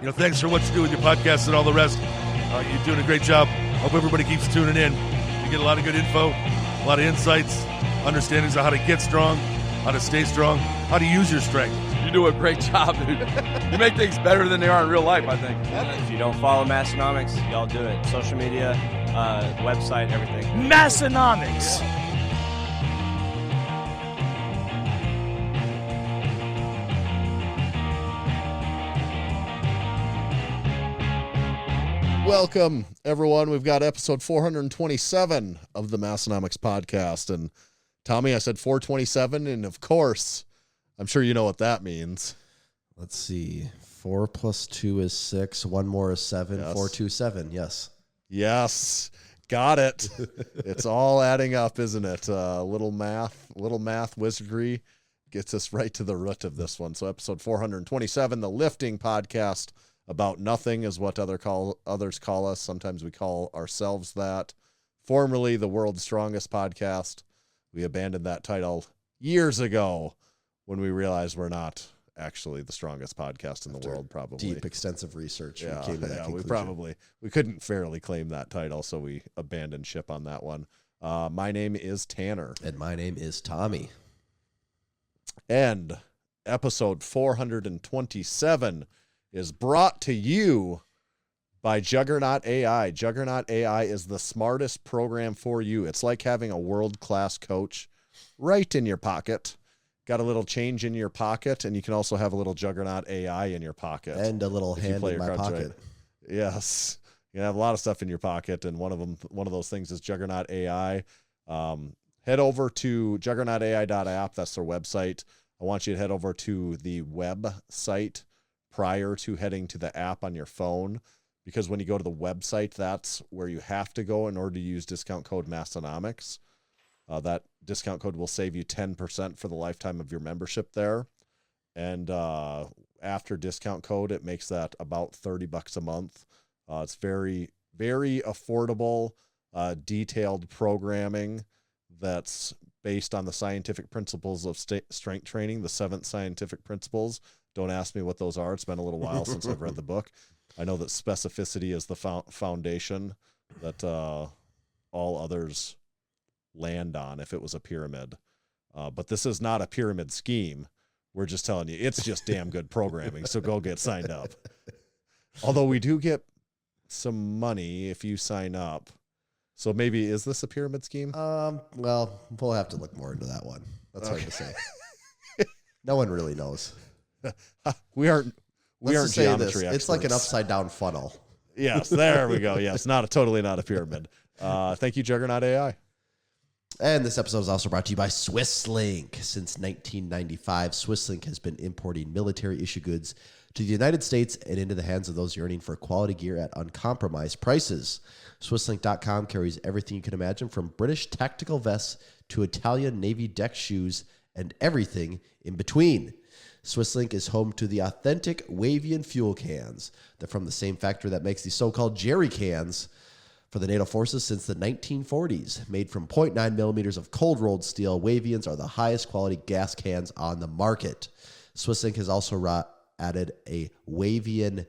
Thanks for what you do with your podcast and all the rest. You're doing a great job. Hope everybody keeps tuning in. You get a lot of good info, a lot of insights, understandings of how to get strong, how to stay strong, how to use your strength. You do a great job, dude. You make things better than they are in real life, I think. If you don't follow Massenomics, y'all do it. Social media, website, everything. Massenomics. Welcome, everyone. We've got episode 427 of the Massenomics podcast. And Tommy, I said 427, and of course, I'm sure you know what that means. Let's see. 4 plus 2 is 6. 1 more is 7. Yes. 4, 2, 7. Yes. Yes. Got it. It's all adding up, isn't it? Little math wizardry gets us right to the root of this one. So episode 427, the lifting podcast about nothing is what others call us. Sometimes we call ourselves that. Formerly the world's strongest podcast. We abandoned that title years ago when we realized we're not actually the strongest podcast in the world, probably. Deep, extensive research. Yeah, we came to that conclusion. We couldn't fairly claim that title, so we abandoned ship on that one. My name is Tanner. And my name is Tommy. And episode 427 is brought to you by Juggernaut AI. Juggernaut AI is the smartest program for you. It's like having a world-class coach right in your pocket. Got a little change in your pocket, and you can also have a little Juggernaut AI in your pocket. And a little hand in my pocket. Right. Yes. You have a lot of stuff in your pocket, and one of those things is Juggernaut AI. Head over to juggernautai.app. That's their website. I want you to head over to the website prior to heading to the app on your phone, because when you go to the website, that's where you have to go in order to use discount code Massenomics. That discount code will save you 10% for the lifetime of your membership there. And after discount code, it makes that about $30 a month. It's very, very affordable, detailed programming that's based on the scientific principles of strength training, the 7 scientific principles. Don't ask me what those are. It's been a little while since I've read the book. I know that specificity is the foundation that all others land on if it was a pyramid. But this is not a pyramid scheme. We're just telling you, it's just damn good programming. So go get signed up. Although we do get some money if you sign up. So maybe, is this a pyramid scheme? Well, we'll have to look more into that one. That's hard to say. No one really knows. We aren't geometry experts. It's like an upside down funnel. Yes, there we go. Yes, totally not a pyramid. Thank you, Juggernaut AI. And this episode is also brought to you by SwissLink. Since 1995, SwissLink has been importing military-issue goods to the United States and into the hands of those yearning for quality gear at uncompromised prices. SwissLink.com carries everything you can imagine, from British tactical vests to Italian Navy deck shoes and everything in between. SwissLink is home to the authentic Wavian fuel cans. They're from the same factory that makes the so-called jerry cans for the NATO forces since the 1940s. Made from 0.9 millimeters of cold-rolled steel, Wavians are the highest quality gas cans on the market. SwissLink has also added a Wavian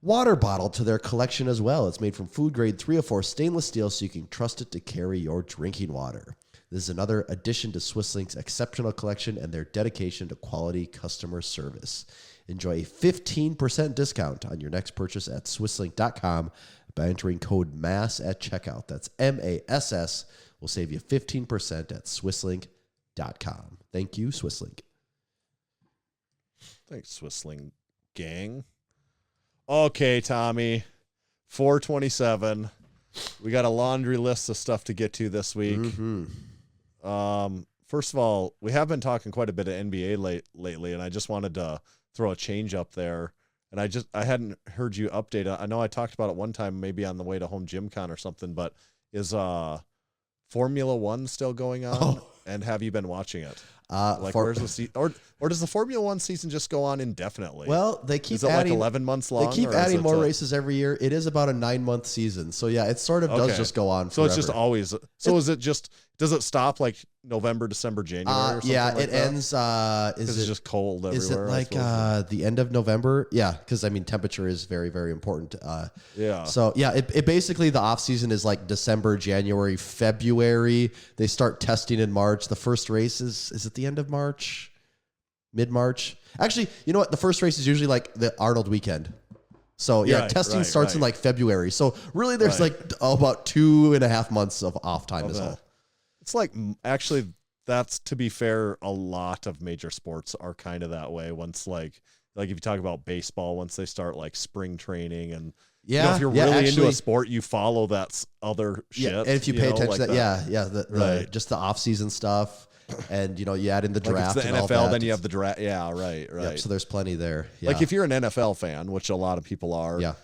water bottle to their collection as well. It's made from food-grade 304 stainless steel, so you can trust it to carry your drinking water. This is another addition to SwissLink's exceptional collection and their dedication to quality customer service. Enjoy a 15% discount on your next purchase at SwissLink.com by entering code MASS at checkout. That's MASS. Will save you 15% at SwissLink.com. Thank you, SwissLink. Thanks, SwissLink gang. Okay, Tommy. 427. We got a laundry list of stuff to get to this week. Mm-hmm. First of all, we have been talking quite a bit of NBA lately, and I just wanted to throw a change up there. And I hadn't heard you update it. I know I talked about it one time, maybe on the way to Home Gym Con or something, but is Formula One still going on? Oh. And have you been watching it? Like, where's the or does the Formula One season just go on indefinitely? Well, they keep is it adding, like 11 months long? They keep adding more races every year. It is about a 9-month season. So yeah, it sort of does just go on forever. So it's just always. So is it just? Does it stop like November, December, January? Or something yeah, like it that? ends. It's just cold everywhere. Is it like the end of November? Yeah, because I mean temperature is very, very important. Yeah. So yeah, it basically the off season is like December, January, February. They start testing in March. The first race is it the end of March, mid-March? Actually, you know what? The first race is usually like the Arnold weekend. So yeah, testing starts in like February. So really, there's like about 2.5 months of off time as well. It's like, actually, that's, to be fair, a lot of major sports are kind of that way. Once like if you talk about baseball, once they start like spring training and if you're really into a sport, you follow that other shit. Yeah, and if you pay attention like to that, just the off season stuff, and you add in the draft. Like it's the and NFL, all that. then you have the draft. Yeah, right. Yep, so there's plenty there. Yeah. Like if you're an NFL fan, which a lot of people are. Yeah.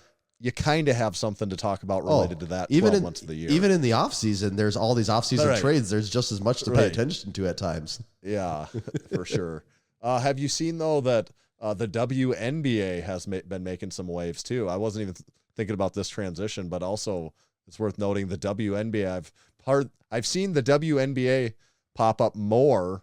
You kind of have something to talk about related to that 12 months of the year. Even in the off season, there's all these off season trades. There's just as much to pay attention to at times. Yeah, for sure. Have you seen though that the WNBA has been making some waves too? I wasn't even thinking about this transition, but also it's worth noting the WNBA. I've seen the WNBA pop up more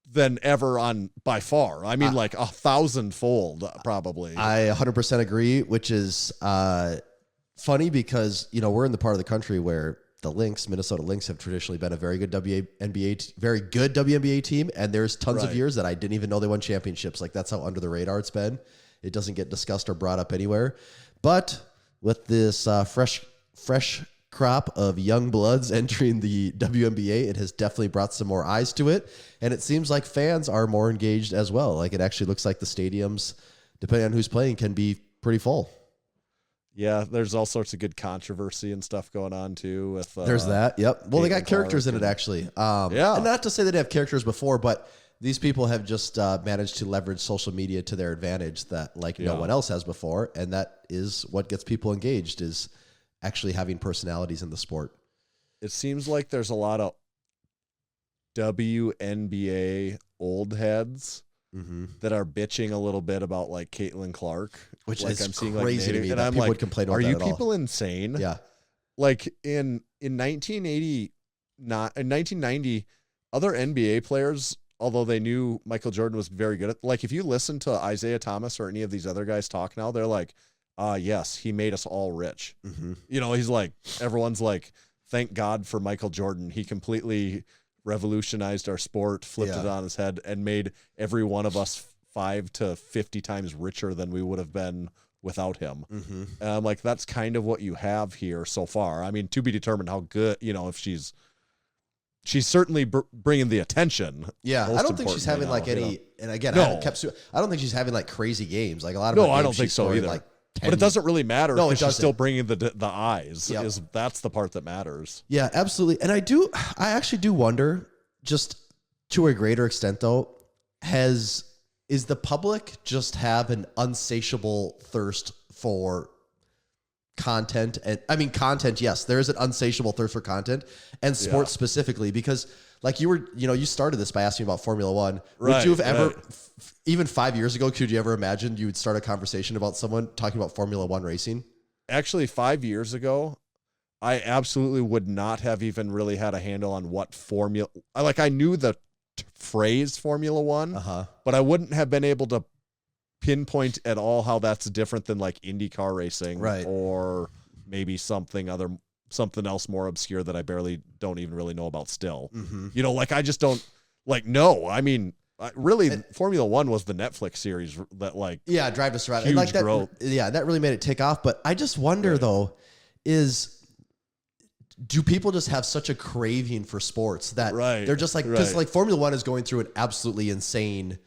than ever on by far. I mean, like 1,000-fold probably. I 100% agree, which is funny because, we're in the part of the country where the Lynx, Minnesota Lynx, have traditionally been a very good WNBA team. And there's tons of years that I didn't even know they won championships. Like that's how under the radar it's been. It doesn't get discussed or brought up anywhere. But with this fresh crop of young bloods entering the WNBA, it has definitely brought some more eyes to it, and it seems like fans are more engaged as well. Like it actually looks like the stadiums, depending on who's playing, can be pretty full. Yeah, there's all sorts of good controversy and stuff going on too. With there's that. Yep. Well, they got characters in it actually. And not to say they didn't have characters before, but these people have just managed to leverage social media to their advantage that no one else has before, and that is what gets people engaged. Is actually having personalities in the sport. It seems like there's a lot of WNBA old heads that are bitching a little bit about like Caitlin Clark, which like is I'm seeing crazy to me. And that I'm people like, would complain about are that you at all. people insane? Yeah. Like in 1990, other NBA players, although they knew Michael Jordan was very good at, like if you listen to Isaiah Thomas or any of these other guys talk now, they're like, yes, he made us all rich. He's like, everyone's like, thank God for Michael Jordan. He completely revolutionized our sport, flipped it on his head, and made every one of us 5 to 50 times richer than we would have been without him. And I'm like, that's kind of what you have here so far. I mean, to be determined how good, if she's certainly bringing the attention. Yeah, I don't think she's having like any, and again, I don't think she's having like crazy games. Like a lot of I don't think so either. Like but it doesn't really matter. No, she's still bringing the eyes. Yep. That's the part that matters. Yeah, absolutely. And I actually do wonder, just to a greater extent though, is the public just have an insatiable thirst for content? And I mean content, yes, there is an insatiable thirst for content and sports specifically, because like you started this by asking about Formula One. Would you have ever, even 5 years ago, could you ever imagine you would start a conversation about someone talking about Formula One racing? Actually, 5 years ago, I absolutely would not have even really had a handle on what Formula, like I knew the phrase Formula One, but I wouldn't have been able to pinpoint at all how that's different than like IndyCar racing, or maybe something else more obscure that I don't even really know about still. Like I just don't no. I mean, Formula One was the Netflix series that Drive to Survive, huge and like that, growth. Yeah, that really made it take off. But I just wonder though, do people just have such a craving for sports that they're just like, because like Formula One is going through an absolutely insane,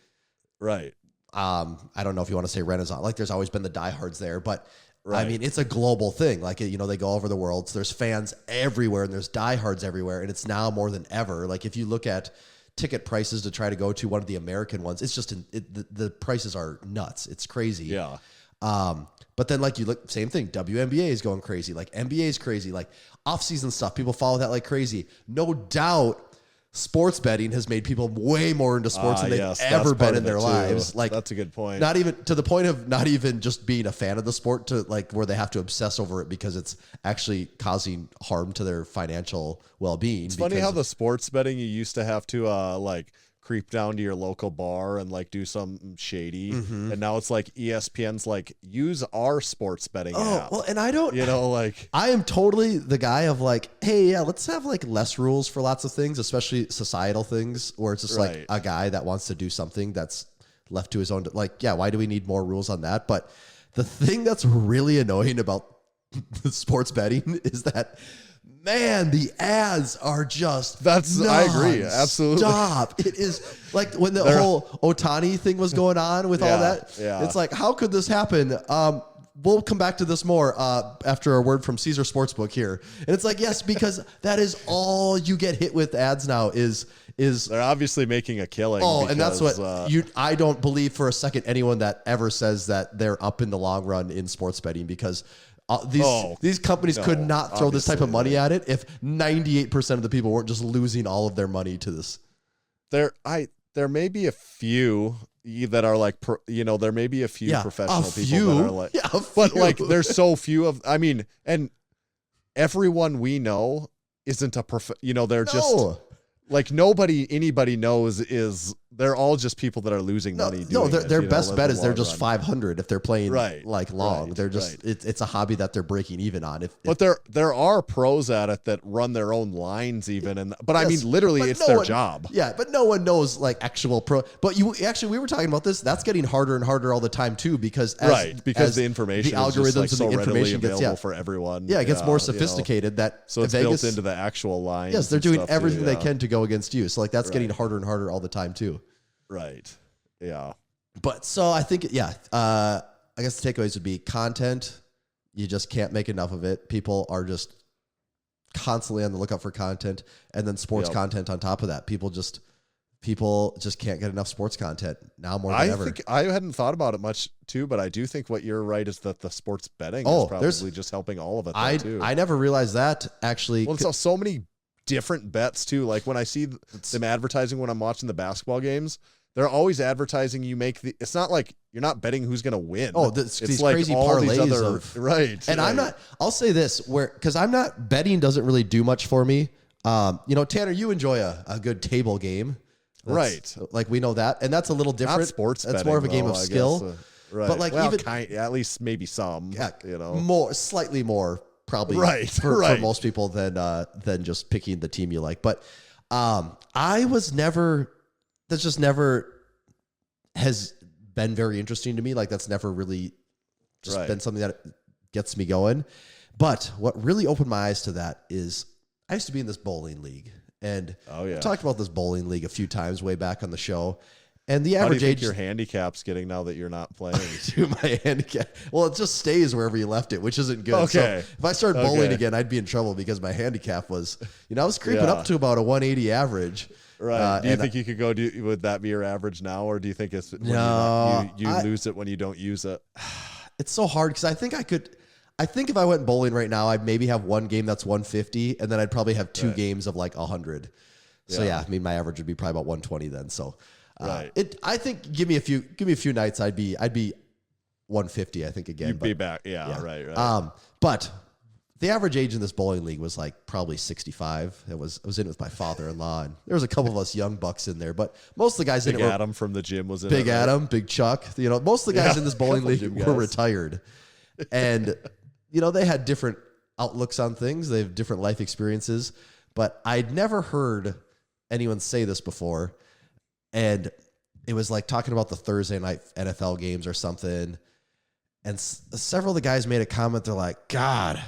I don't know if you want to say renaissance. Like there's always been the diehards there, but I mean, it's a global thing. Like, they go all over the world. So there's fans everywhere and there's diehards everywhere. And it's now more than ever. Like if you look at ticket prices to try to go to one of the American ones, it's just, the prices are nuts. It's crazy. Yeah. But then like you look, same thing. WNBA is going crazy. Like NBA is crazy. Like off-season stuff, people follow that like crazy. No doubt sports betting has made people way more into sports than they've ever been in their lives. Like, that's a good point. Not even to the point of not even just being a fan of the sport to like where they have to obsess over it because it's actually causing harm to their financial well-being. It's funny how the sports betting you used to have to like creep down to your local bar and like do something shady, and now it's like ESPN's like, use our sports betting app. Well, and I don't, like I am totally the guy of like, hey, yeah, let's have like less rules for lots of things, especially societal things where it's just like a guy that wants to do something that's left to his own. Like, yeah, why do we need more rules on that? But the thing that's really annoying about sports betting is that, man, the ads are just I agree. Absolutely. Stop. It is like when the whole Ohtani thing was going on with all that. Yeah. It's like, how could this happen? We'll come back to this more after a word from Caesar Sportsbook here. And it's like, yes, because that is all you get hit with ads now is they're obviously making a killing. And that's what I don't believe for a second anyone that ever says that they're up in the long run in sports betting, because these companies could not throw this type of money at it if 98% of the people weren't just losing all of their money to this. There may be a few that are like, there may be a few professional people that are like, but like there's so few of, and everyone we know isn't a they're just like anybody knows they're all just people that are losing money. Their best bet is they're just 500 if they're playing like long. Right, they're just it's a hobby that they're breaking even on. But there are pros at it that run their own lines even, literally it's their job. Yeah, but no one knows like actual pro. But we were talking about this. That's getting harder and harder all the time too, because because the information, the algorithms is just, like, and the information available gets for everyone. Yeah, it gets more sophisticated. So it's Vegas, built into the actual lines. Yes, they're doing everything they can to go against you. So like that's getting harder and harder all the time too. Right. Yeah. But so I think, I guess the takeaways would be content. You just can't make enough of it. People are just constantly on the lookout for content, and then sports content on top of that. People just can't get enough sports content now more than ever. I hadn't thought about it much too, but I do think what you're right is that the sports betting is probably just helping all of it too. I never realized that actually. Well, it's so many different bets too. Like when I see them advertising when I'm watching the basketball games, they're always advertising it's not like you're not betting who's going to win. It's these like crazy all parlays these other, right. And I'll say this because betting doesn't really do much for me. Tanner, you enjoy a good table game. Right. Like we know that. And that's a little different. Not sports That's betting, more of a game of skill. Right. But like at least maybe some, slightly more probably for most people than just picking the team you like. But that's just never has been very interesting to me. Like that's never really just been something that gets me going. But what really opened my eyes to that is I used to be in this bowling league, and I talked about this bowling league a few times way back on the show. And the average age, your handicap's getting now that you're not playing. My handicap, well, it just stays wherever you left it, which isn't good. Okay. So if I started bowling again, I'd be in trouble because my handicap was, I was creeping up to about a 180 average. Right. Do you think you could go? Would that be your average now, or do you think it's when you lose it when you don't use it? It's so hard because I think if I went bowling right now, I'd maybe have one game that's 150, and then I'd probably have two games of like 100. So my average would be probably about 120 then. So. I think give me a few nights. I'd be 150. I think again. You'd be back. Yeah. Right. But the average age in this bowling league was like probably 65. I was in it with my father-in-law, and there was a couple of us young bucks in there. But most of the guys in it were Adam from the gym was in Big it. Adam, Big Chuck. Most of the guys in this bowling league were retired, and they had different outlooks on things. They have different life experiences. But I'd never heard anyone say this before. And it was like talking about the Thursday night NFL games or something. And several of the guys made a comment. They're like, God,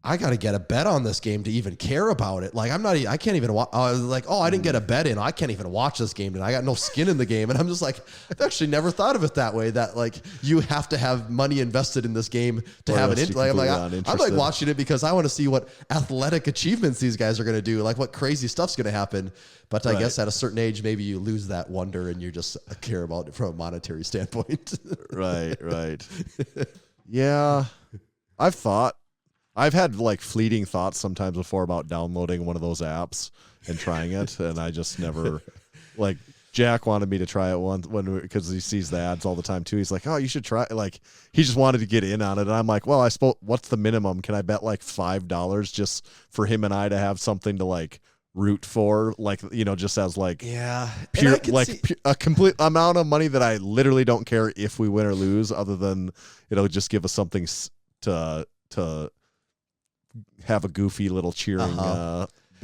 I got to get a bet on this game to even care about it. Like, I can't even watch. I was like, I didn't get a bet in. I can't even watch this game. And I got no skin in the game. And I'm just like, I've actually never thought of it that way, that like you have to have money invested in this game to have it. I'm like watching it because I want to see what athletic achievements these guys are going to do. Like what crazy stuff's going to happen. But I guess at a certain age, maybe you lose that wonder and you just care about it from a monetary standpoint. Right. Yeah. I've thought I've had like fleeting thoughts sometimes before about downloading one of those apps and trying it, and I just never like. Jack wanted me to try it once because he sees the ads all the time too. He's like, "Oh, you should try." Like, he just wanted to get in on it, and I'm like, "Well, I suppose what's the minimum? Can I bet like $5 just for him and I to have something to like root for, like just as like pure a complete amount of money that I literally don't care if we win or lose, other than it'll just give us something to have a goofy little cheering."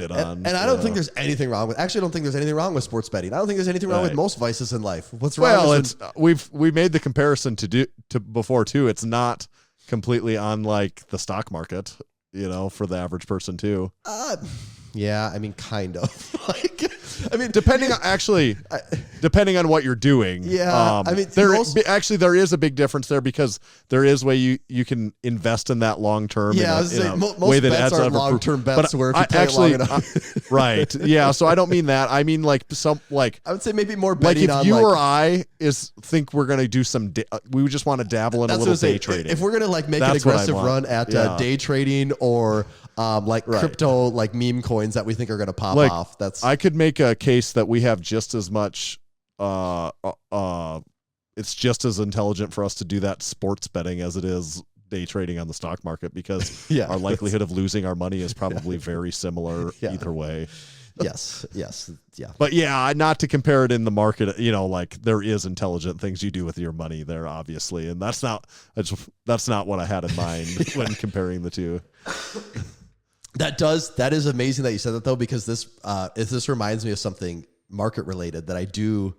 And I don't think there's anything wrong with. Actually, I don't think there's anything wrong with sports betting. I don't think there's anything wrong with most vices in life. What's wrong? Well, we made the comparison to before too. It's not completely unlike the stock market, for the average person too. Yeah, I mean, kind of. Depending on what you're doing. Yeah, there is a big difference there because there is way you can invest in that long term. Yeah, most bets are long term bets where if you play it long enough. Right. Yeah. So I don't mean that. I mean I would say maybe more betting if on you or I think we're gonna do some. We just want to dabble in a little day trading. If we're gonna make an aggressive run at day trading or crypto meme coins that we think are going to pop off. I could make a case that we have just as much. It's just as intelligent for us to do that sports betting as it is day trading on the stock market because our likelihood of losing our money is probably very similar either way. Yes. Yeah. But not to compare it in the market. There is intelligent things you do with your money there, obviously, and that's not what I had in mind when comparing the two. That is amazing that you said that though, because this reminds me of something market related that I do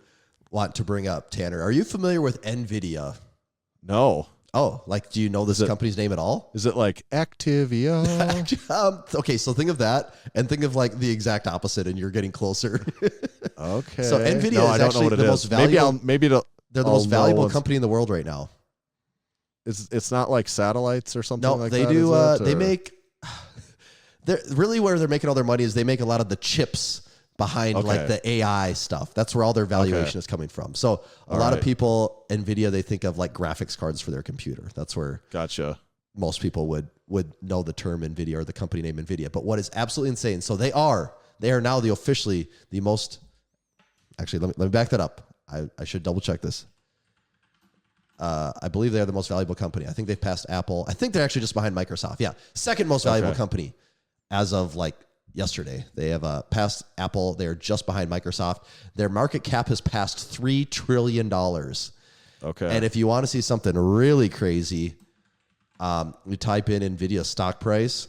want to bring up. Tanner, are you familiar with NVIDIA? No. Oh, do you know this company's name at all? Is it like Activia? Okay, so think of that and think of the exact opposite, and you're getting closer. Okay. So NVIDIA is actually the most valuable. They're the most valuable company in the world right now. It's not like satellites or something like that? No, they do. They make. Really where they're making all their money is they make a lot of the chips behind the AI stuff. That's where all their valuation is coming from. So a lot of people, NVIDIA, they think of graphics cards for their computer. That's where most people would know the term NVIDIA or the company name NVIDIA. But what is absolutely insane, so they are now officially the most, actually, let me back that up. I should double check this. I believe they are the most valuable company. I think they've passed Apple. I think they're actually just behind Microsoft. Yeah. Second most valuable company as of yesterday. They have passed Apple. They are just behind Microsoft. Their market cap has passed $3 trillion. Okay. And if you want to see something really crazy, you type in NVIDIA stock price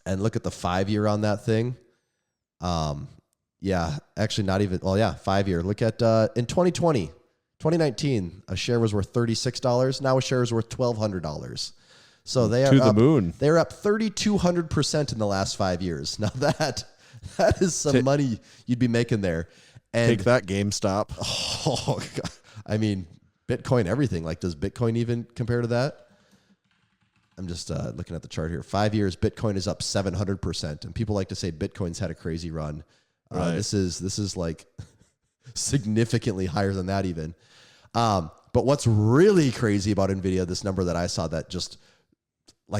and look at the 5-year on that thing. Actually not even, 5-year. Look at in 2019, a share was worth $36. Now a share is worth $1,200. So they are to the moon. They're up 3,200% in the last 5 years. Now that is some money you'd be making there. And take that, GameStop. Oh God. I mean, Bitcoin, everything. Does Bitcoin even compare to that? I'm just looking at the chart here. 5 years, Bitcoin is up 700%, and people like to say Bitcoin's had a crazy run. This is significantly higher than that even. But what's really crazy about NVIDIA, this number that I saw that just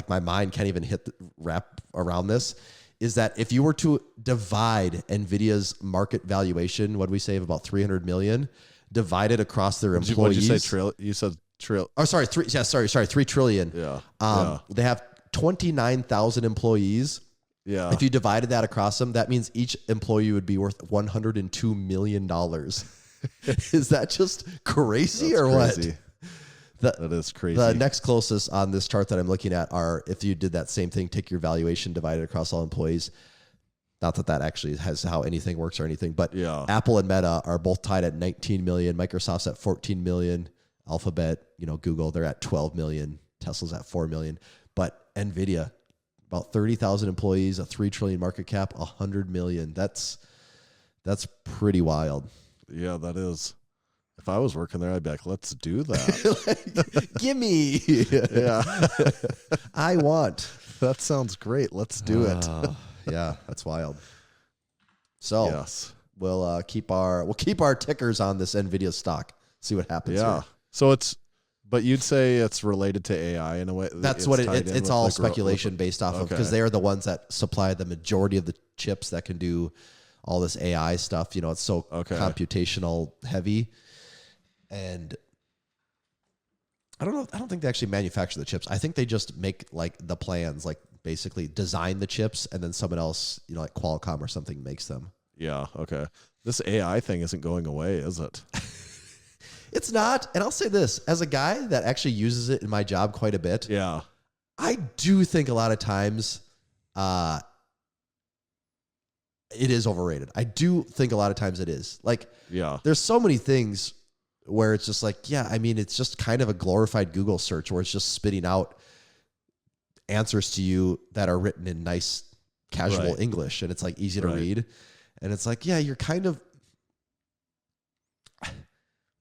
my mind can't even wrap around this, is that if you were to divide NVIDIA's market valuation, what do we say, of about $300 million, divided across their employees. What did you say? You said trillion. Oh, sorry. $3 trillion. Yeah. They have 29,000 employees. Yeah. If you divided that across them, that means each employee would be worth $102 million. Is that just crazy or crazy. What? That is crazy. The next closest on this chart that I'm looking at are, if you did that same thing, take your valuation, divide it across all employees. Not that actually has how anything works or anything, but Apple and Meta are both tied at 19 million. Microsoft's at 14 million. Alphabet, Google, they're at 12 million. Tesla's at 4 million. But NVIDIA, about 30,000 employees, a 3 trillion market cap, 100 million. That's pretty wild. Yeah, that is. If I was working there, I'd be like, let's do that. Gimme. Yeah. I want. That sounds great. Let's do it. Yeah, that's wild. So we'll keep our tickers on this NVIDIA stock. See what happens. Yeah. Here. So it's But you'd say it's related to AI in a way. That's what it's all speculation based off of, because they are the ones that supply the majority of the chips that can do all this AI stuff. It's so computational heavy. And I don't know. I don't think they actually manufacture the chips. I think they just make like the plans, like basically design the chips, and then someone else, like Qualcomm or something, makes them. Yeah. Okay. This AI thing isn't going away, is it? It's not. And I'll say this, as a guy that actually uses it in my job quite a bit. Yeah. I do think a lot of times it is overrated. I do think a lot of times it is. Like, there's so many things where it's just like, it's just kind of a glorified Google search where it's just spitting out answers to you that are written in nice, casual English, and it's like easy to read. And it's like, you're kind of,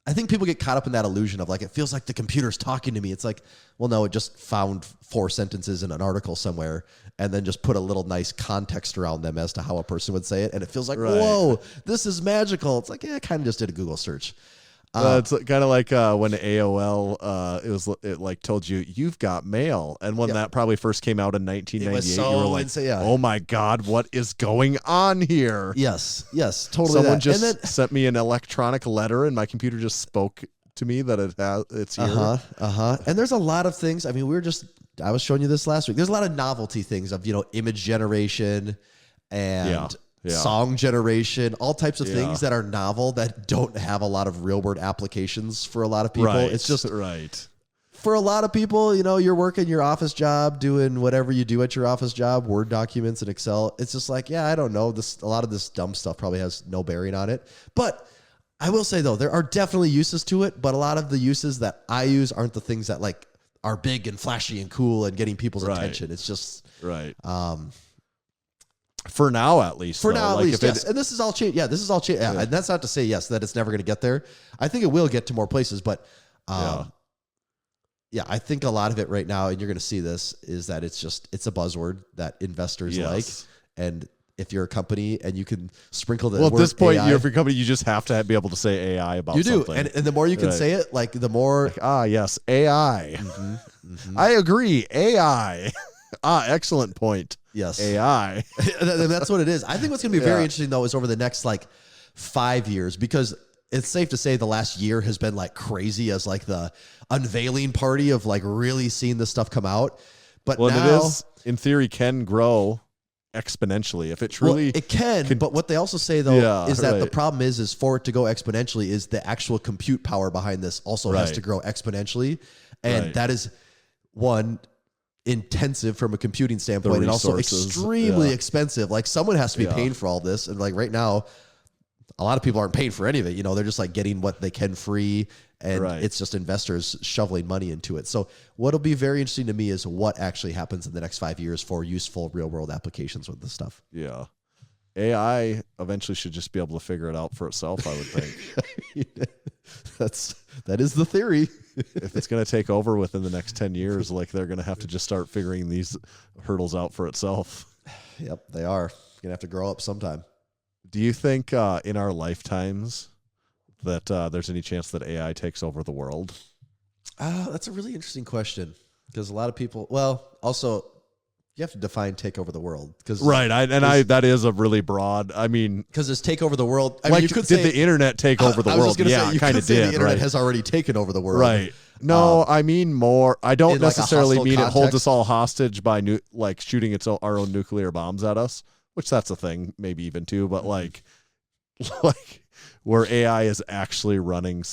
I think people get caught up in that illusion of like, it feels like the computer's talking to me. It's like, well, no, it just found 4 sentences in an article somewhere and then just put a little nice context around them as to how a person would say it. And it feels like, whoa, this is magical. It's like, I kind of just did a Google search. It's kind of like when AOL, it like told you, you've got mail. And when that probably first came out in 1998, you were like, oh my God, what is going on here? Yes, totally. Someone just sent me an electronic letter and my computer just spoke to me that it's here. And there's a lot of things. I mean, I was showing you this last week. There's a lot of novelty things of, image generation and song generation, all types of things that are novel that don't have a lot of real world applications for a lot of people. It's just for a lot of people, you're working your office job, doing whatever you do at your office job, Word documents and Excel. It's just like, I don't know. A lot of this dumb stuff probably has no bearing on it. But I will say though, there are definitely uses to it, but a lot of the uses that I use aren't the things that like are big and flashy and cool and getting people's attention. It's just for now, at least. For now, at least, yes. And this is all change. Yeah, this is all change. Yeah, and that's not to say, that it's never going to get there. I think it will get to more places, but I think a lot of it right now, and you're going to see this, is that it's a buzzword that investors like. And if you're a company and you can sprinkle the word at this point, AI, if you're a company, you just have to be able to say AI about something. And the more you can say it, like the more... yes, AI. I agree, AI. Excellent point. Yes. AI. And that's what it is. I think what's going to be very interesting, though, is over the next, 5 years, because it's safe to say the last year has been, crazy as, the unveiling party of, really seeing this stuff come out. But now... it is, in theory, can grow exponentially. If it truly... it can, but what they also say, though, is that the problem is for it to go exponentially is the actual compute power behind this also has to grow exponentially. And that is, one... intensive from a computing standpoint and also extremely expensive. Like someone has to be paying for all this. And like right now, a lot of people aren't paying for any of it. They're just like getting what they can free and it's just investors shoveling money into it. So what'll be very interesting to me is what actually happens in the next 5 years for useful real world applications with this stuff. Yeah. AI eventually should just be able to figure it out for itself, I would think. That is the theory. If it's going to take over within the next 10 years, they're going to have to just start figuring these hurdles out for itself. Yep, they are. Going to have to grow up sometime. Do you think in our lifetimes that there's any chance that AI takes over the world? That's a really interesting question because a lot of people, also you have to define take over the world. That is a really broad, because it's take over the world. You could say the internet take over the world? Yeah, kind of did. The internet has already taken over the world. Right. No, I mean more. I don't necessarily mean it holds us all hostage by shooting our own nuclear bombs at us, which that's a thing, maybe even too. But where AI is actually running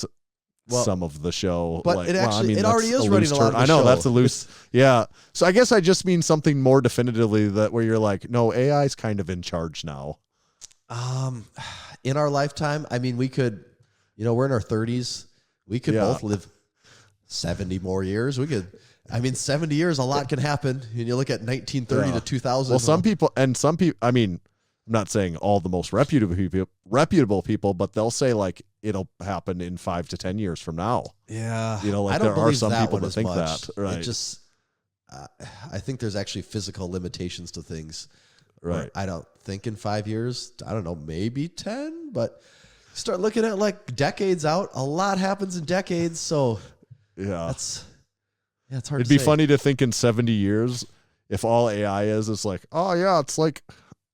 some of the show. But it already is running a lot of the show. I know, that's a loose... Yeah. So I guess I just mean something more definitively that where you're like, no, AI is kind of in charge now. In our lifetime, we could... we're in our 30s. We could both live 70 more years. We could... 70 years, a lot can happen. And you look at 1930 to 2000. Well, some people... I'm not saying all the most reputable people, but they'll say it'll happen in 5 to 10 years from now. Yeah. There are some people that think that. Right. It just, I think there's actually physical limitations to things. Right. I don't think in 5 years, I don't know, maybe 10, but start looking at decades out. A lot happens in decades. So Yeah. It's hard It'd to be say. funny to think in 70 years, if all AI is, it's like, oh yeah, it's like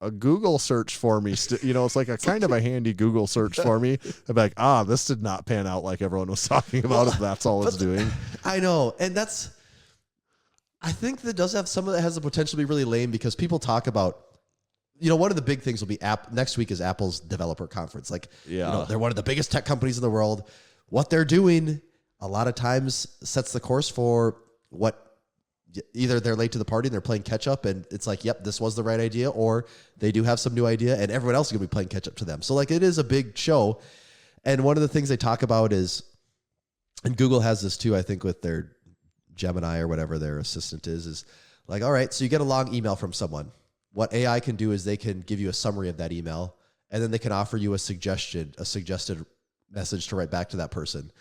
a Google search for me. It's like a kind of a handy Google search for me. I'd be like, this did not pan out like everyone was talking about if that's all it's doing. I know. And I think that does have some of that has the potential to be really lame because people talk about, one of the big things will be next week is Apple's developer conference. Like, they're one of the biggest tech companies in the world. What they're doing a lot of times sets the course for what either they're late to the party and they're playing catch up and it's like, yep, this was the right idea, or they do have some new idea and everyone else is going to be playing catch up to them. So like it is a big show. And one of the things they talk about is, and Google has this too, I think with their Gemini or whatever their assistant is like, all right, so you get a long email from someone. What AI can do is they can give you a summary of that email and then they can offer you a suggested message to write back to that person.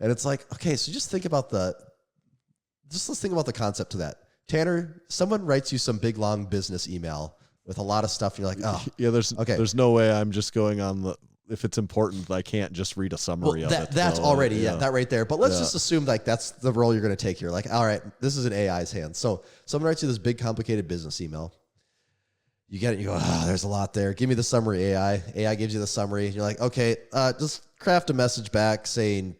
And it's like, okay, so let's think about the concept to that. Tanner, someone writes you some big, long business email with a lot of stuff. And you're like, oh, yeah, there's no way I'm just going on if it's important, I can't just read a summary of it. That's already, that right there. But let's just assume like that's the role you're going to take here. Like, all right, this is an AI's hands. So someone writes you this big, complicated business email. You get it. You go, there's a lot there. Give me the summary, AI. AI gives you the summary. You're like, okay, just craft a message back saying,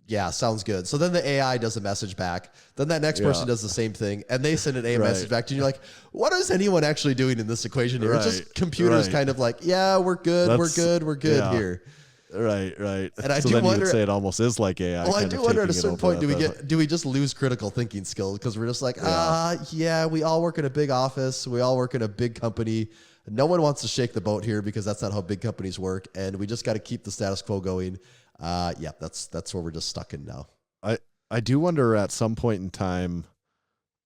yeah, sounds good. So then the AI does a message back. Then that next person does the same thing, and they send an AI message back to you. You're like, what is anyone actually doing in this equation here? It's just computers kind of like, yeah, we're good, we're good here. Right. And I so do then wonder, you would say it almost is like AI. Well, I do wonder at a certain point, do we just lose critical thinking skills because we're just like, we all work in a big office, we all work in a big company. No one wants to shake the boat here because that's not how big companies work, and we just got to keep the status quo going. That's where we're just stuck in now. I do wonder at some point in time,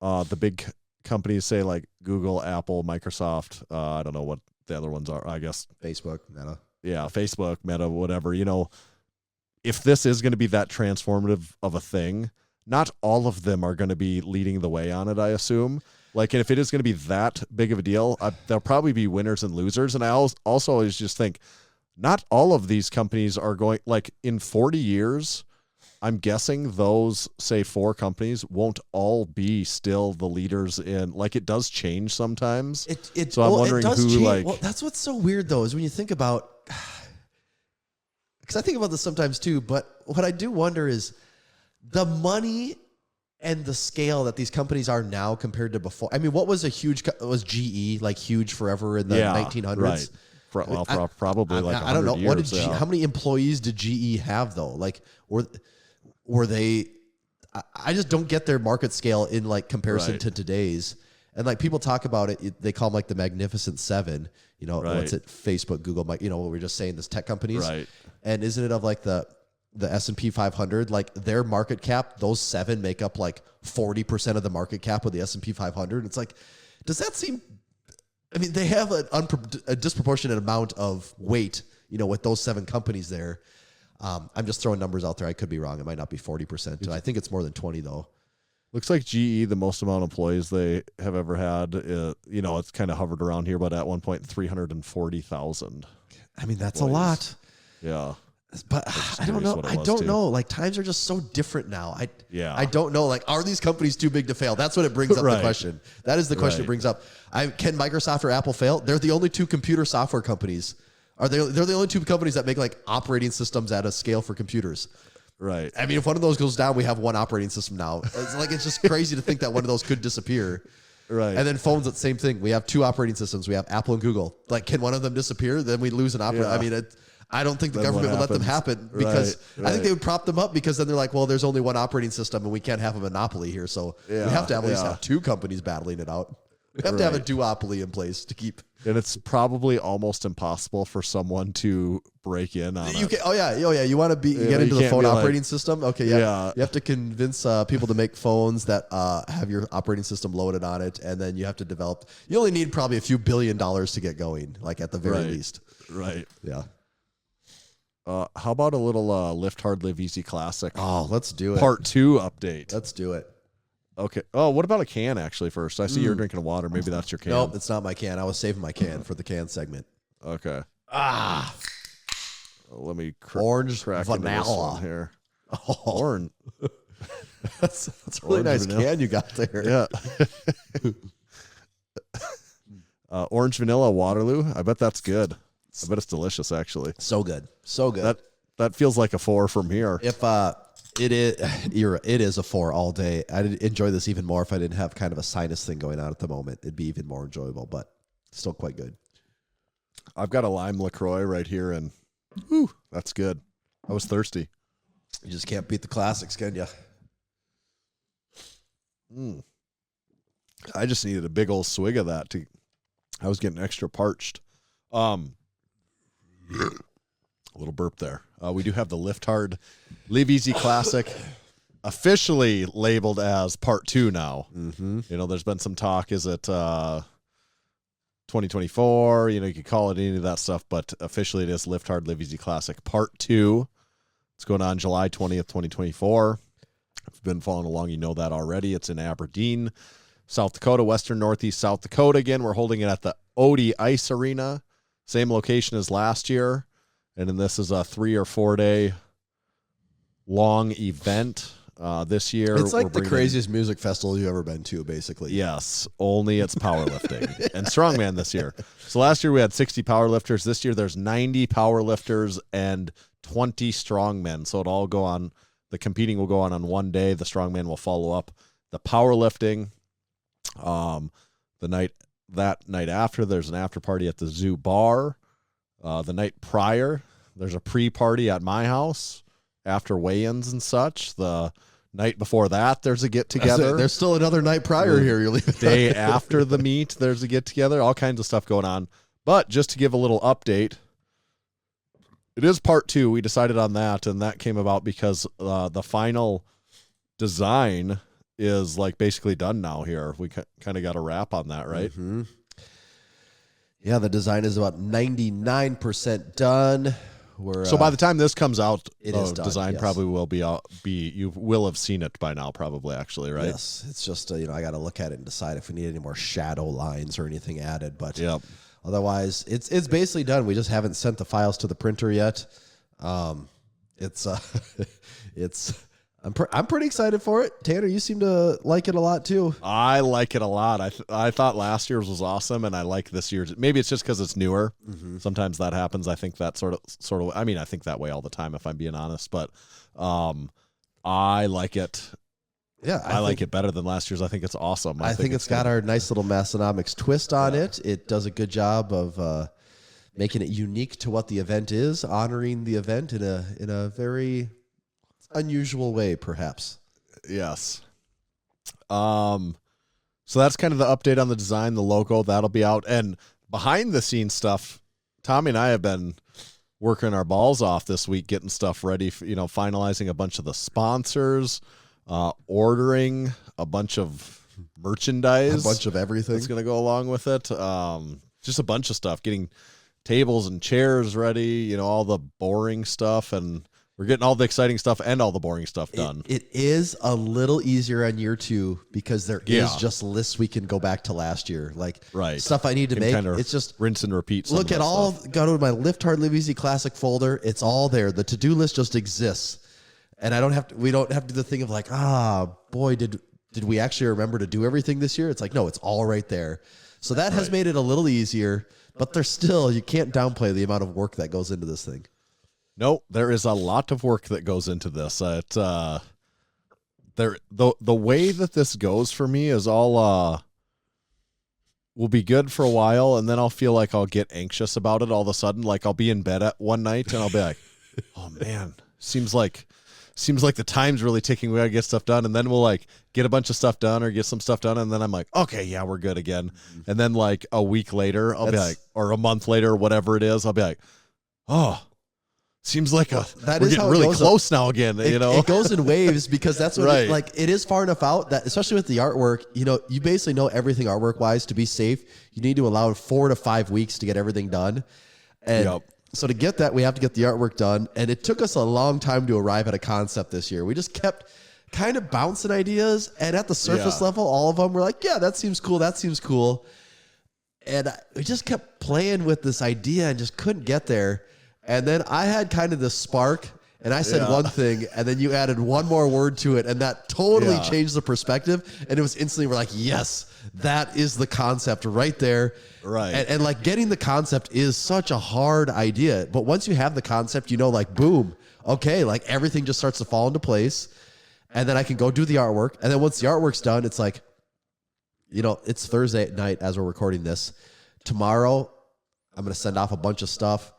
the big companies say like Google, Apple, Microsoft. I don't know what the other ones are. I guess Facebook, Meta. Yeah, Facebook, Meta, whatever. If this is going to be that transformative of a thing, not all of them are going to be leading the way on it, I assume. Like, and if it is going to be that big of a deal, there'll probably be winners and losers. And I also always just think, not all of these companies are going, like in 40 years, I'm guessing those, say, 4 companies won't all be still the leaders in, like it does change sometimes. So I'm wondering who change. Like. Well, that's what's so weird though, is when you think about, because I think about this sometimes too, but what I do wonder is the money and the scale that these companies are now compared to before. I mean, what was was GE like huge forever in the 1900s? Right. Probably like I don't know. Years, how many employees did GE have though? Like, were they? I just don't get their market scale in like comparison to today's. And like people talk about it, they call them like the Magnificent Seven. What's it? Facebook, Google, what we were just saying, this tech companies. Right. And isn't it of like the S&P 500? Like their market cap, those 7 make up like 40% of the market cap of the S&P 500. It's like, does that seem? I mean, they have a disproportionate amount of weight, with those 7 companies there. I'm just throwing numbers out there. I could be wrong. It might not be 40%. I think it's more than 20 though. Looks like GE, the most amount of employees they have ever had, it's kind of hovered around here, but at one point, 340,000. I mean, that's employees. A lot. Yeah. But I don't know. I don't know. Like times are just so different now. I don't know. Like, are these companies too big to fail? That's what it brings up the question. That is the question it brings up. Can Microsoft or Apple fail? They're the only 2 computer software companies. They're the only 2 companies that make like operating systems at a scale for computers. Right. I mean, if one of those goes down, we have 1 operating system now. It's just crazy to think that one of those could disappear. Right. And then phones, the same thing. We have 2 operating systems. We have Apple and Google. Like, can one of them disappear? Then we lose an operating. Yeah. I mean, I don't think the government would let them happen because I think they would prop them up because then they're like, well, there's only 1 operating system and we can't have a monopoly here. So we have to at least have 2 companies battling it out. We have to have a duopoly in place to keep. And it's probably almost impossible for someone to break in on it. Oh yeah. You want to get into the phone operating system? Okay, yeah. You have to convince people to make phones that have your operating system loaded on it, and then you have to develop. You only need probably a few $1 billion to get going, like at the very least. Right. Yeah. How about a little Lift Hard Live Easy Classic? Oh, let's do it. Part 2 update. Let's do it. Okay. Oh, what about a can actually first? I see you're drinking water. Maybe that's your can. Nope, it's not my can. I was saving my can for the can segment. Okay. Let me orange crack vanilla here. Orange. That's a really Orange nice vanilla. can you got there. Yeah. Orange vanilla Waterloo. I bet that's good. I bet it's delicious, actually. So good. So good. That feels like a 4 from here. If it is a 4 all day. I'd enjoy this even more if I didn't have kind of a sinus thing going on at the moment. It'd be even more enjoyable, but still quite good. I've got a lime LaCroix right here, and whew, that's good. I was thirsty. You just can't beat the classics, can you? I just needed a big old swig of that. I was getting extra parched. A little burp there. We do have the Lift Hard Live Easy Classic officially labeled as part 2 now. Mm-hmm. You know, there's been some talk. Is it 2024? You know, you could call it any of that stuff, but officially it is Lift Hard Live Easy Classic part 2. It's going on July 20th, 2024. If you've been following along, you know that already. It's in Aberdeen, South Dakota, Western Northeast South Dakota. Again, we're holding it at the Odie Ice Arena, same location as last year. And then this is a 3 or 4 day long event. This year, It's like the craziest music festival you've ever been to, basically. Yes, only it's powerlifting and strongman this year. So last year we had 60 powerlifters. This year there's 90 powerlifters and 20 strongmen. So it all go on. The competing will go on one day. The strongman will follow up. The powerlifting, that night after, there's an after party at the Zoo Bar. The night prior, there's a pre-party at my house after weigh-ins and such. The night before that, there's a get-together. There's still another night prior here. You're leaving. Day after the meet, there's a get-together. All kinds of stuff going on. But just to give a little update, it is part 2. We decided on that, and that came about because the final design is like basically done now here. We kind of got a wrap on that, right? Mm-hmm. Yeah, the design is about 99% done. So by the time this comes out, it the is done, design yes. probably will be you will have seen it by now, probably, actually, right? Yes, it's just I got to look at it and decide if we need any more shadow lines or anything added. But Yep. Otherwise, it's basically done. We just haven't sent the files to the printer yet. I'm pretty excited for it. Tanner, you seem to like it a lot too. I like it a lot. I thought last year's was awesome, and I like this year's. Maybe it's just because it's newer. Mm-hmm. Sometimes that happens. I think that sort of. I mean, I think that way all the time, if I'm being honest. But I like it. Yeah, I like it better than last year's. I think it's awesome. I think it's got our nice little Massenomics twist on it. It does a good job of making it unique to what the event is, honoring the event in a very unusual way, perhaps. Yes. So that's kind of the update on the design, the logo. That'll be out. And behind the scenes stuff, Tommy and I have been working our balls off this week, getting stuff ready, for, finalizing a bunch of the sponsors, ordering a bunch of merchandise. A bunch of everything. That's going to go along with it. Just a bunch of stuff, getting tables and chairs ready, all the boring stuff, and we're getting all the exciting stuff and all the boring stuff done. It is a little easier on year 2 because there is just lists we can go back to last year. Like stuff I need to make. It's just rinse and repeat. Look at all, go to my Lift Hard Live Easy Classic folder. It's all there. The to-do list just exists. And we don't have to do the thing of like, boy, did we actually remember to do everything this year? It's like, no, it's all right there. So that has made it a little easier, but there's still, you can't downplay the amount of work that goes into this thing. No, there is a lot of work that goes into this. The way that this goes for me is all will be good for a while, and then I'll feel like I'll get anxious about it all of a sudden. Like I'll be in bed at one night and I'll be like, oh man, seems like the time's really ticking. We gotta get stuff done, and then we'll like get a bunch of stuff done or get some stuff done, and then I'm like, okay, yeah, we're good again. And then like a week later, I'll be like, or a month later, whatever it is, I'll be like, oh. Seems like we're getting really close now again. It goes in waves because that's what it is far enough out that, especially with the artwork, you basically know everything artwork wise to be safe. You need to allow 4 to 5 weeks to get everything done. And so to get that, we have to get the artwork done. And it took us a long time to arrive at a concept this year. We just kept kind of bouncing ideas. And at the surface level, all of them were like, yeah, that seems cool. That seems cool. And we just kept playing with this idea and just couldn't get there. And then I had kind of this spark, and I said one thing, and then you added one more word to it, and that totally changed the perspective. And it was instantly, we're like, yes, that is the concept right there. Right. And like getting the concept is such a hard idea. But once you have the concept, you know, like, boom, okay, like everything just starts to fall into place. And then I can go do the artwork. And then once the artwork's done, it's like, you know, it's Thursday at night as we're recording this. Tomorrow, I'm going to send off a bunch of stuff.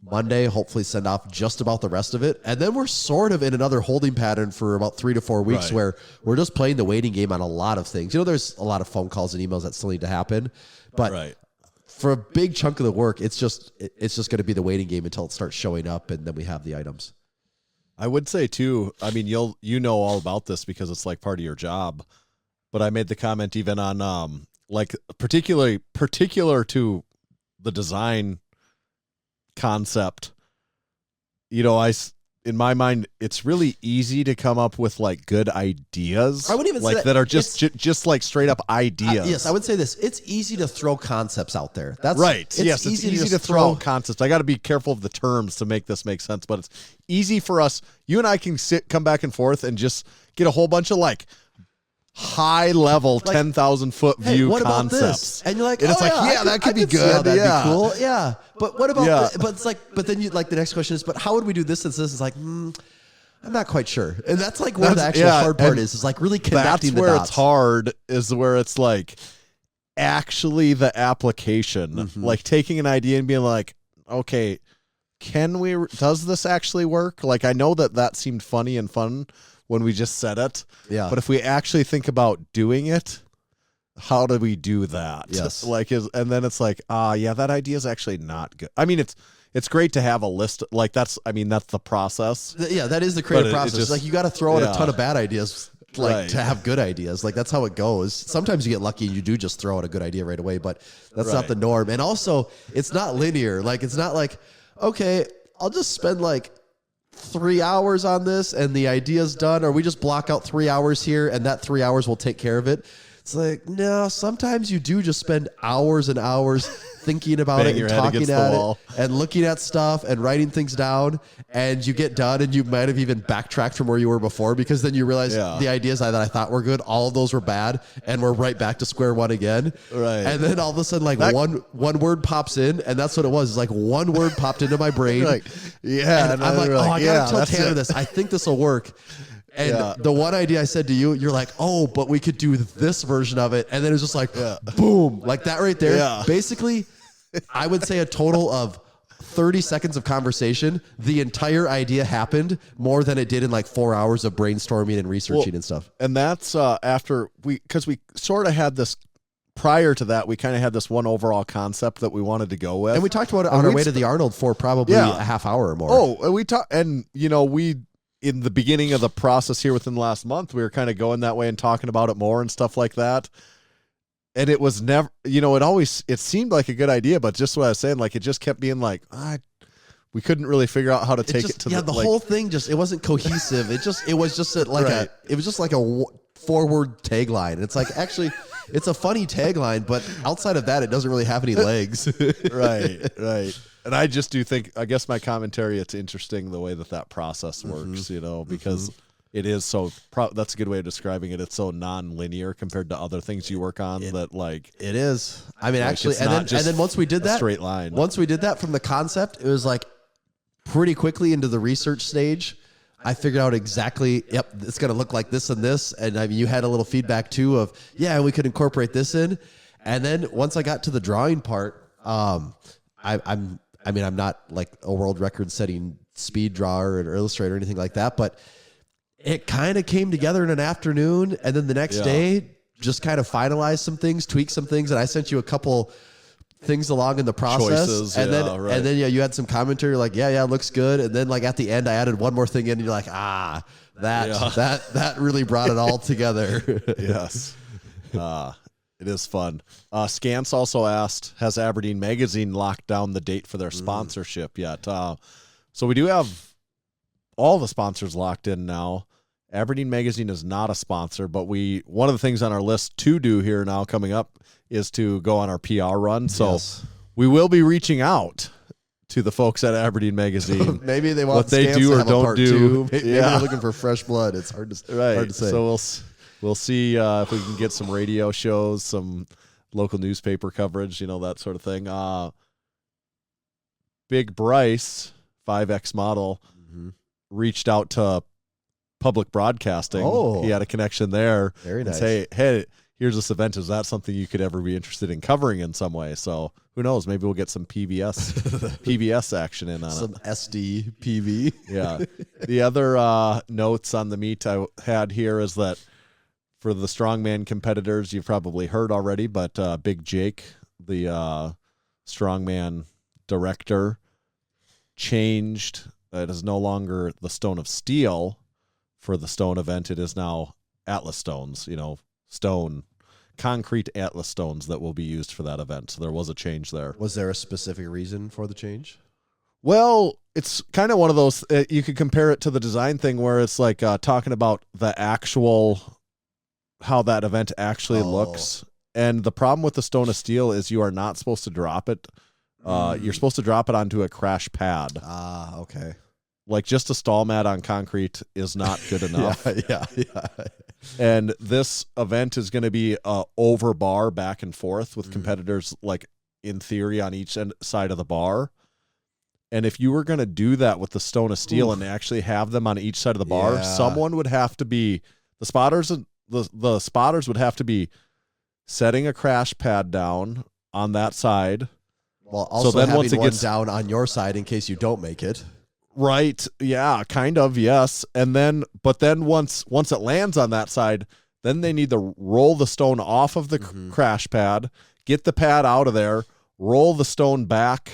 Monday, hopefully send off just about the rest of it. And then we're sort of in another holding pattern for about 3 to 4 weeks where we're just playing the waiting game on a lot of things. You know, there's a lot of phone calls and emails that still need to happen. But for a big chunk of the work, it's just going to be the waiting game until it starts showing up, and then we have the items. I would say too, I mean, you know all about this because it's like part of your job, but I made the comment even on like particular to the design concept. You know, in my mind, it's really easy to come up with like good ideas. I wouldn't even like say that are just like straight up ideas. Yes, I would say this. It's easy to throw concepts out there. That's right. It's yes, it's easy to throw concepts. I got to be careful of the terms to make this make sense, but it's easy for us. You and I can come back and forth and just get a whole bunch of like high level, like, 10,000 foot view what concepts. About this? And you're like, and it's like, that could be good. That'd be cool. Yeah. But what about, but it's like, but then you like the next question is, but how would we do this? And this is like, I'm not quite sure. And that's like where the actual hard part is like really connecting the dots. That's where it's hard, is where it's like actually the application, like taking an idea and being like, okay, does this actually work? Like, I know that seemed funny and fun when we just said it. Yeah. But if we actually think about doing it, how do we do that? Yes. And then it's like, that idea is actually not good. I mean, it's great to have a list. Like that's the process. Yeah, that is the creative process. Like you got to throw out a ton of bad ideas, like to have good ideas. Like that's how it goes. Sometimes you get lucky and you do just throw out a good idea right away, but that's not the norm. And also, it's not linear. Like it's not like, okay, I'll just spend like 3 hours on this and the idea's done, or we just block out 3 hours here and that 3 hours will take care of it. It's like, no, sometimes you do just spend hours and hours thinking about it and talking at it and looking at stuff and writing things down, and you get done and you might have even backtracked from where you were before, because then you realize the ideas that I thought were good, all of those were bad, and we're right back to square one again. Right. And then all of a sudden, like one word pops in, and that's what it was. It's like one word popped into my brain. Like, and I'm like, I gotta tell Tanner this. I think this will work. And the one idea I said to you, you're like, oh, but we could do this version of it. And then it was just like, boom, like that right there. Yeah. Basically, I would say a total of 30 seconds of conversation. The entire idea happened more than it did in like 4 hours of brainstorming and researching and stuff. And that's after because we sort of had this. Prior to that, we kind of had this one overall concept that we wanted to go with. And we talked about it on our way to the Arnold for probably a half hour or more. Oh, we talked, and in the beginning of the process here within the last month, we were kind of going that way and talking about it more and stuff like that. And it was never, it seemed like a good idea, but just what I was saying, like it just kept being like, we couldn't really figure out how to take it to the whole thing it wasn't cohesive. It was just like a forward tagline. It's like, actually, it's a funny tagline, but outside of that, it doesn't really have any legs. Right. And I just do think, I guess my commentary, it's interesting the way that process works, because it is so, that's a good way of describing it. It's so non-linear compared to other things you work on it is. I mean, actually, and then once we did that, straight line. Once we did that from the concept, it was like pretty quickly into the research stage. I figured out exactly, it's going to look like this and this. And I mean, you had a little feedback too of, we could incorporate this in. And then once I got to the drawing part, I'm not like a world record setting speed drawer or illustrator or anything like that, but it kind of came together in an afternoon. And then the next day, just kind of finalized some things, tweaked some things. And I sent you a couple things along in the process. Choices, and then you had some commentary like, it looks good. And then like at the end, I added one more thing in, and you're like, that really brought it all together. Yes. It is fun. Scance also asked, has Aberdeen Magazine locked down the date for their sponsorship yet? So we do have all the sponsors locked in now. Aberdeen Magazine is not a sponsor, but one of the things on our list to do here now coming up is to go on our PR run. So we will be reaching out to the folks at Aberdeen Magazine. Maybe they want what they Scans do to or have a don't part do. two. Maybe they're looking for fresh blood. It's hard to hard to say. So we'll see if we can get some radio shows, some local newspaper coverage, that sort of thing. Big Bryce, 5X model, reached out to public broadcasting. Oh. He had a connection there. Very nice. Say, hey, here's this event. Is that something you could ever be interested in covering in some way? So who knows? Maybe we'll get some PBS action in on Some it. SD PV. Yeah. The other notes on the meet I had here is that for the strongman competitors, you've probably heard already, but Big Jake, the strongman director, changed. It is no longer the Stone of Steel for the stone event. It is now Atlas stones, stone, concrete Atlas stones that will be used for that event. So there was a change there. Was there a specific reason for the change? Well, it's kind of one of those, you could compare it to the design thing where it's like talking about the actual, how that event actually looks. And the problem with the Stone of Steel is you are not supposed to drop it. You're supposed to drop it onto a crash pad. Ah, okay. Like just a stall mat on concrete is not good enough. Yeah. And this event is going to be over bar back and forth with competitors, like in theory, on each side of the bar. And if you were going to do that with the Stone of Steel and actually have them on each side of the bar, someone would have to be the spotters. The spotters would have to be setting a crash pad down on that side. Well, also then having once it one gets down on your side in case you don't make it. Right. Yeah, kind of. Yes. And then, but then once it lands on that side, then they need to roll the stone off of the crash pad, get the pad out of there, roll the stone back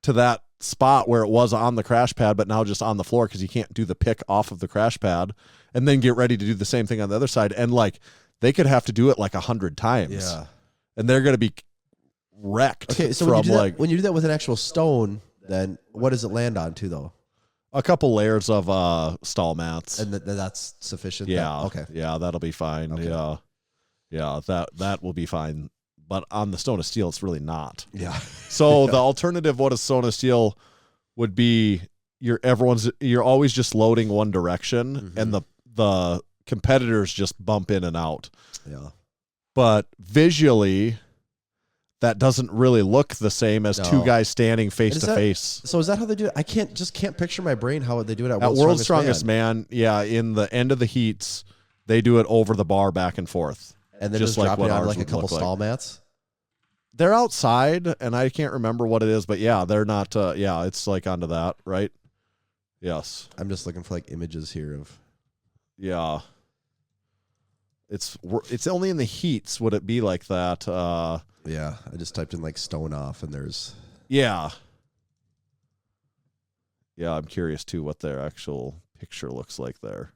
to that spot where it was on the crash pad, but now just on the floor because you can't do the pick off of the crash pad, and then get ready to do the same thing on the other side. And like they could have to do it like 100 times. Yeah. And they're going to be wrecked. Okay, so when you do that with an actual stone, then what does it land on to though? A couple layers of stall mats. And that's sufficient? Yeah. Okay. Yeah, that'll be fine. Okay. Yeah. Yeah, that will be fine. But on the Stone of Steel, it's really not. Yeah. So the alternative, what a Stone of Steel would be, you're always just loading one direction, and the competitors just bump in and out. Yeah. But visually, that doesn't really look the same as two guys standing face to face. So is that how they do it? I can't picture my brain how they do it At World's Strongest Man. Yeah, in the end of the heats, they do it over the bar back and forth. And then just drop it on like a couple stall mats? They're outside, and I can't remember what it is, but yeah, they're not, it's like onto that, right? Yes. I'm just looking for like images here of. Yeah. It's only in the heats would it be like that. Yeah, I just typed in like stone off, and there's. Yeah. Yeah, I'm curious too what their actual picture looks like there.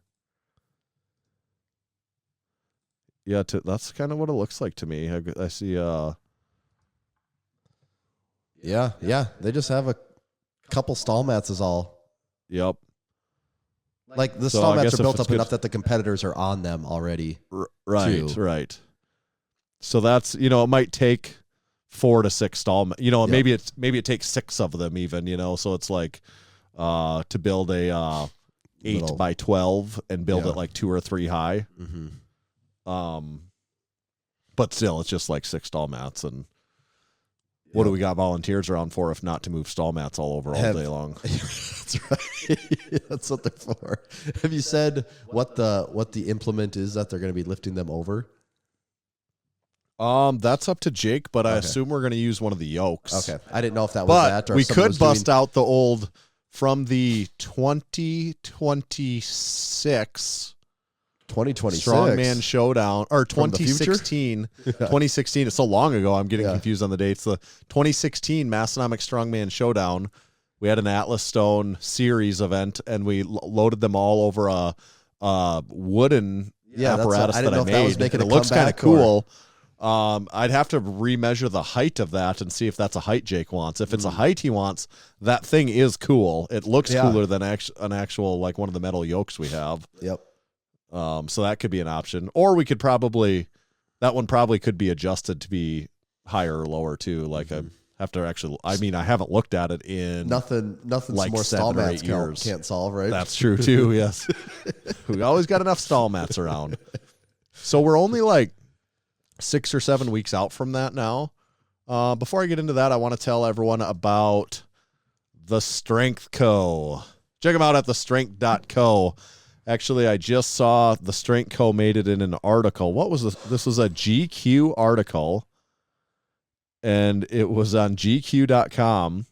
Yeah, that's kind of what it looks like to me. I see. Yeah. They just have a couple stall mats is all. Yep. Like the So stall I mats guess are if built it's up good- enough that the competitors are on them already. Right. too. Right. So that's it might take 4 to 6 stall. Maybe it takes 6 of them even. So it's like to build a 8 by 12 and build it like 2 or 3 high. But still, it's just like 6 stall mats. And what do we got volunteers around for if not to move stall mats all over all day long? That's right. That's what they're for. Have you said what the implement is that they're going to be lifting them over? That's up to Jake, but I assume we're going to use one of the yokes. Okay, I didn't know if that was But that or we if someone could was bust doing- out the old from the 2026 2026 Strongman Showdown, or From the future? 2016. 2016. It's so long ago. I'm getting confused on the dates. The 2016 Massenomics Strongman Showdown. We had an Atlas Stone series event, and we loaded them all over a wooden apparatus I didn't that know I if that was made. making And a it looks kind of comeback or- cool. I'd have to remeasure the height of that and see if that's a height Jake wants. If it's a height he wants, that thing is cool. It looks cooler than an actual like one of the metal yokes we have. Yep. So that could be an option, or we could that one probably could be adjusted to be higher or lower too. Like Have to actually. I mean, I haven't looked at it in Nothing like more 7 stall or 8 mats years. can't solve, right? That's true too. Yes, we always got enough stall mats around. So we're only like 6 or 7 weeks out from that now. Before I get into that, I want to tell everyone about the Strength Co. Check them out at thestrength.co. Actually, I just saw the Strength Co. made it in an article. What was this? This was a GQ article, and it was on GQ.com,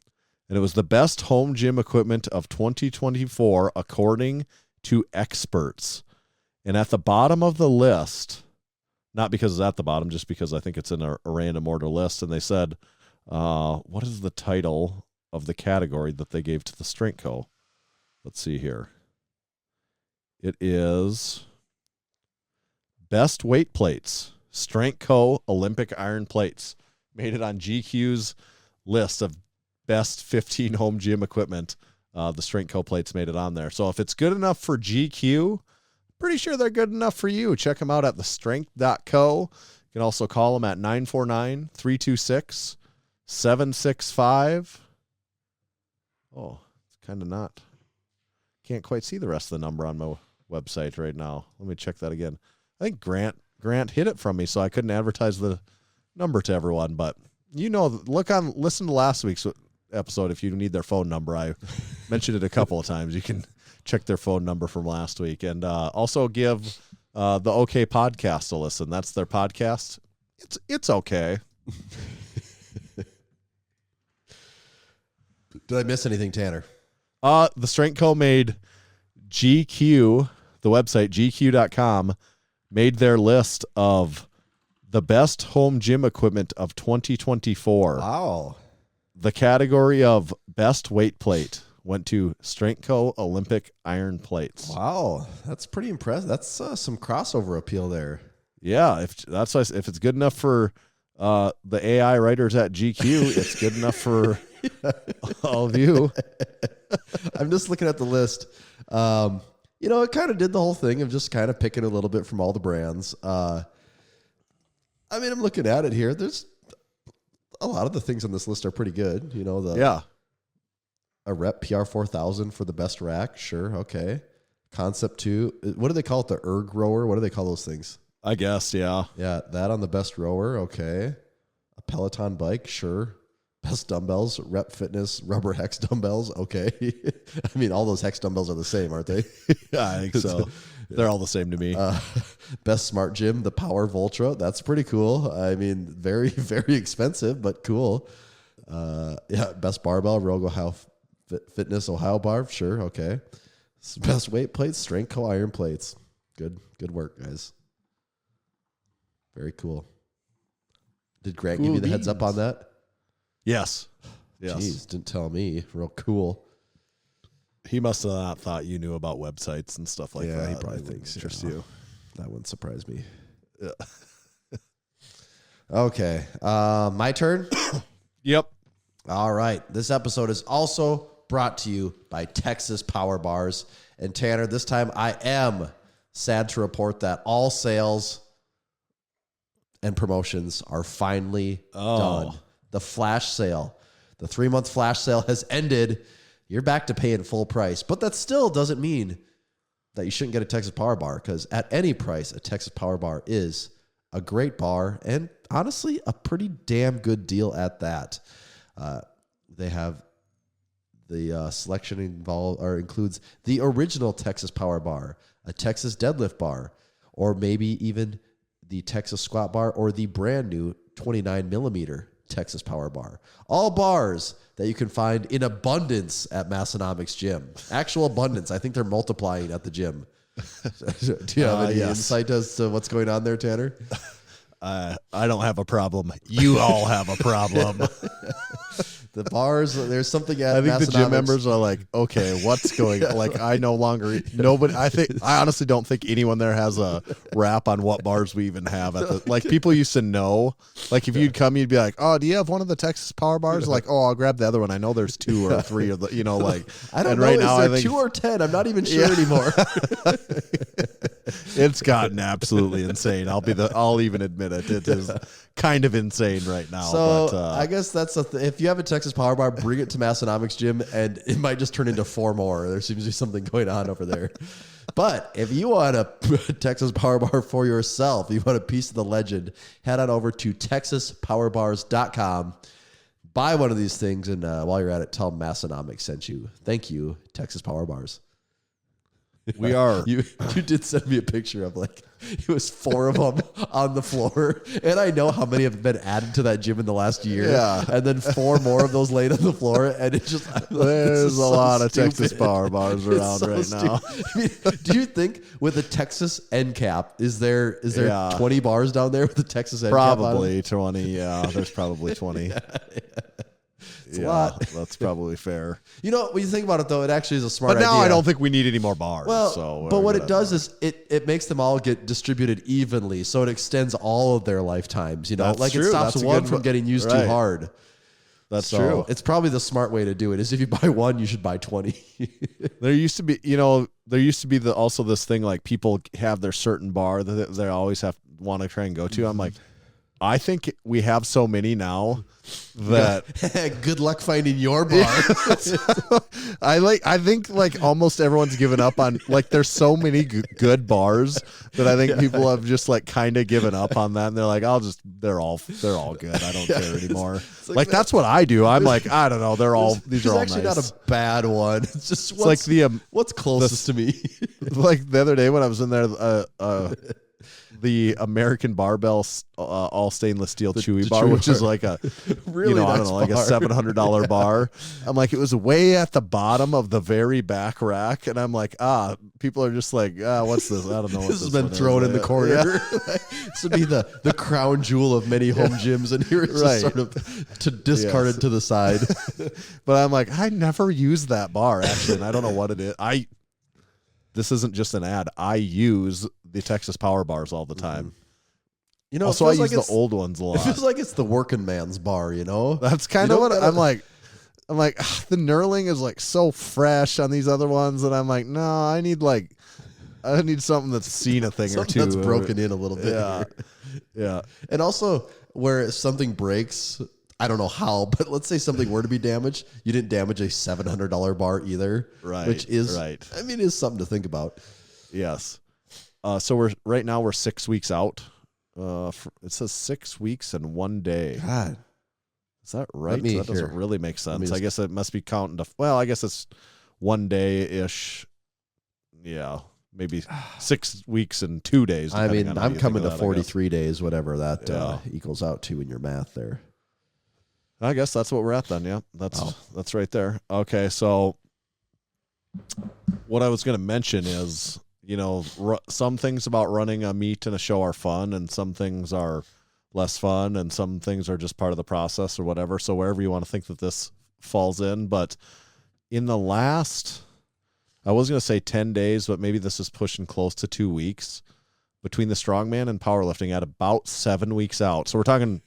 and it was the best home gym equipment of 2024 according to experts. And at the bottom of the list, not because it's at the bottom, just because I think it's in a random order list, and they said, what is the title of the category that they gave to the Strength Co.? Let's see here. It is Best Weight Plates, Strength Co. Olympic Iron Plates. Made it on GQ's list of best 15 home gym equipment. The Strength Co. plates made it on there. So if it's good enough for GQ, pretty sure they're good enough for you. Check them out at thestrength.co. You can also call them at 949-326-765. Oh, it's kind of not. Can't quite see the rest of the number on my website right now. Let me check that again. I think Grant hid it from me, so I couldn't advertise the number to everyone. But listen to last week's episode if you need their phone number. I mentioned it a couple of times. You can check their phone number from last week, and also give the OK Podcast a listen. That's their podcast. It's okay. Did I miss anything, Tanner? The Strength Co. made GQ, the website, GQ.com, made their list of the best home gym equipment of 2024. Wow. The category of best weight plate went to Strength Co. Olympic Iron Plates. Wow. That's pretty impressive. That's some crossover appeal there. Yeah, if it's good enough for the AI writers at GQ, it's good enough for all of you. I'm just looking at the list. It kind of did the whole thing of just kind of picking a little bit from all the brands. I'm looking at it here. There's a lot of the things on this list are pretty good. A Rep PR4000 for the best rack. Sure. Okay. Concept 2. What do they call it? The erg rower? What do they call those things? I guess, yeah. Yeah, that on the best rower. Okay. A Peloton bike. Sure. Best dumbbells, Rep Fitness, rubber hex dumbbells. Okay. All those hex dumbbells are the same, aren't they? Yeah, I think so. They're all the same to me. Best smart gym, the Power Voltra. That's pretty cool. Very, very expensive, but cool. Best barbell, Rogue Ohio Fitness Ohio bar. Sure. Okay. Best weight plates, Strength Co. Iron Plates. Good work, guys. Very cool. Did Grant give you the heads up on that? Yes. Jeez, didn't tell me. Real cool. He must have not thought you knew about websites and stuff like that. Yeah, he probably thinks you. That wouldn't surprise me. Yeah. Okay. My turn? Yep. All right. This episode is also brought to you by Texas Power Bars. And Tanner, this time I am sad to report that all sales and promotions are finally done. The flash sale, the 3-month flash sale has ended. You're back to paying full price, but that still doesn't mean that you shouldn't get a Texas Power Bar, because at any price, a Texas Power Bar is a great bar and honestly a pretty damn good deal at that. They have the selection includes the original Texas Power Bar, a Texas Deadlift Bar, or maybe even the Texas Squat Bar or the brand new 29 millimeter Texas Power Bar. All bars that you can find in abundance at Massenomics Gym. Actual abundance. I think they're multiplying at the gym. Do you have any insight as to what's going on there, Tanner? I don't have a problem. You all have a problem. The bars, there's something at I think the gym Massenomics. members are like, okay, what's going on? Like, I honestly don't think anyone there has a rap on what bars we even have at the, like, people used to know, like, if you'd come, you'd be like, oh, do you have one of the Texas Power Bars? Like, oh, I'll grab the other one. I know there's 2 or 3 of the, like, I don't and know, right is now, there I think 2 or 10? I'm not even sure anymore. It's gotten absolutely insane. I'll even admit it. It is kind of insane right now. So but, I guess that's if you have a Texas Power Bar, bring it to Massenomics, Jim, and it might just turn into 4 more. There seems to be something going on over there. But if you want a Texas Power Bar for yourself, you want a piece of the legend, head on over to TexasPowerBars.com. Buy one of these things, and while you're at it, tell Massenomics sent you. Thank you, Texas Power Bars. we are. You did send me a picture of it was 4 of them on the floor, and I know how many have been added to that gym in the last year. Yeah, and then 4 more of those laid on the floor, and it just there's a lot of Texas stupid. Power Bars around So right now. I mean, do you think with a Texas end cap, is there 20 bars down there with the Texas end cap? Probably 20. Yeah, there's probably 20. It's a lot. That's probably fair. You know, when you think about it, though, it actually is a smart But now idea. I don't think we need any more bars. Well, so but what it does is it makes them all get distributed evenly, so it extends all of their lifetimes. You know, That's like true. it stops That's a one good from getting used right. too hard. That's So true. it's probably the smart way to do it. Is if you buy one, you should buy 20. There used to be also this thing like people have their certain bar that they always want to try and go to. I'm like, I think we have so many now that Good luck finding your bar. I think like almost everyone's given up on like there's so many good bars that I think people have just like kind of given up on that, and they're like, they're all good. I don't care anymore. Like that's what I do. I'm like, I don't know. These are all actually nice. not a bad one. It's just It's like what's closest to me. like the other day when I was in there, the American Barbell all stainless steel Chewy bar, Chewy which is bar. like a Really I nice don't know, like a bar. $700 bar. I'm like, it was way at the bottom of the very back rack, and I'm like, people are just like, what's this? I don't know. What This has been one is. thrown in the corner. Yeah. This would be the crown jewel of many home gyms, and here it's Right. just sort of discarded Yes. to the side. But I'm like, I never use that bar actually, and I don't know what it is. This isn't just an ad. I use the Texas Power Bars all the time. You know, Also, it I feels use like the old ones a It lot. feels like it's the working man's bar, you know? That's kind You of don't what gotta- I'm like. The knurling is like so fresh on these other ones that I'm like, no, I need something that's seen a thing or Something two. that's broken in a little bit. Yeah. here. Yeah. And also, where something breaks, I don't know how, but let's say something were to be damaged, you didn't damage a $700 bar either. Right, Which is, right. I mean, is something to think about. Yes. So we're 6 weeks out. It says 6 weeks and 1 day. God. Is that right? me That doesn't here. really make me sense. just- I guess it must be counting to. Well, I guess it's 1 day ish. Yeah, maybe 6 weeks and 2 days. I depending mean, on how I'm you coming think to of that, I guess. 43 days, whatever that Yeah. equals out to in your math there. I guess that's what we're at then. Yeah, that's right there. Okay, so what I was going to mention is, some things about running a meet and a show are fun, and some things are less fun, and some things are just part of the process or whatever. So wherever you want to think that this falls in, but in the last, I was going to say 10 days, but maybe this is pushing close to 2 weeks between the strongman and powerlifting at about 7 weeks out. So we're talking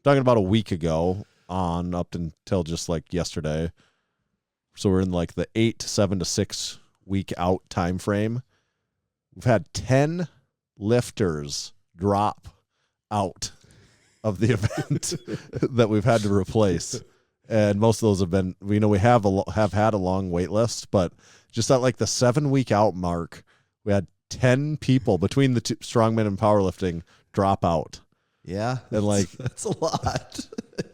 about a week ago on up until just like yesterday. So we're in like the 7 to 6 week out time frame. We've had 10 lifters drop out of the event that we've had to replace. And most of those have been, we have had a long wait list, but just at like the 7 week out mark, we had 10 people between the two, strongman and powerlifting, drop out. Yeah. And like, that's a lot.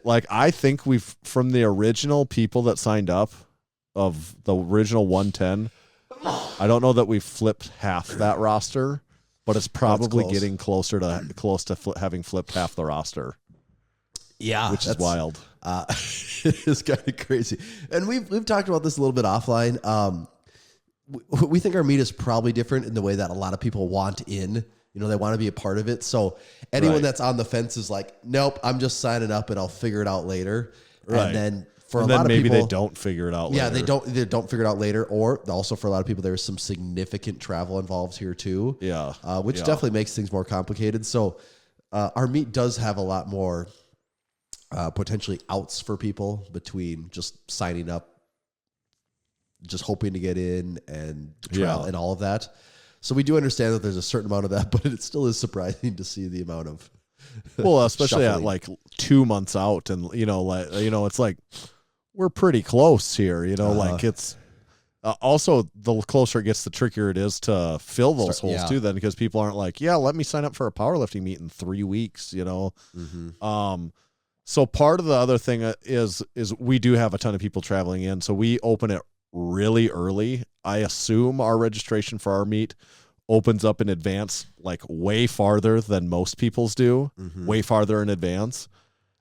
like I think from the original people that signed up of the original 110, I don't know that we've flipped half that roster, but it's probably close. getting close to having flipped half the roster. Yeah. Which is wild. It is kind of crazy. And we've talked about this a little bit offline. We think our meet is probably different in the way that a lot of people want in. They want to be a part of it. So anyone Right. that's on the fence is like, nope, I'm just signing up and I'll figure it out later. Right. And then for And a then lot of maybe people, they don't figure it out later. yeah, they don't figure it out later. Or also for a lot of people, there's some significant travel involved here too. Yeah. Which Yeah. definitely makes things more complicated. So our meet does have a lot more potentially outs for people between just signing up, just hoping to get in and travel Yeah. and all of that. So we do understand that there's a certain amount of that, but it still is surprising to see the amount of. Well, especially shuffling. at like 2 months out, and it's like we're pretty close here. Like it's also the closer it gets, the trickier it is to fill those holes too. Then because people aren't like, yeah, let me sign up for a powerlifting meet in 3 weeks. So part of the other thing is we do have a ton of people traveling in, so we open it really early. I assume our registration for our meet opens up in advance, like way farther than most people's do, way farther in advance.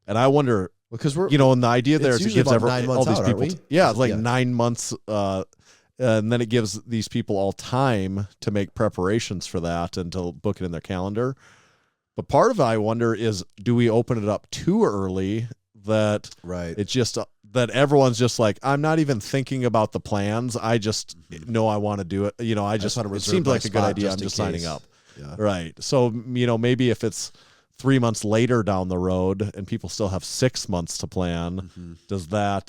And I wonder, because we're, and the idea there is it gives 9 months all these out, people, aren't we? yeah, it's like 9 months, and then it gives these people all time to make preparations for that and to book it in their calendar. But part of it, I wonder, is do we open it up too early that it's just that everyone's just like, I'm not even thinking about the plans. I just know I want to do it. It seems like a good idea. I'm just signing up. Yeah. Right. So, maybe if it's 3 months later down the road and people still have 6 months to plan, does that,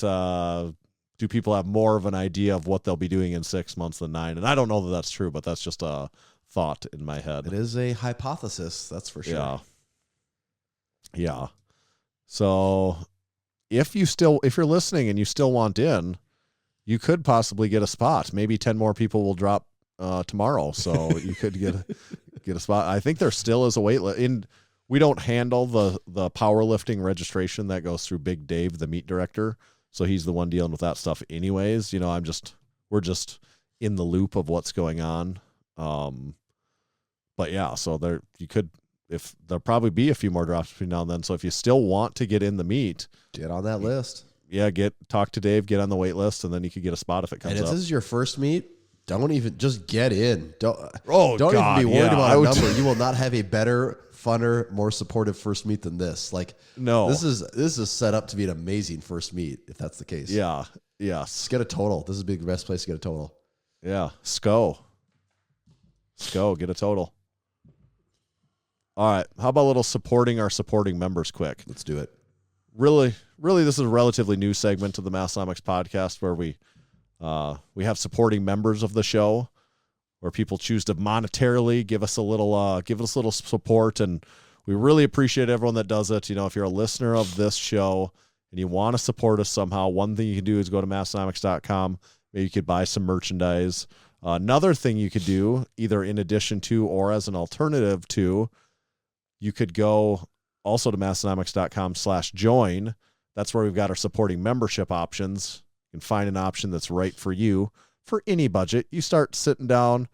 do people have more of an idea of what they'll be doing in 6 months than 9? And I don't know that that's true, but that's just a thought in my head. It is a hypothesis, that's for sure. Yeah. So if you're listening and you still want in, you could possibly get a spot. Maybe 10 more people will drop tomorrow, so you could get a spot. I think there still is a wait list. We don't handle the powerlifting registration. That goes through Big Dave, the meet director. So he's the one dealing with that stuff anyways. We're just in the loop of what's going on. But yeah, so there'll probably be a few more drops between now and then. So if you still want to get in the meet, get on that list. Yeah, talk to Dave, get on the wait list, and then you could get a spot if it comes up. And if this is your first meet, don't even just get in. Don't God, even be worried about a number. You will not have a better, funner, more supportive first meet than this. Like, no, this is set up to be an amazing first meet if that's the case. Yeah. Yes. Just get a total. This is the best place to get a total. Yeah. SCO, get a total. All right. How about a little supporting our supporting members quick? Let's do it. Really, this is a relatively new segment of the Massenomics podcast where we have supporting members of the show, where people choose to monetarily give us a little support, and we really appreciate everyone that does it. If you're a listener of this show and you want to support us somehow, one thing you can do is go to Massenomics.com. Maybe you could buy some merchandise. Another thing you could do, either in addition to or as an alternative to, you could go also to Massenomics.com/join. That's where we've got our supporting membership options. You can find an option that's right for you for any budget. You start sitting down.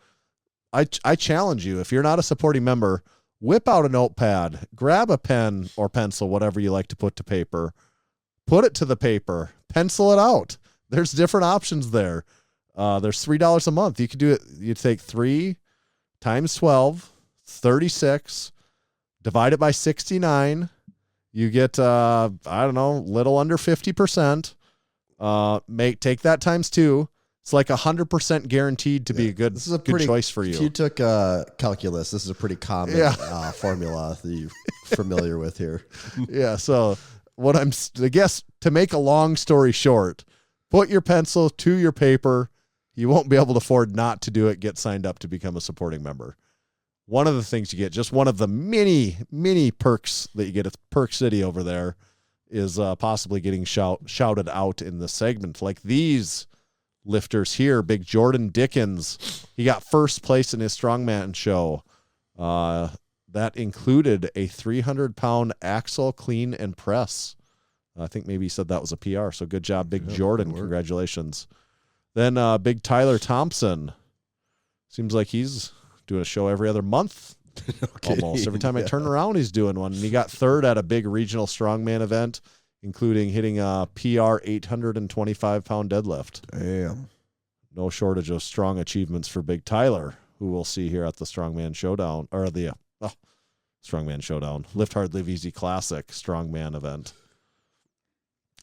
I challenge you, if you're not a supporting member, whip out a notepad, grab a pen or pencil, whatever you like to put to paper, put it to the paper, pencil it out. There's different options there. There's $3 a month. You could do it. You take 3 times 12, 36, divide it by 69. You get, little under 50%. Take that times 2. It's like 100% guaranteed to be a good choice for you. If you took calculus, this is a pretty common formula that you're familiar with here. Yeah. So I guess to make a long story short, put your pencil to your paper. You won't be able to afford not to do it. Get signed up to become a supporting member. One of the things you get, just one of the many, many perks that you get at Perk City over there, is possibly getting shouted out in the segment. Like these lifters here, Big Jordan Dickens, he got first place in his strongman show. That included a 300-pound axle clean and press. I think maybe he said that was a PR. So good job, Big Jordan. Congratulations. Then Big Tyler Thompson. Seems like he's doing a show every other month. Almost every time I turn around, he's doing one. And he got third at a big regional strongman event, including hitting a PR 825-pound deadlift. Damn. No shortage of strong achievements for Big Tyler, who we'll see here at the Strongman Showdown, or the Strongman Showdown, Lift Hard, Live Easy Classic Strongman event.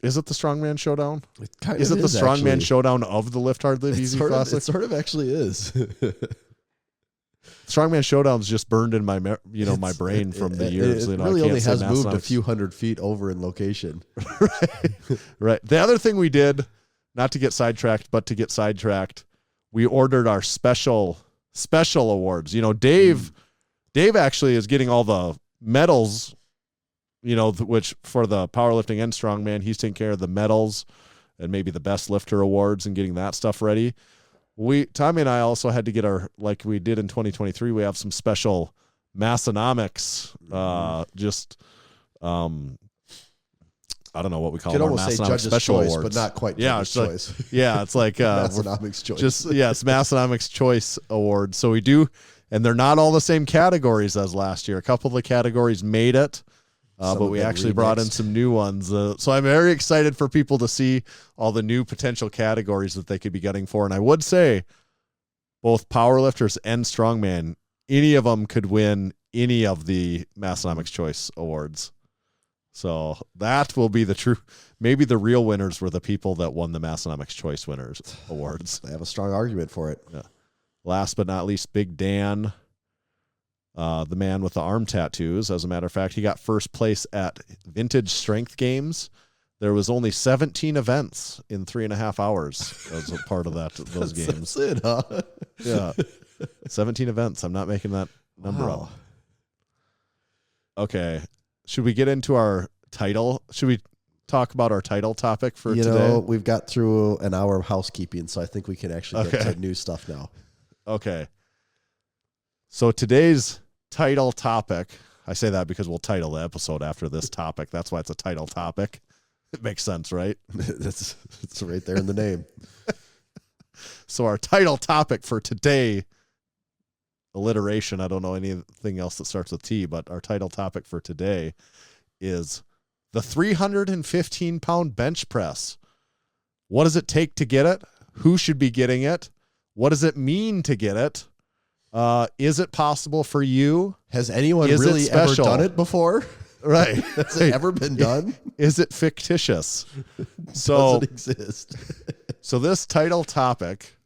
Is it the Strongman Showdown? Is it the Strongman Showdown of the Lift Hard, Live Easy Classic? It sort of actually is. Strongman Showdown's just burned in my my brain from the years. It really only has moved a few hundred feet over in location. Right. The other thing we did, not to get sidetracked, but to get sidetracked, we ordered our special special awards. Dave actually is getting all the medals, which for the powerlifting and strongman, he's taking care of the medals and maybe the best lifter awards and getting that stuff ready. Tommy and I also had to get like we did in 2023, we have some special Massenomics, I don't know what we call You them. could almost say Massenomics Judge's special Choice, awards. but not quite Yeah, Judge's Choice. It's like Massenomics Choice. it's Massenomics Choice Awards. So we do, and they're not all the same categories as last year. A couple of the categories made it, but we actually brought in some new ones. So I'm very excited for people to see all the new potential categories that they could be getting for. And I would say both powerlifters and strongman, any of them could win any of the Massenomics Choice Awards. So that will be maybe the real winners were the people that won the Massenomics Choice Winners Awards. They have a strong argument for it. Yeah. Last but not least, Big Dan, the man with the arm tattoos. As a matter of fact, he got first place at Vintage Strength Games. There was only 17 events in 3.5 hours as a part of those games. That's it, huh? Yeah. 17 events. I'm not making that number up. Okay. Should we get into our title? Should we talk about our title topic for today? We've got through an hour of housekeeping, so I think we can actually get to new stuff now. Okay. So today's title topic, I say that because we'll title the episode after this topic. That's why it's a title topic. It makes sense, right? It's right there in the name. So our title topic for today, alliteration, I don't know anything else that starts with T, but our title topic for today is the 315-pound bench press. What does it take to get it? Who should be getting it? What does it mean to get it? Is it possible for you? Has anyone really ever done it before? Right. Has it ever been done? Is it fictitious? Does it exist? So this title topic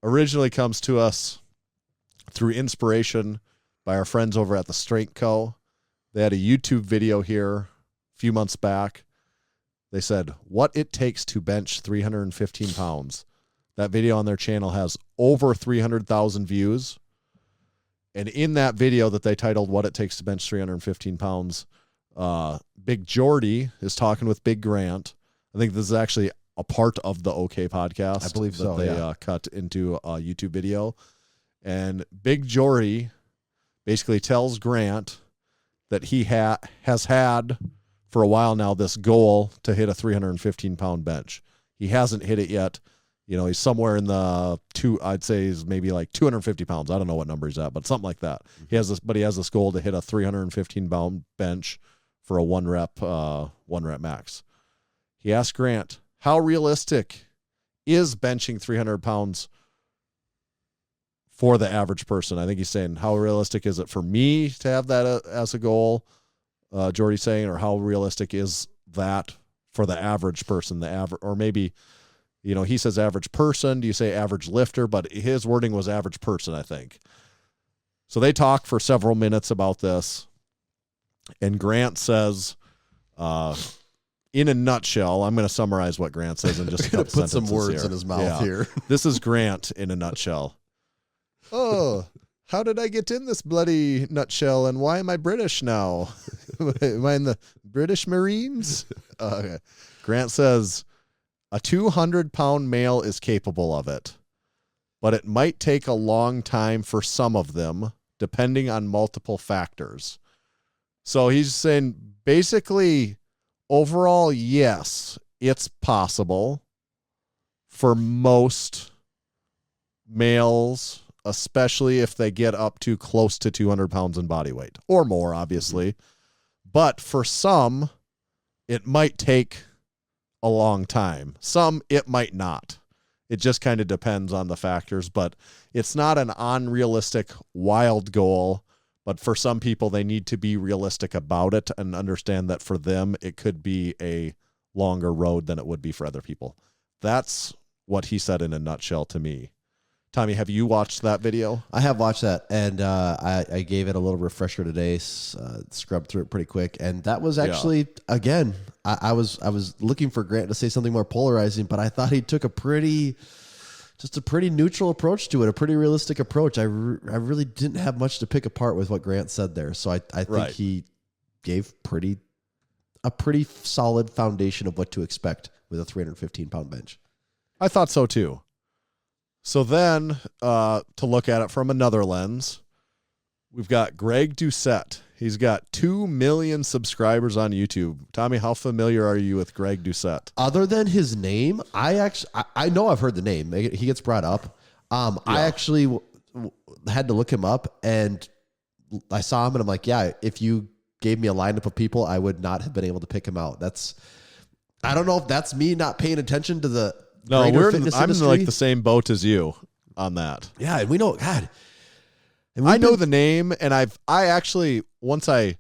originally comes to us through inspiration by our friends over at the Strength Co. They had a YouTube video here a few months back. They said, what it takes to bench 315 pounds. That video on their channel has over 300,000 views. And in that video that they titled What It Takes to Bench 315 Pounds, Big Jordy is talking with Big Grant. I think this is actually a part of the OK podcast. I believe so, They cut into a YouTube video. And Big Jordy basically tells Grant that he has had for a while now this goal to hit a 315-pound bench. He hasn't hit it yet. He's somewhere in the I'd say he's maybe like 250 pounds. I don't know what number he's at, but something like that. He has this goal to hit a 315-pound bench for a one rep max. He asked Grant, how realistic is benching 300 pounds for the average person? I think he's saying, how realistic is it for me to have that as a goal? Jordy's saying, or how realistic is that for the average person, or maybe, he says average person. Do you say average lifter? But his wording was average person, I think. So they talk for several minutes about this. And Grant says, in a nutshell, I'm going to summarize what Grant says in just a couple put some words here. in his mouth here. This is Grant in a nutshell. Oh, how did I get in this bloody nutshell, and why am I British now? Am I in the British Marines? Okay. Grant says, a 200-pound male is capable of it, but it might take a long time for some of them, depending on multiple factors. So he's saying, basically, overall, yes, it's possible for most males, especially if they get up to close to 200 pounds in body weight or more, obviously. But for some, it might take a long time. Some, it might not. It just kind of depends on the factors, but it's not an unrealistic, wild goal. But for some people, they need to be realistic about it and understand that for them, it could be a longer road than it would be for other people. That's what he said in a nutshell to me. Tommy, have you watched that video? I have watched that, and I gave it a little refresher today, scrubbed through it pretty quick, and that was actually, again, I was looking for Grant to say something more polarizing, but I thought he took a pretty just a pretty neutral approach to it, a pretty realistic approach. I really didn't have much to pick apart with what Grant said there. So I think he gave a pretty solid foundation of what to expect with a 315-pound bench. I thought so too. So then, to look at it from another lens, we've got Greg Doucette. He's got 2 million subscribers on YouTube. Tommy, how familiar are you with Greg Doucette? Other than his name, I know I've heard the name. He gets brought up. I actually had to look him up, and I saw him, and I'm like, yeah, if you gave me a lineup of people, I would not have been able to pick him out. I don't know if that's me not paying attention to the fitness I'm industry. in like the same boat as you on that. Yeah, and we know, God. I know the name, and I actually, once I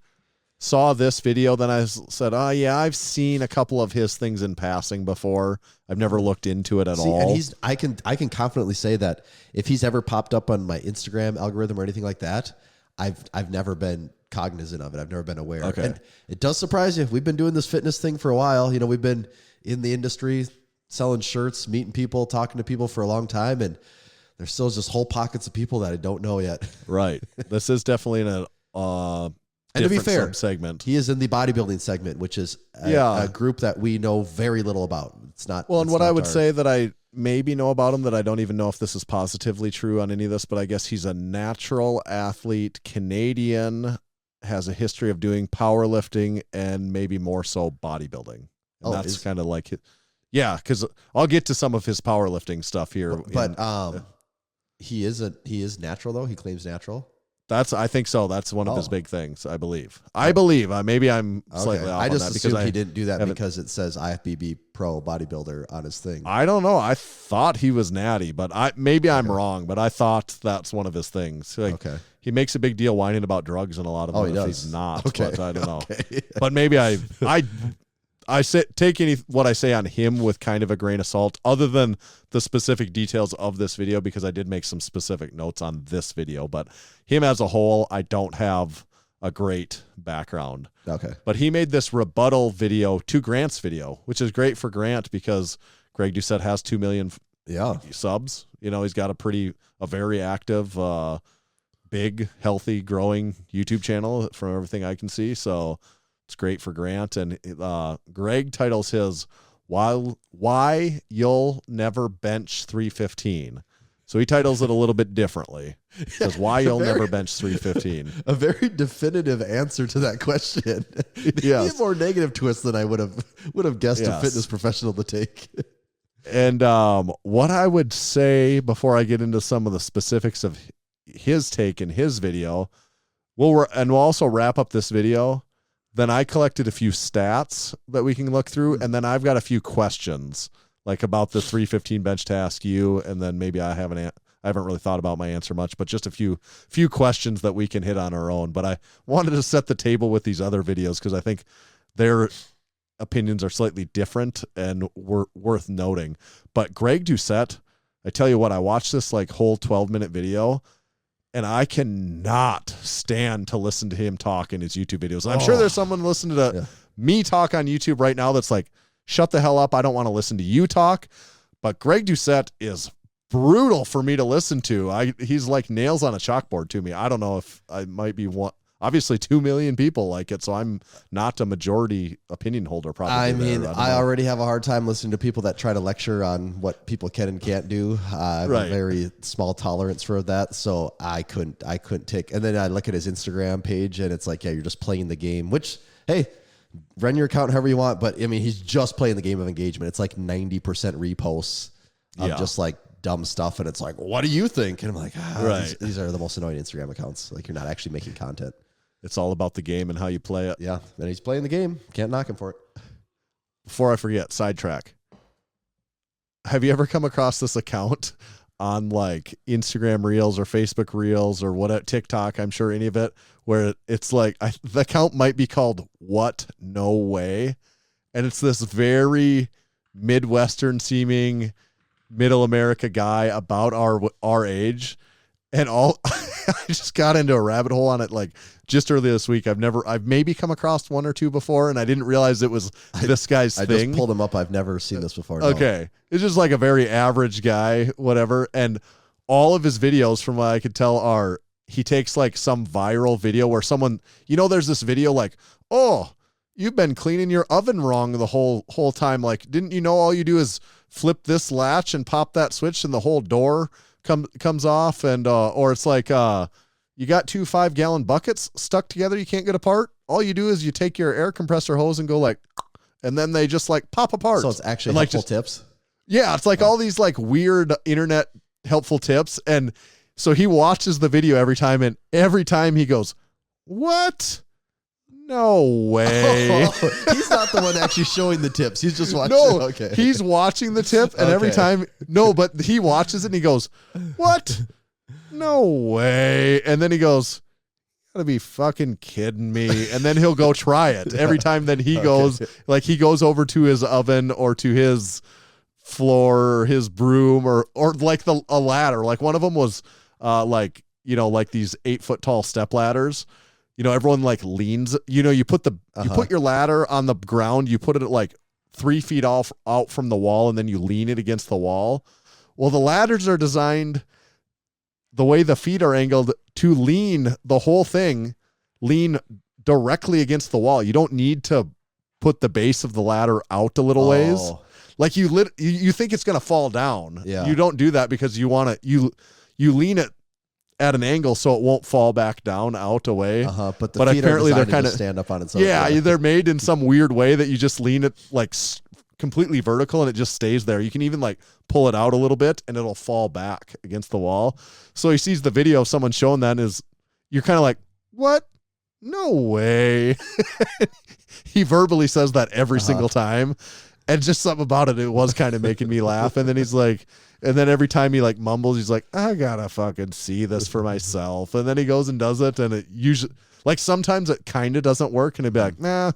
saw this video, then I said, oh yeah, I've seen a couple of his things in passing before. I've never looked into it at all. And I can confidently say that if he's ever popped up on my Instagram algorithm or anything like that, I've never been cognizant of it. I've never been aware. Okay. And it does surprise you. We've been doing this fitness thing for a while. You know, we've been in the industry selling shirts, meeting people, talking to people for a long time, and there's still just whole pockets of people that I don't know yet. Right. This is definitely in and to be fair, segment. he is in the bodybuilding segment, which is a group that we know very little about. It's not. Well, and what I would say that I maybe know about him that I don't even know if this is positively true on any of this, but I guess he's a natural athlete, Canadian, has a history of doing powerlifting and maybe more so bodybuilding. And that's kind of like it. Yeah, because I'll get to some of his powerlifting stuff here. But he is natural though. He claims natural. I think so. That's one of his big things, I believe. Maybe I'm slightly off I on just that assumed because he didn't do that because it says IFBB pro bodybuilder on his thing. I don't know. I thought he was natty, but I'm wrong. But I thought that's one of his things. Like, he makes a big deal whining about drugs and a lot of them. He does. He's not. Okay. But I don't know. But maybe I take what I say on him with kind of a grain of salt, other than the specific details of this video, because I did make some specific notes on this video. But him as a whole, I don't have a great background. Okay. But he made this rebuttal video to Grant's video, which is great for Grant because Greg Doucette has 2 million subs. You know, he's got a very active, big, healthy, growing YouTube channel from everything I can see. So it's great for Grant. And Greg titles his Why You'll Never Bench 315. So he titles it a little bit differently. He says, Why You'll Never Bench 315. A very definitive answer to that question. Yes. A more negative twist than I would have guessed a fitness professional to take. And what I would say before I get into some of the specifics of his take in his video, we'll also wrap up this video. Then I collected a few stats that we can look through, and then I've got a few questions, like about the 315 bench to ask you, and then maybe I haven't really thought about my answer much, but just a few questions that we can hit on our own. But I wanted to set the table with these other videos because I think their opinions are slightly different and worth noting. But Greg Doucette, I tell you what, I watched this like whole 12-minute video, and I cannot stand to listen to him talk in his YouTube videos. I'm sure there's someone listening to me talk on YouTube right now that's like, shut the hell up. I don't want to listen to you talk. But Greg Doucette is brutal for me to listen to. He's like nails on a chalkboard to me. I don't know if I might be one. Obviously, 2 million people like it, so I'm not a majority opinion holder. Probably. I mean, I already have a hard time listening to people that try to lecture on what people can and can't do. I have a very small tolerance for that, so I couldn't take. And then I look at his Instagram page, and it's like, yeah, you're just playing the game. Which, hey, run your account however you want, but I mean, he's just playing the game of engagement. It's like 90% reposts of just like dumb stuff, and it's like, well, what do you think? And I'm like, these are the most annoying Instagram accounts. Like, you're not actually making content. It's all about the game and how you play it. Yeah, and he's playing the game. Can't knock him for it. Before I forget, sidetrack. Have you ever come across this account on like Instagram Reels or Facebook Reels or what, TikTok, I'm sure any of it, where it's like the account might be called What No Way, and it's this very Midwestern seeming middle America guy about our age, and all just got into a rabbit hole on it like just earlier this week. I've maybe come across one or two before, and I didn't realize it was this guy's thing. I just pulled him up. I've never seen this before. No. Okay. It's just like a very average guy, whatever. And all of his videos, from what I could tell, are he takes like some viral video where someone, there's this video like, oh, you've been cleaning your oven wrong the whole time. Like, didn't you know all you do is flip this latch and pop that switch and the whole door comes off? And or it's like you got 2 5-gallon buckets stuck together you can't get apart. All you do is you take your air compressor hose and go like, and then they just like pop apart. So it's actually like helpful tips. Yeah, it's like all these like weird internet helpful tips. And so he watches the video every time, and every time he goes, what? No way. He's not the one actually showing the tips. He's just watching. No, Okay. He's watching the tip, and every time, but he watches it and he goes, what? No way. And then he goes, gotta be fucking kidding me. And then he'll go try it every time. Then he goes, like he goes over to his oven or to his floor, or his broom, or like a ladder. Like one of them was like these 8-foot tall step ladders. Everyone like leans, you put your ladder on the ground, you put it at like 3 feet out from the wall, and then you lean it against the wall. Well, the ladders are designed the way the feet are angled to lean the whole thing, lean directly against the wall. You don't need to put the base of the ladder out a little ways. Like you think it's going to fall down. Yeah. You don't do that because you want to, you lean it at an angle so it won't fall back down out away. But feet apparently they're kind of stand up on itself. Yeah, they're made in some weird way that you just lean it like completely vertical and it just stays there. You can even like pull it out a little bit and it'll fall back against the wall. So he sees the video of someone showing that, and you're kind of like, what? No way. He verbally says that every single time. And just something about it was kind of making me laugh. And then he's like, and then every time he like mumbles, he's like, I gotta fucking see this for myself. And then he goes and does it. And it usually, like sometimes it kind of doesn't work. And he'd be like, nah.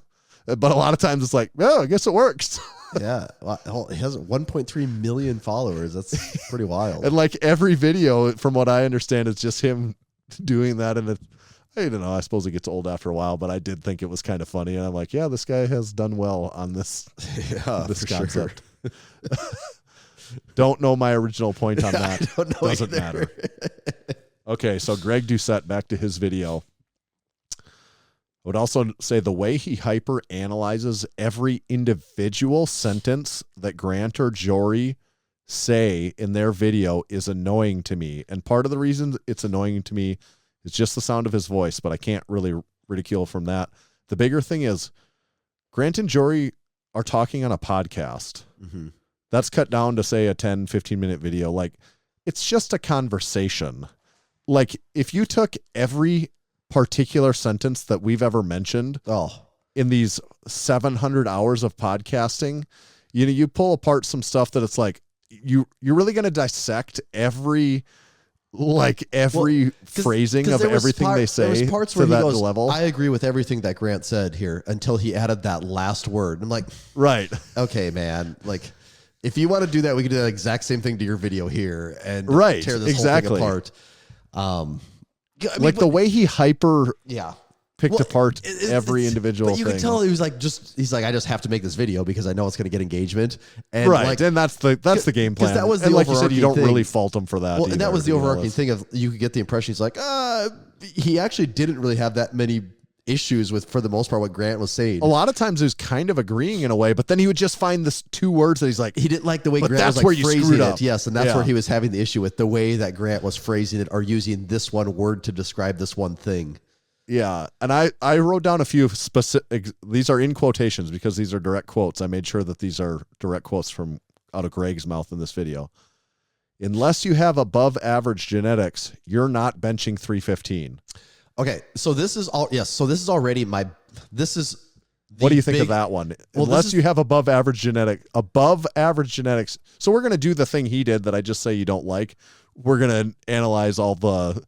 But a lot of times it's like, oh, I guess it works. Yeah. Well, he has 1.3 million followers. That's pretty wild. And like every video, from what I understand, is just him doing that. And I don't know, I suppose it gets old after a while, but I did think it was kind of funny. And I'm like, yeah, this guy has done well on this, this concept. Sure. Don't know my original point on that. I don't know Doesn't matter. Okay, so Greg Doucette, back to his video. I would also say the way he hyper analyzes every individual sentence that Grant or Jory say in their video is annoying to me. And part of the reason it's annoying to me is just the sound of his voice, but I can't really ridicule from that. The bigger thing is Grant and Jory are talking on a podcast. Mm-hmm. That's cut down to, say, a 10, 15-minute video. Like, it's just a conversation. Like, if you took every particular sentence that we've ever mentioned in these 700 hours of podcasting, you pull apart some stuff that it's like, you're really going to dissect every phrasing of everything they say. There was parts where to he that goes, level. I agree with everything that Grant said here until he added that last word. I'm like, right. Okay, man. Like, if you want to do that, we can do the exact same thing to your video here and tear this whole thing apart. The way he picked apart every individual thing. But you can tell he was like, he's like, I just have to make this video because I know it's going to get engagement. And and that's the game plan. That was the like you said, you don't thing. Really fault him for that. Well, and that was the overarching thing of, you could get the impression he's like, he actually didn't really have that many issues with, for the most part, what Grant was saying. A lot of times he was kind of agreeing in a way, but then he would just find this 2 words that he's like, he didn't like the way Grant was like phrasing it. Yes, and that's where he was having the issue with the way that Grant was phrasing it or using this one word to describe this one thing. Yeah, and I wrote down a few specific, these are in quotations because these are direct quotes. I made sure that these are direct quotes from out of Greg's mouth in this video. Unless you have above average genetics, you're not benching 315. Okay, so this is all, yes, so this is already this is what do you think of that one? Well, Unless you have above average genetics. So we're going to do the thing he did that I just say you don't like. We're going to analyze all the,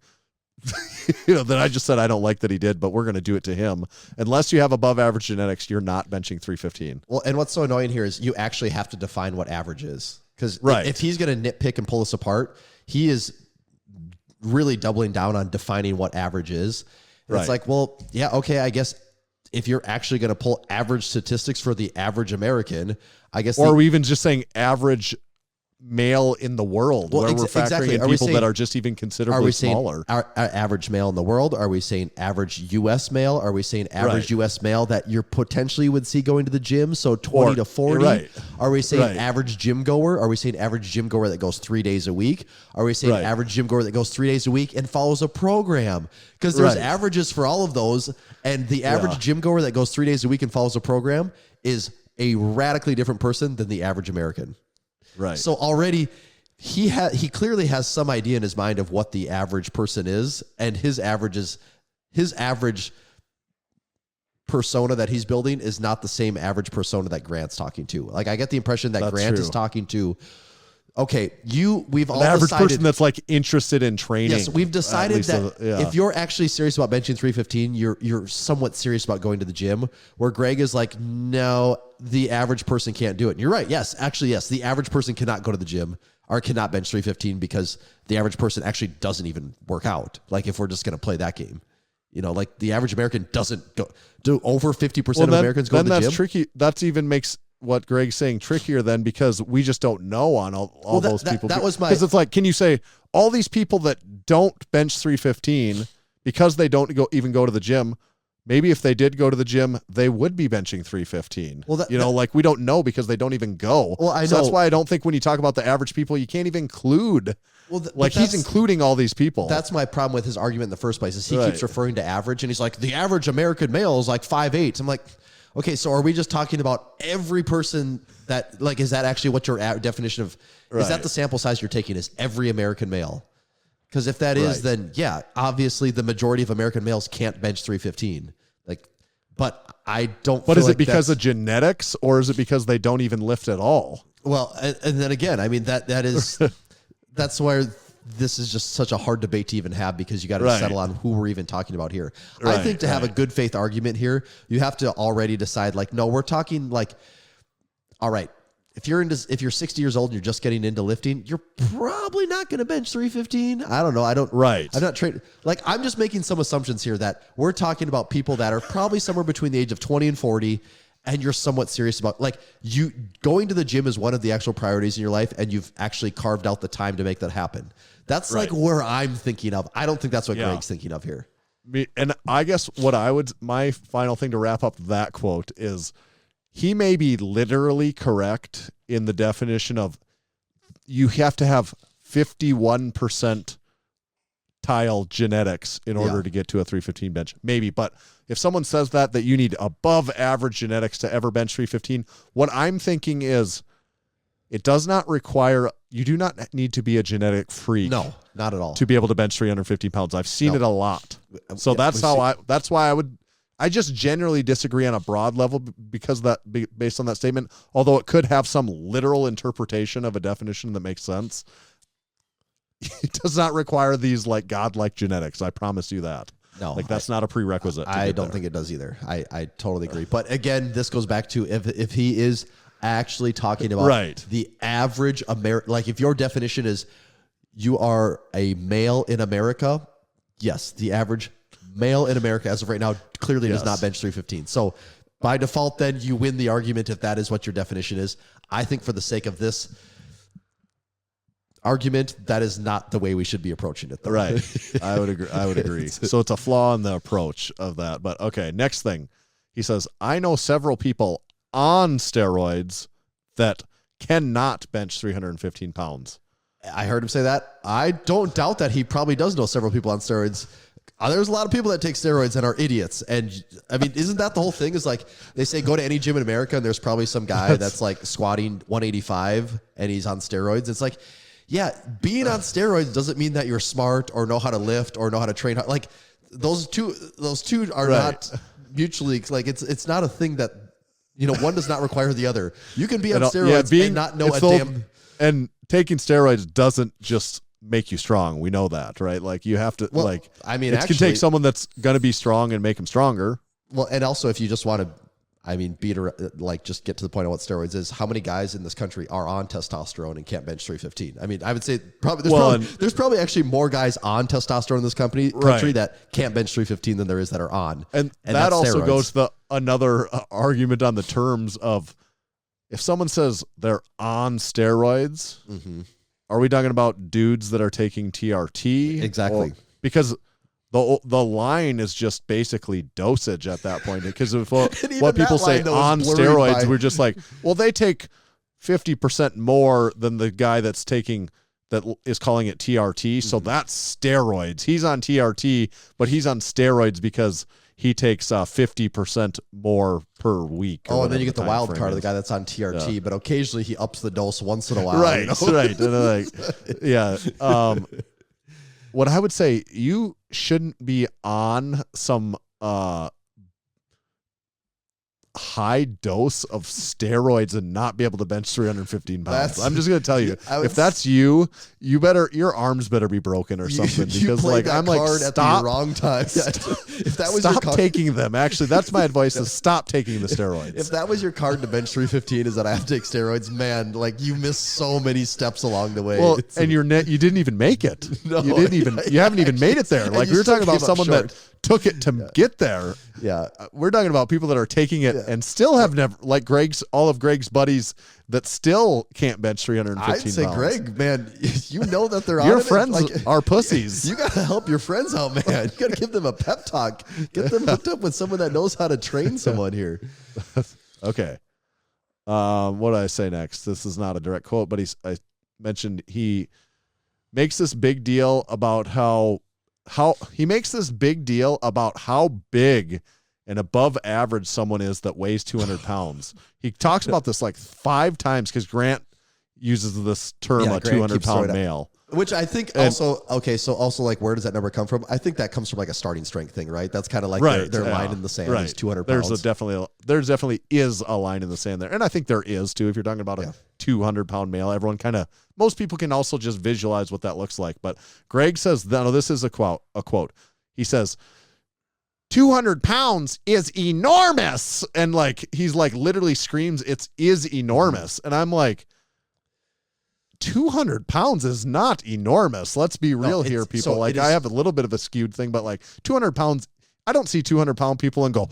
that I just said I don't like that he did, but we're going to do it to him. Unless you have above average genetics, you're not benching 315. Well, and what's so annoying here is you actually have to define what average is. Because if he's going to nitpick and pull this apart, he is really doubling down on defining what average is. Right. It's like, well, yeah, okay, I guess if you're actually going to pull average statistics for the average American, I guess. Or are we even just saying average male in the world, where we're factoring exactly. in people that are just even considerably smaller? Our average male in the world? Are we saying average U.S. male? Are we saying average U.S. male that you potentially would see going to the gym? So 20 to 40. Right. Are we saying average gym goer? Are we saying average gym goer that goes 3 days a week? Are we saying average gym goer that goes 3 days a week and follows a program? Because there's averages for all of those, and the average gym goer that goes 3 days a week and follows a program is a radically different person than the average American. Right. So already he clearly has some idea in his mind of what the average person is, and his average persona that he's building is not the same average persona that Grant's talking to. Like, I get the impression that Grant is talking to, okay, we've all average decided, person that's like interested in training. Yes, we've decided that if you're actually serious about benching 315, you're somewhat serious about going to the gym. Where Greg is like, no, the average person can't do it. And you're right. Yes, actually, yes, the average person cannot go to the gym or cannot bench 315 because the average person actually doesn't even work out. Like, if we're just going to play that game, like the average American doesn't go. Do over 50% of Americans go to the gym? Then that's tricky. That's even makes what Greg's saying trickier then, because we just don't know on all those people. That was my, because it's like, can you say all these people that don't bench 315 because they don't even go to the gym? Maybe if they did go to the gym, they would be benching 315. Well, like, we don't know because they don't even go. Well, I know. So that's why I don't think when you talk about the average people, you can't even include. Well, he's including all these people. That's my problem with his argument in the first place, is he keeps referring to average, and he's like, the average American male is like 5'8". I'm like, okay, so are we just talking about every person that, like, is that actually what your definition of, is that the sample size you're taking, is every American male? Because if that is, then yeah, obviously the majority of American males can't bench 315. Like, but I don't. But is it because of genetics, or is it because they don't even lift at all? Well, and then again, I mean, that is, that's where this is just such a hard debate to even have, because you got to settle on who we're even talking about here. I think to have a good faith argument here, you have to already decide, like, no, we're talking like, all right, if you're 60 years old and you're just getting into lifting, you're probably not going to bench 315. I don't know. I'm not trained. Like, I'm just making some assumptions here that we're talking about people that are probably somewhere between the age of 20 and 40, and you're somewhat serious about, like, you going to the gym is one of the actual priorities in your life, and you've actually carved out the time to make that happen. That's like where I'm thinking of. I don't think that's what Greg's thinking of here. And I guess my final thing to wrap up that quote is, he may be literally correct in the definition of you have to have 51% tile genetics in order to get to a 315 bench. Maybe, but if someone says that you need above average genetics to ever bench 315, what I'm thinking is it does not require, you do not need to be a genetic freak. No, not at all. To be able to bench 350 pounds. I've seen it a lot. So that's why I just generally disagree on a broad level because based on that statement, although it could have some literal interpretation of a definition that makes sense, it does not require these like godlike genetics. I promise you that. No, like that's not a prerequisite. I don't think it does either. I totally agree. But again, this goes back to if he is actually talking about the average American, like if your definition is you are a male in America, yes, the average male in America as of right now clearly does not bench 315. So by default, then you win the argument if that is what your definition is. I think for the sake of this argument, that is not the way we should be approaching it, though. Right. I would agree. So it's a flaw in the approach of that. But okay, next thing. He says, I know several people on steroids that cannot bench 315 pounds. I heard him say that. I don't doubt that he probably does know several people on steroids. There's a lot of people that take steroids and are idiots. And I mean, isn't that the whole thing? Is like, they say go to any gym in America and there's probably some guy that's like squatting 185 and he's on steroids. It's like, yeah, being on steroids doesn't mean that you're smart or know how to lift or know how to train. Like those two are not mutually, like it's not a thing that, one does not require the other. You can be on steroids and not know a damn. And taking steroids doesn't just make you strong. We know that, right? Like you have to it can take someone that's going to be strong and make them stronger. Well, and also if you just want to, I mean, just get to the point of what steroids is. How many guys in this country are on testosterone and can't bench 315? I mean, I would say there's probably actually more guys on testosterone in this country that can't bench 315 than there is that are on. And that also goes to another argument on the terms of, if someone says they're on steroids, are we talking about dudes that are taking TRT? Exactly. Because the line is just basically dosage at that point. Because of what people say on steroids, we're just like, well, they take 50% more than the guy that is calling it TRT. So that's steroids. He's on TRT, but he's on steroids because he takes 50% more per week. Oh, and then you get the wild card of the guy that's on TRT, but occasionally he ups the dose once in a while. Right, right. And yeah. What I would say, you shouldn't be on some high dose of steroids and not be able to bench 315 pounds. I'm just going to tell you, if that's you better, your arms better be broken or something, because I'm like, stop at the wrong time. If that was stop taking them. Actually, that's my advice, is stop taking the steroids. If that was your card to bench 315 is that I have to take steroids, man, like you missed so many steps along the way. Well, and you didn't even make it. No, you haven't even made it there. Like, we were talking about someone that took it to get there. Yeah. We're talking about people that are taking it and still have never, like all of Greg's buddies that still can't bench 315 I'd say, pounds. Greg, man, you know that they're on your it. friends are pussies. You got to help your friends out, man. You got to give them a pep talk. Get them hooked up with someone that knows how to train someone here. Okay. What did I say next? This is not a direct quote, but I mentioned he makes this big deal about how big and above average someone is that weighs 200 pounds. He talks about this like 5 times because Grant uses this term, a 200-pound male. Which I think also like, where does that number come from? I think that comes from like a starting strength thing, right? That's kind of like their line in the sand is 200 pounds. There definitely is a line in the sand there. And I think there is too. If you're talking about a 200-pound male, most people can also just visualize what that looks like. But Greg says, no, this is a quote. He says, 200 pounds is enormous. And like, he's like literally screams, is enormous. And I'm like, 200 pounds is not enormous. Let's be real here, people. So I have a little bit of a skewed thing, but like 200 pounds, I don't see 200-pound people and go,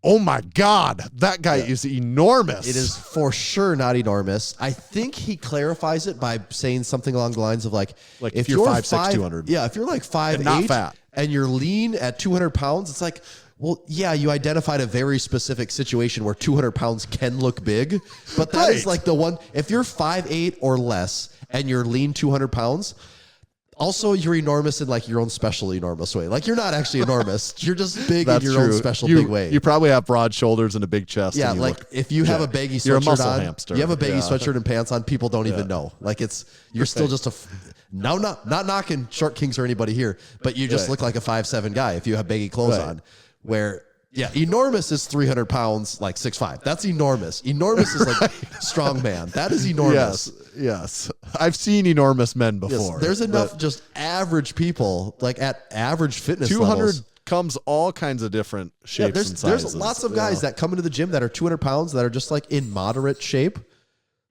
oh my God, that guy is enormous. It is for sure not enormous. I think he clarifies it by saying something along the lines of like if you're 5'6", 200. Yeah, if you're like 5'8", not fat, and you're lean at 200 pounds, it's like, well, yeah, you identified a very specific situation where 200 pounds can look big, but that is like the one, if you're 5'8" or less and you're lean 200 pounds, also you're enormous in like your own special enormous way. Like, you're not actually enormous. You're just big in your own special big way. You probably have broad shoulders and a big chest. Yeah, like if you have a baggy sweatshirt on, hamster. You have a baggy sweatshirt and pants on, people don't even know. Like, you're still just not knocking short kings or anybody here, but you just look like a 5'7" guy if you have baggy clothes on. Where, enormous is 300 pounds, like 6'5". That's enormous. Enormous is like strong man. That is enormous. Yes. I've seen enormous men before. Yes, there's enough just average people, like at average fitness 200 levels. Comes all kinds of different shapes and sizes. There's lots of guys that come into the gym that are 200 pounds that are just like in moderate shape.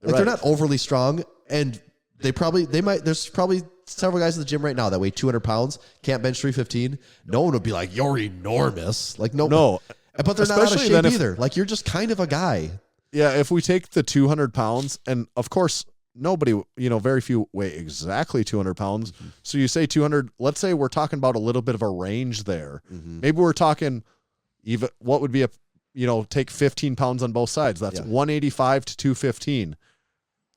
Like, they're not overly strong, and there's probably several guys in the gym right now that weigh 200 pounds, can't bench 315. No one would be like, you're enormous. Like, no. But they're not out of shape either. Like, you're just kind of a guy. Yeah, if we take the 200 pounds, and of course, nobody, very few weigh exactly 200 pounds. Mm-hmm. So you say 200, let's say we're talking about a little bit of a range there. Mm-hmm. Maybe we're talking even what would be take 15 pounds on both sides. That's 185 to 215.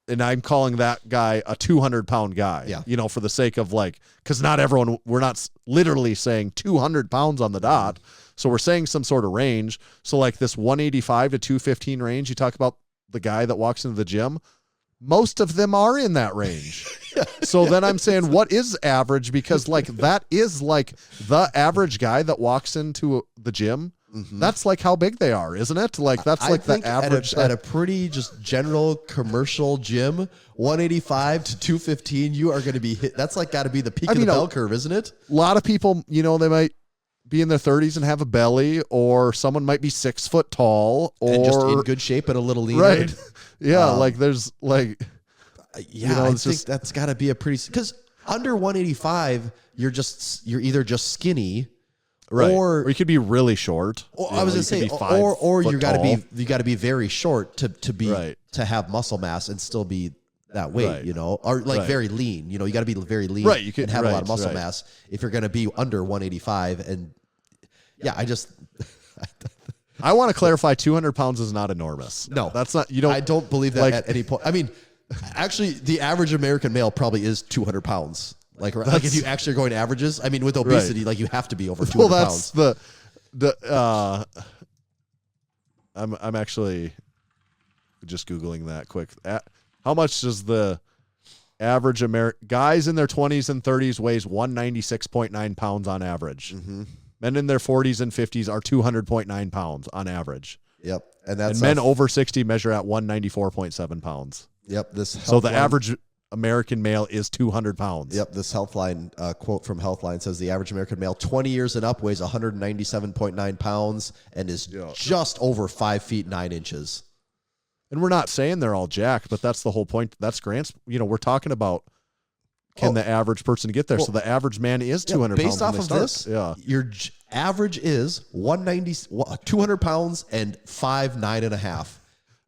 And I'm calling that guy a 200-pound guy, for the sake of because not everyone, we're not literally saying 200 pounds on the dot. So we're saying some sort of range. So like this 185 to 215 range, you talk about the guy that walks into the gym, most of them are in that range. So then I'm saying, what is average? Because that is the average guy that walks into the gym. Mm-hmm. That's like how big they are, isn't it? That's the average at a pretty just general commercial gym, 185 to 215. You are going to be hit. That's got to be the peak of the bell curve, isn't it? A lot of people, be in their 30s and have a belly, or someone might be 6 foot tall, or and just in good shape and a little leaner. right. Yeah, like there's like, yeah, I think just, that's got to be a pretty, because under 185, you're either just skinny, right, or you could be really short. I was gonna say, or you got to be very short to be right. to have muscle mass and still be that weight, right. you know, or like right. very lean. You know, you got to be very lean, right. You could and have a lot of muscle right. mass if you're going to be under 185. And yeah, I want to clarify: 200 pounds is not enormous. No, that's not. You don't. I don't believe that at any point. I mean, actually, the average American male probably is 200 pounds. Like if you actually are going averages, I mean, with obesity, like you have to be over 200 pounds. Well, that's I'm actually just Googling that quick. How much does the average guys in their 20s and 30s weighs 196.9 pounds on average? Mm-hmm. Men in their 40s and 50s are 200.9 pounds on average. Yep, and men over 60 measure at 194.7 pounds. Yep, so the average American male is 200 pounds. Yep, this Healthline quote from Healthline says the average American male 20 years and up weighs 197.9 pounds and is just over 5 feet 9 inches. And we're not saying they're all jacked, but that's the whole point. That's Grant's. You know, we're talking about can the average person get there. So the average man is 200 pounds. Based off of this, your average is 200 pounds and 5'9.5".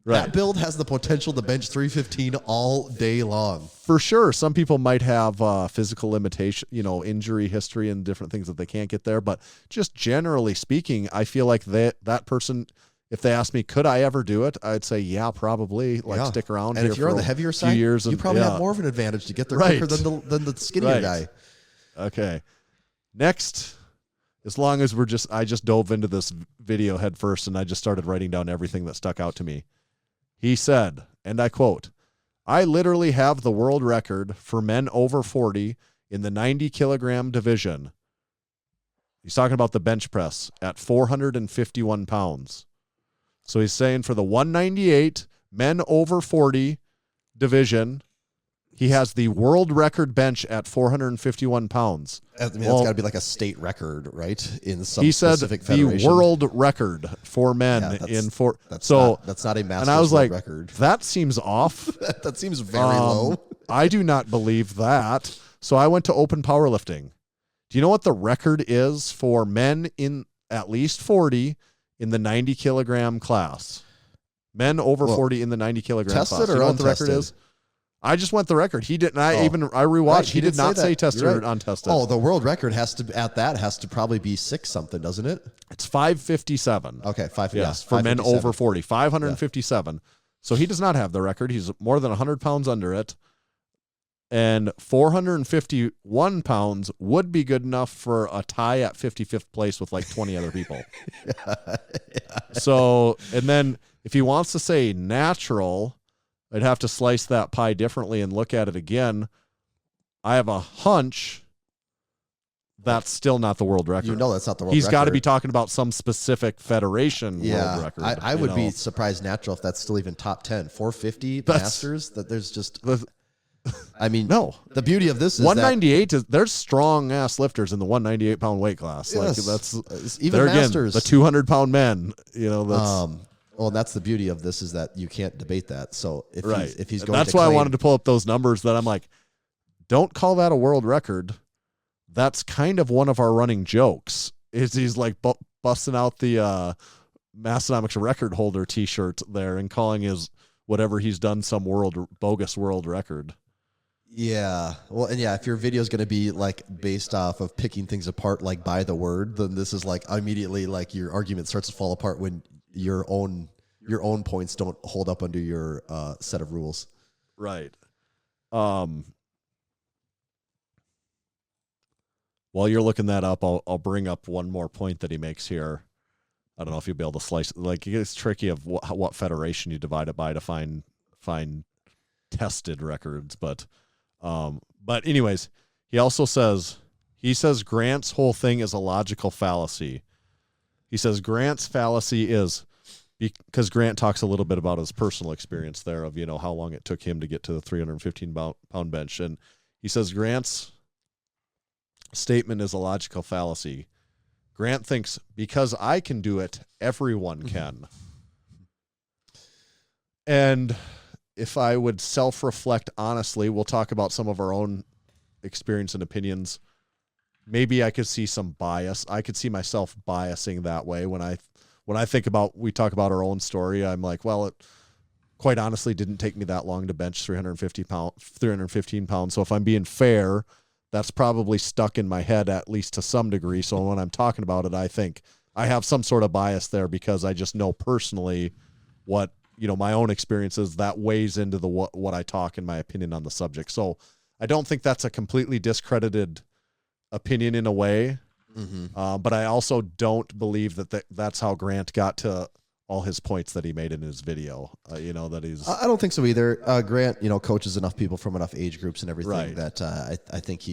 Right. That build has the potential to bench 315 all day long. For sure. Some people might have physical limitation, injury history and different things that they can't get there. But just generally speaking, I feel like that person, if they ask me, could I ever do it? I'd say, yeah, probably. Stick around. And here if you're for on the heavier side, years you probably have more of an advantage to get there quicker than the skinnier guy. Okay. Next, as long as I just dove into this video head first and I just started writing down everything that stuck out to me. He said, and I quote, "I literally have the world record for men over 40 in the 90 kilogram division." He's talking about the bench press at 451 pounds. So he's saying for the 198 men over 40 division, he has the world record bench at 451 pounds. I mean, that's got to be like a state record, right? In some he said specific federation. The world record for men in four. That's not a Masters and I was like, record. That seems off. That seems very low. I do not believe that. So I went to open powerlifting. Do you know what the record is for men in at least 40 in the 90 kilogram class? Men over 40 in the 90 kilogram class. Tested or you know untested? What the record is? I just went the record. He didn't. I rewatched. Right. He did not say tested or untested. Oh, the world record has to probably be 6 something, doesn't it? It's 557. Okay, 5. Yes, for men over 40, 557. Yeah. So he does not have the record. He's more than 100 pounds under it, and 451 pounds would be good enough for a tie at 55th place with like 20 other people. So, and then if he wants to say natural, I'd have to slice that pie differently and look at it again. I have a hunch that's still not the world record. You know that's not the world record. He's got to be talking about some specific federation world record. I would be surprised natural if that's still even top 10. 450 Masters, that there's just... I mean, no. The beauty of this is 198 there's strong ass lifters in the 198 pound weight class. Yes. Like that's even Masters. Again, the 200 pound men, that's well, that's the beauty of this is that you can't debate that. So if he's going that's why I wanted to pull up those numbers that I'm like, don't call that a world record. That's kind of one of our running jokes. Is he's like busting out the Massenomics record holder t-shirt there and calling his whatever he's done some bogus world record. Yeah. Well, and if your video is going to be like based off of picking things apart, like by the word, then this is like immediately like your argument starts to fall apart when your own points don't hold up under your set of rules. Right. While you're looking that up, I'll bring up one more point that he makes here. I don't know if you'll be able to slice. Like it's tricky of what federation you divide it by to find tested records, but anyways, he also says Grant's whole thing is a logical fallacy. He says Grant's fallacy is because Grant talks a little bit about his personal experience there of how long it took him to get to the 315 pound bench, and he says Grant's statement is a logical fallacy. Grant thinks because I can do it, everyone can. And if I would self-reflect honestly, we'll talk about some of our own experience and opinions. Maybe I could see some bias. I could see myself biasing that way when I think about, we talk about our own story. I'm like, well, it quite honestly didn't take me that long to bench 315 pounds. So if I'm being fair, that's probably stuck in my head at least to some degree. So when I'm talking about it, I think I have some sort of bias there because I just know personally what, my own experiences that weighs into the what I talk in my opinion on the subject. So I don't think that's a completely discredited opinion in a way. But I also don't believe that's how Grant got to all his points that he made in his video. That he's. I don't think so either. Grant, coaches enough people from enough age groups and everything Right. that I think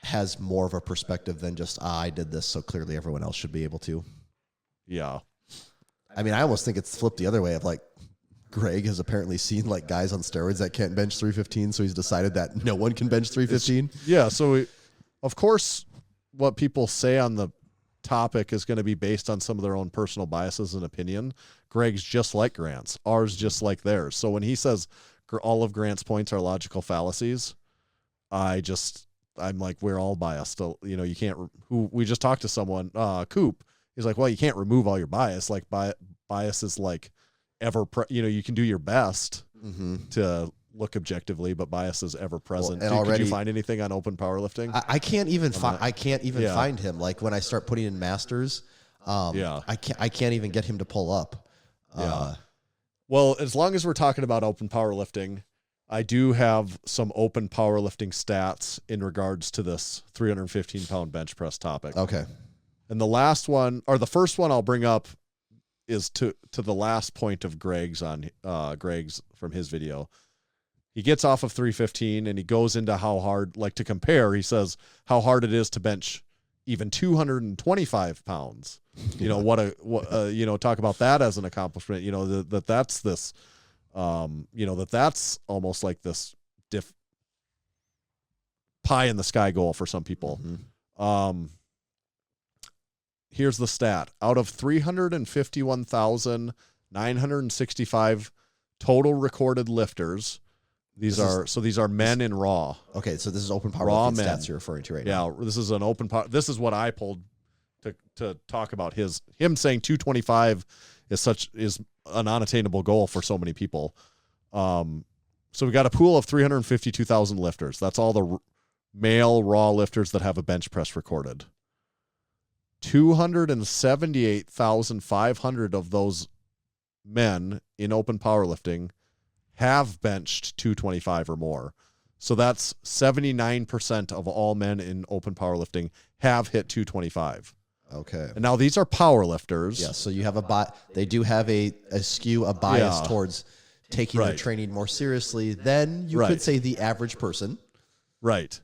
has more of a perspective than just I did this, so clearly everyone else should be able to. Yeah. I mean, I almost think it's flipped the other way of like Greg has apparently seen like guys on steroids that can't bench 315, so he's decided that no one can bench 315. Yeah. So of course, what people say on the topic is going to be based on some of their own personal biases and opinion. Greg's just like Grant's, ours just like theirs. So when he says all of Grant's points are logical fallacies, I'm like, we're all biased. You can't. We just talked to someone, Coop. He's like, well, you can't remove all your bias. Like bias is like you can do your best to look objectively, but bias is ever present. Well, Could you find anything on open powerlifting? I can't even find him. Like when I start putting in masters, I can't even get him to pull up. Well, as long as we're talking about open powerlifting, I do have some open powerlifting stats in regards to this 315 pound bench press topic. Okay. And the last one, or the first one I'll bring up, is to the last point of Greg's from his video. He gets off of 315 and he goes into how hard, like to compare, he says how hard it is to bench even 225 pounds. Talk about that as an accomplishment, that's this, that's almost like this pie in the sky goal for some people. Here's the stat. Out of 351,965 total recorded lifters, these are men in raw. Okay, so this is open Raw powerlifting men. stats you're referring to right now. Yeah, this is an open power. This is what I pulled to talk about him saying 225 is an unattainable goal for so many people. So we got a pool of 352,000 lifters. That's all the male raw lifters that have a bench press recorded. 278,500 of those men in open powerlifting have benched 225 or more. So that's 79% of all men in open powerlifting have hit 225. Okay. And now these are powerlifters. Yeah, so you have they do have a bias towards taking their Right. training more seriously than you Right. could say the average person. Right.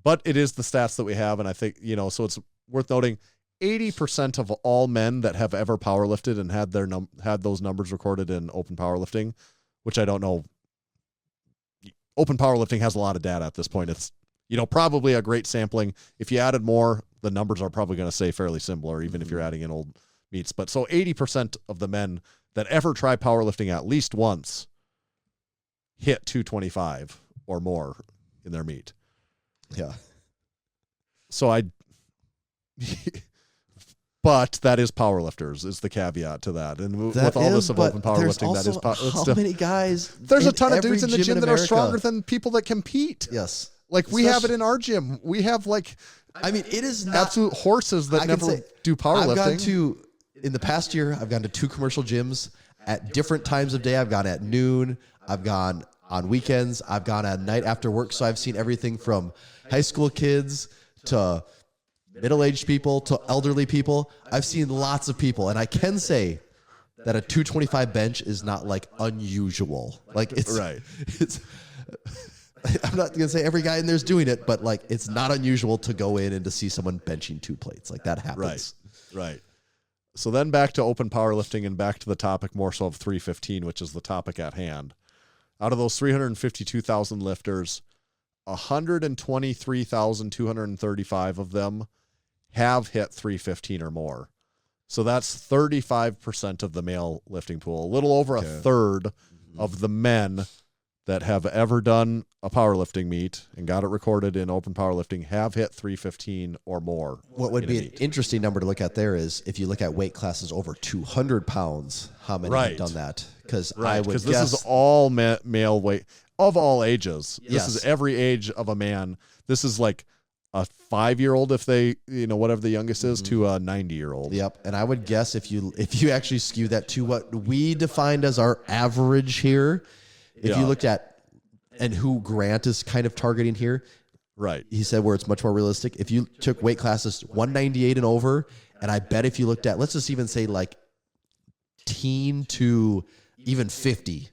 But it is the stats that we have, and I think, so it's worth noting 80% of all men that have ever powerlifted and had had those numbers recorded in open powerlifting, which I don't know. Open powerlifting has a lot of data at this point. It's, probably a great sampling. If you added more, the numbers are probably going to stay fairly similar, even if you're adding in old meets. But so 80% of the men that ever try powerlifting at least once hit 225 or more in their meet. Yeah. So but that is powerlifters is the caveat to that. And with all this of open powerlifting, that is how many guys? There's a ton of every dudes in the gym that are America? stronger than people that compete. Yes. Like we have it in our gym. We have like I mean, it is not absolute horses that I can never say, do powerlifting. In the past year, I've gone to 2 commercial gyms at different times of day. I've gone at noon. I've gone on weekends. I've gone at night after work. So I've seen everything from high school kids to middle-aged people to elderly people. I've seen lots of people. And I can say that a 225 bench is not like unusual. Like it's Right. It's I'm not going to say every guy in there's doing it, but like it's not unusual to go in and to see someone benching 2 plates. Like that happens. Right. So then back to open powerlifting and back to the topic more so of 315, which is the topic at hand. Out of those 352,000 lifters, 123,235 of them have hit 315 or more. So that's 35% of the male lifting pool. A little over a third of the men that have ever done a powerlifting meet and got it recorded in open powerlifting have hit 315 or more. What would be an interesting number to look at there is if you look at weight classes over 200 pounds, how many have done that? Because I would guess this is all male weight of all ages. This is every age of a man. This is like a 5-year-old, if they, whatever the youngest is, to a 90-year-old. Yep. And I would guess if you actually skew that to what we defined as our average here, if you looked at, and who Grant is kind of targeting here, right? He said where it's much more realistic. If you took weight classes 198 and over, and I bet if you looked at, let's just even say like teen to even 50,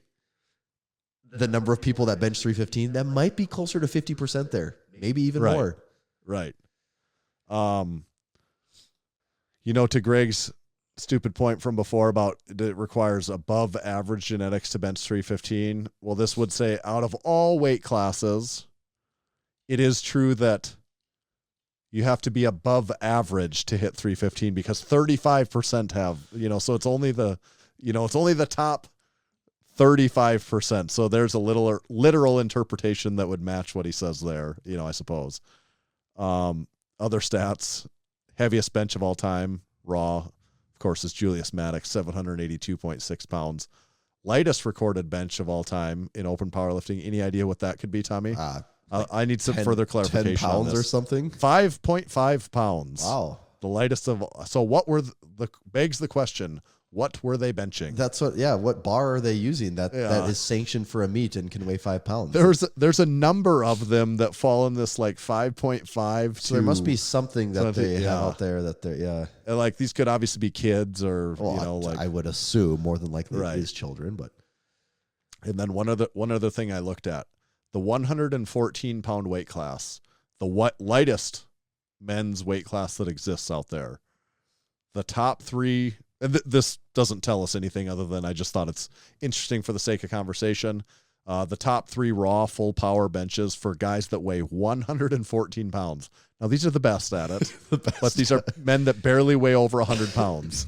the number of people that bench 315, that might be closer to 50% there, maybe even more. Right. To Greg's stupid point from before about it requires above average genetics to bench 315. Well, this would say out of all weight classes, it is true that you have to be above average to hit 315 because 35% have, so it's only the top 35%. So there's a little literal interpretation that would match what he says there, I suppose. Other stats, heaviest bench of all time, raw, of course, is Julius Maddox, 782.6 pounds. Lightest recorded bench of all time in open powerlifting. Any idea what that could be, Tommy? I need some further clarification 10 pounds on this. or something? 5.5 pounds. Wow. The lightest of, so what were begs the question, what were they benching? That's what bar are they using that is sanctioned for a meet and can weigh 5 pounds? There's a number of them that fall in this like 5.5. So there must be something that they have out there that they're, And like these could obviously be kids or, I would assume more than likely it is children, but. And then one other thing I looked at, the 114 pound weight class, the lightest men's weight class that exists out there. The top three, and this doesn't tell us anything other than I just thought it's interesting for the sake of conversation. The top 3 raw full power benches for guys that weigh 114 pounds. Now, these are the best at it, but these are men that barely weigh over 100 pounds.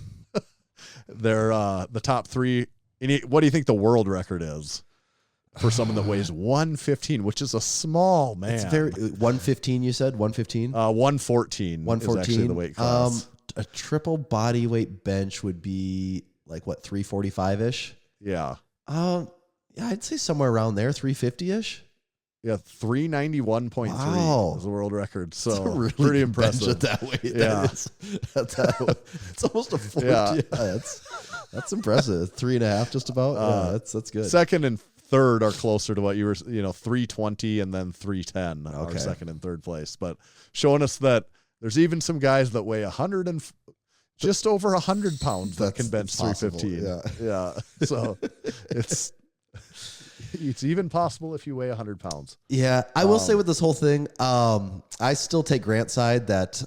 They're the top 3. What do you think the world record is for someone that weighs 115, which is a small man? It's 115, you said? 115? 114 is actually the weight class. A triple body weight bench would be like what, 345-ish? Yeah. I'd say somewhere around there, 350-ish. Yeah, 391.3 is the world record. So really pretty impressive. That way. Yeah. It's almost a 40. Yeah, that's impressive. 3.5 just about. That's good. Second and third are closer to what you were, 320 and then 310 are second and third place. But showing us that there's even some guys that weigh just over 100 pounds that can bench 315. Yeah. So it's even possible if you weigh 100 pounds. Yeah. I will say with this whole thing, I still take Grant's side that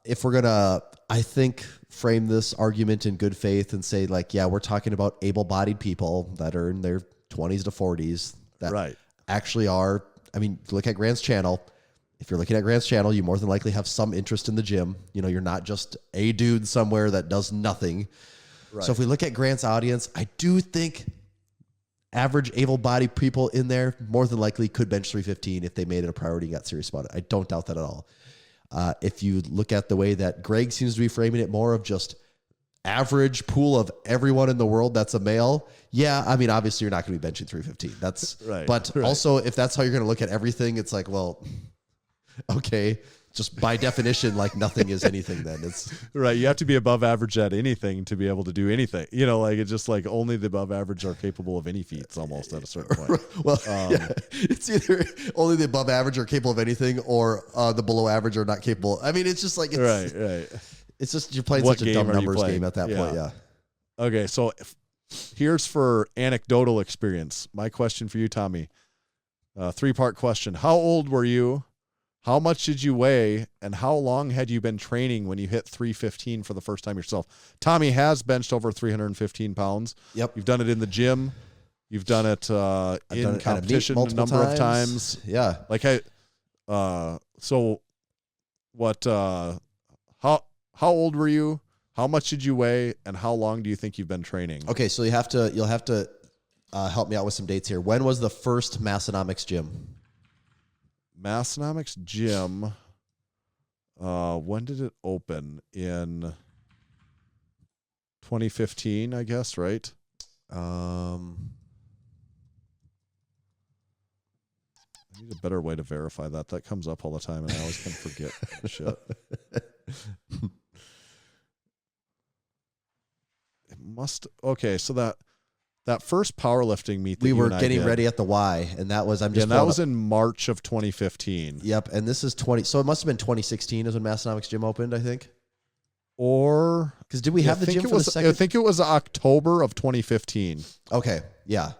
if we're going to, I think, frame this argument in good faith and say like, yeah, we're talking about able-bodied people that are in their 20s to 40s that actually are, look at Grant's channel. If you're looking at Grant's channel, you more than likely have some interest in the gym. You're not just a dude somewhere that does nothing. Right. So if we look at Grant's audience, I do think average able-bodied people in there more than likely could bench 315 if they made it a priority and got serious about it. I don't doubt that at all. If you look at the way that Greg seems to be framing it more of just average pool of everyone in the world that's a male, obviously you're not going to be benching 315. That's right. But also, if that's how you're going to look at everything, it's like, well, okay, just by definition, like nothing is anything then. It's right. You have to be above average at anything to be able to do anything. It's just like only the above average are capable of any feats almost at a certain point. Well, it's either only the above average are capable of anything or the below average are not capable. It's just like, right. It's just you're playing such a dumb numbers game at that point. Yeah. Okay. So here's for anecdotal experience. My question for you, Tommy, 3-part question. How old were you? How much did you weigh, and how long had you been training when you hit 315 for the first time yourself? Tommy has benched over 315 pounds. Yep. You've done it in the gym. You've done it in competition a number of times. Yeah. So what, how old were you? How much did you weigh? And how long do you think you've been training? Okay, so you'll have to help me out with some dates here. When was the first Massenomics gym? Massenomics gym. When did it open? In 2015, I guess, right? I need a better way to verify that. That comes up all the time, and I always can forget shit. It must. Okay, so that first powerlifting meet that we you were and I getting did, ready at the Y, and that was and that was in March of 2015. Yep, and this is 20. So it must have been 2016 is when Massenomics gym opened, I think. Or Because did we have the gym for the second? I think it was October of 2015. Okay, yeah.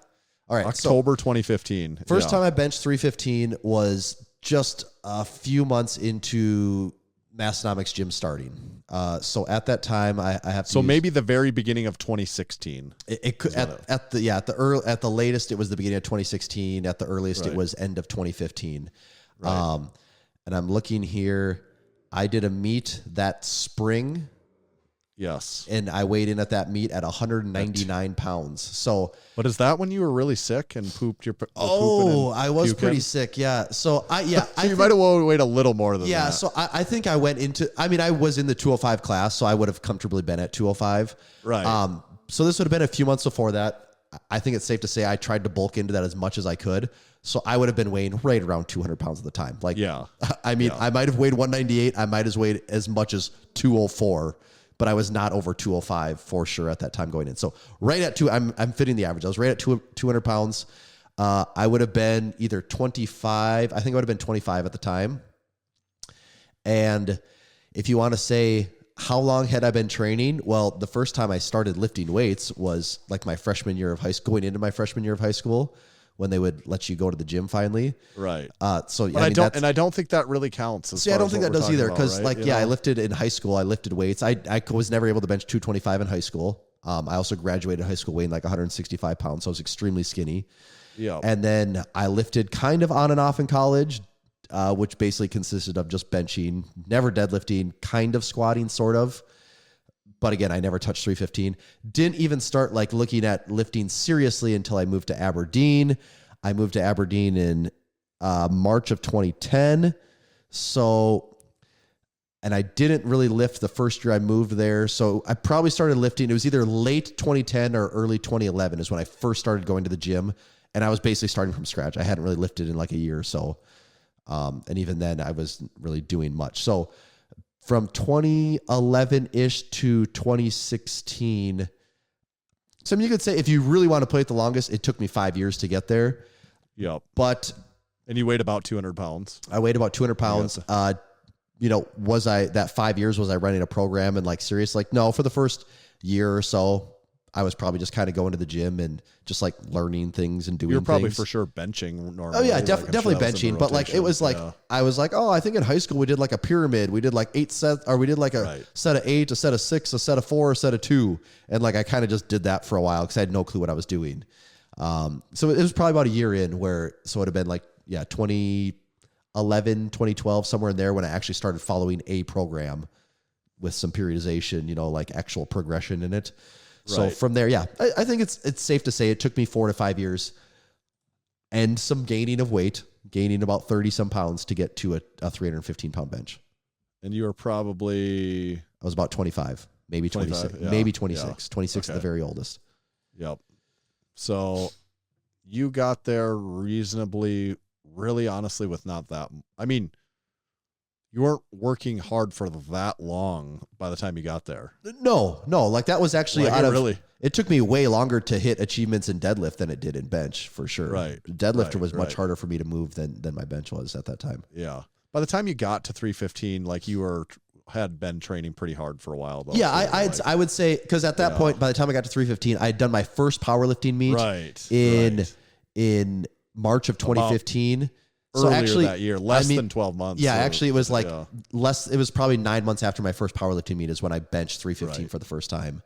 All right, October 2015. First time I benched 315 was just a few months into Massenomics gym starting. So at that time, I have to. So maybe the very beginning of 2016. It could at the latest it was the beginning of 2016. At the earliest it was end of 2015. Right. And I'm looking here. I did a meet that spring. Yes. And I weighed in at that meet at 199 pounds. So, but is that when you were really sick and pooped your? I was pretty sick. Yeah. So so you might have weighed a little more than that. Yeah. So I think I went into. I mean, I was in the 205 class, so I would have comfortably been at 205. Right. So this would have been a few months before that. I think it's safe to say I tried to bulk into that as much as I could. So I would have been weighing right around 200 pounds at the time. Like, yeah. I mean, I might have weighed 198. I might have weighed as much as 204. But I was not over 205 for sure at that time going in. So right at I'm fitting the average. I was right at 200 pounds. I would have been either 25. I think I would have been 25 at the time. And if you want to say how long had I been training? Well, the first time I started lifting weights was like my freshman year of high school, going into my freshman year of high school, when they would let you go to the gym finally. Right. So but I don't think that really counts. See, I don't think that does either. Because I lifted in high school. I lifted weights. I was never able to bench 225 in high school. I also graduated high school weighing like 165 pounds. So I was extremely skinny. Yeah. And then I lifted kind of on and off in college, which basically consisted of just benching, never deadlifting, kind of squatting, sort of. But again, I never touched 315. Didn't even start like looking at lifting seriously until I moved to Aberdeen. I moved to Aberdeen in March of 2010. So, and I didn't really lift the first year I moved there. So I probably started lifting. It was either late 2010 or early 2011 is when I first started going to the gym. And I was basically starting from scratch. I hadn't really lifted in like a year or so. And even then I wasn't really doing much. So from 2011-ish to 2016. So I mean, you could say if you really want to play it the longest, it took me 5 years to get there. Yep. But and you weighed about 200 pounds. I weighed about 200 pounds. Was I that 5 years, was I running a program and like serious? Like, no, for the first year or so, I was probably just kind of going to the gym and just like learning things and doing things. You're probably for sure benching normally. Oh yeah, definitely benching. But like, it was like, I was like, oh, I think in high school we did like a pyramid. We did like 8 sets, or we did like a set of 8, a set of 6, a set of 4, a set of 2. And like, I kind of just did that for a while because I had no clue what I was doing. So it was probably about a year in where, so it would have been like, 2011, 2012, somewhere in there when I actually started following a program with some periodization, like actual progression in it. So from there, I think it's safe to say it took me 4 to 5 years and some gaining of weight, gaining about 30 some pounds to get to a 315 pound bench. And you were probably... I was about 25, maybe 26, maybe 26, 26 at the very oldest. Yep. So you got there reasonably, really honestly with not that... I mean, you weren't working hard for that long by the time you got there. No. Like that was actually really. It took me way longer to hit achievements in deadlift than it did in bench, for sure. Right. Deadlifter was much harder for me to move than my bench was at that time. Yeah. By the time you got to 315, like you had been training pretty hard for a while. Though, yeah, I would say, because at that point, by the time I got to 315, I had done my first powerlifting meet in March of 2015. Earlier actually, that year, less than 12 months. Yeah, actually, it was like less. It was probably 9 months after my first powerlifting meet is when I benched 315 for the first time.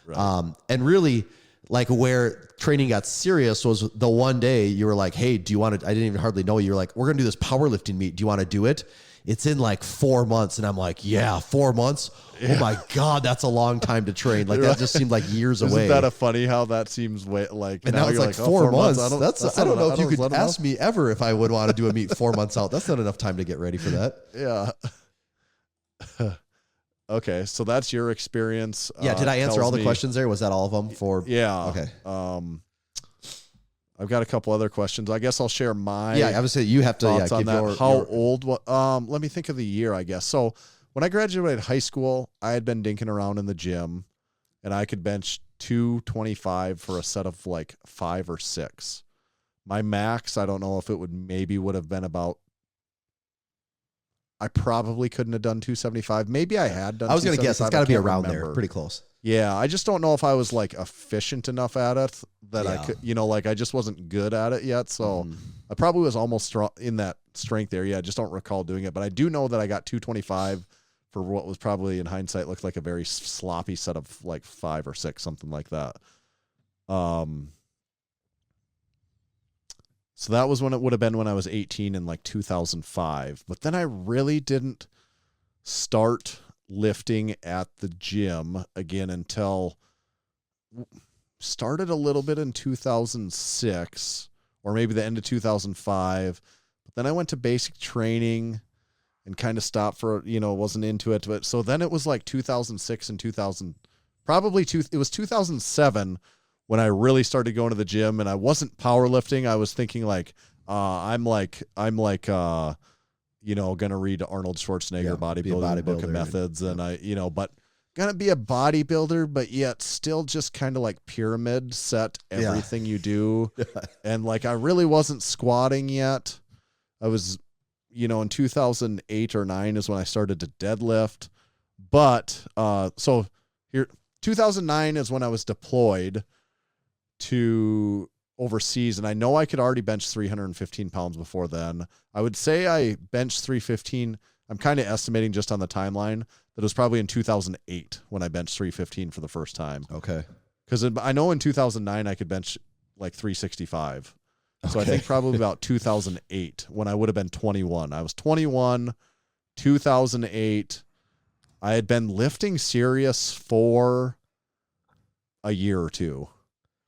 Right. And really, like where training got serious was the one day you were like, "Hey, do you want to?" I didn't even hardly know you. Were like, "We're gonna do this powerlifting meet. Do you want to do it?" it's in like 4 months. And I'm like, yeah, 4 months. Yeah. Oh my God, that's a long time to train. Like that just seemed like years away. Isn't that funny how that seems like, and now it's like 4 months. I don't know if you could ask me ever if I would want to do a meet 4 months out. That's not enough time to get ready for that. Yeah. Okay, so that's your experience. Yeah, did I answer all the questions there? Was that all of them for? Yeah. Okay. I've got a couple other questions. I guess I'll share my I would say you have to thoughts on give that. How old? Let me think of the year, I guess. So when I graduated high school, I had been dinking around in the gym, and I could bench 225 for a set of like 5 or 6. My max, I don't know if it would have been about. I probably couldn't have done 275. Maybe I had done. I was going to guess it's got to be around remember. there, pretty close. Yeah, I just don't know if I was like efficient enough at it that I could, like I just wasn't good at it yet. So I probably was almost in that strength area. I just don't recall doing it, but I do know that I got 225 for what was probably in hindsight looked like a very sloppy set of like 5 or 6, something like that. So that was when it would have been when I was 18 in like 2005. But then I really didn't start lifting at the gym again until started a little bit in 2006 or maybe the end of 2005. But then I went to basic training and kind of stopped for, wasn't into it. But so then it was like 2006 and 2000, it was 2007 when I really started going to the gym, and I wasn't powerlifting. I was thinking like, I'm going to read Arnold Schwarzenegger bodybuilding book of methods. And but going to be a bodybuilder, but yet still just kind of like pyramid set everything you do. And like, I really wasn't squatting yet. I was, in 2008 or 9 is when I started to deadlift. But, so here, 2009 is when I was deployed to overseas, and I know I could already bench 315 pounds before then. I would say I benched 315. I'm kind of estimating just on the timeline that it was probably in 2008 when I benched 315 for the first time. Okay. Because I know in 2009 I could bench like 365. So I think probably about 2008 when I would have been 21. I was 21, 2008. I had been lifting serious for a year or two.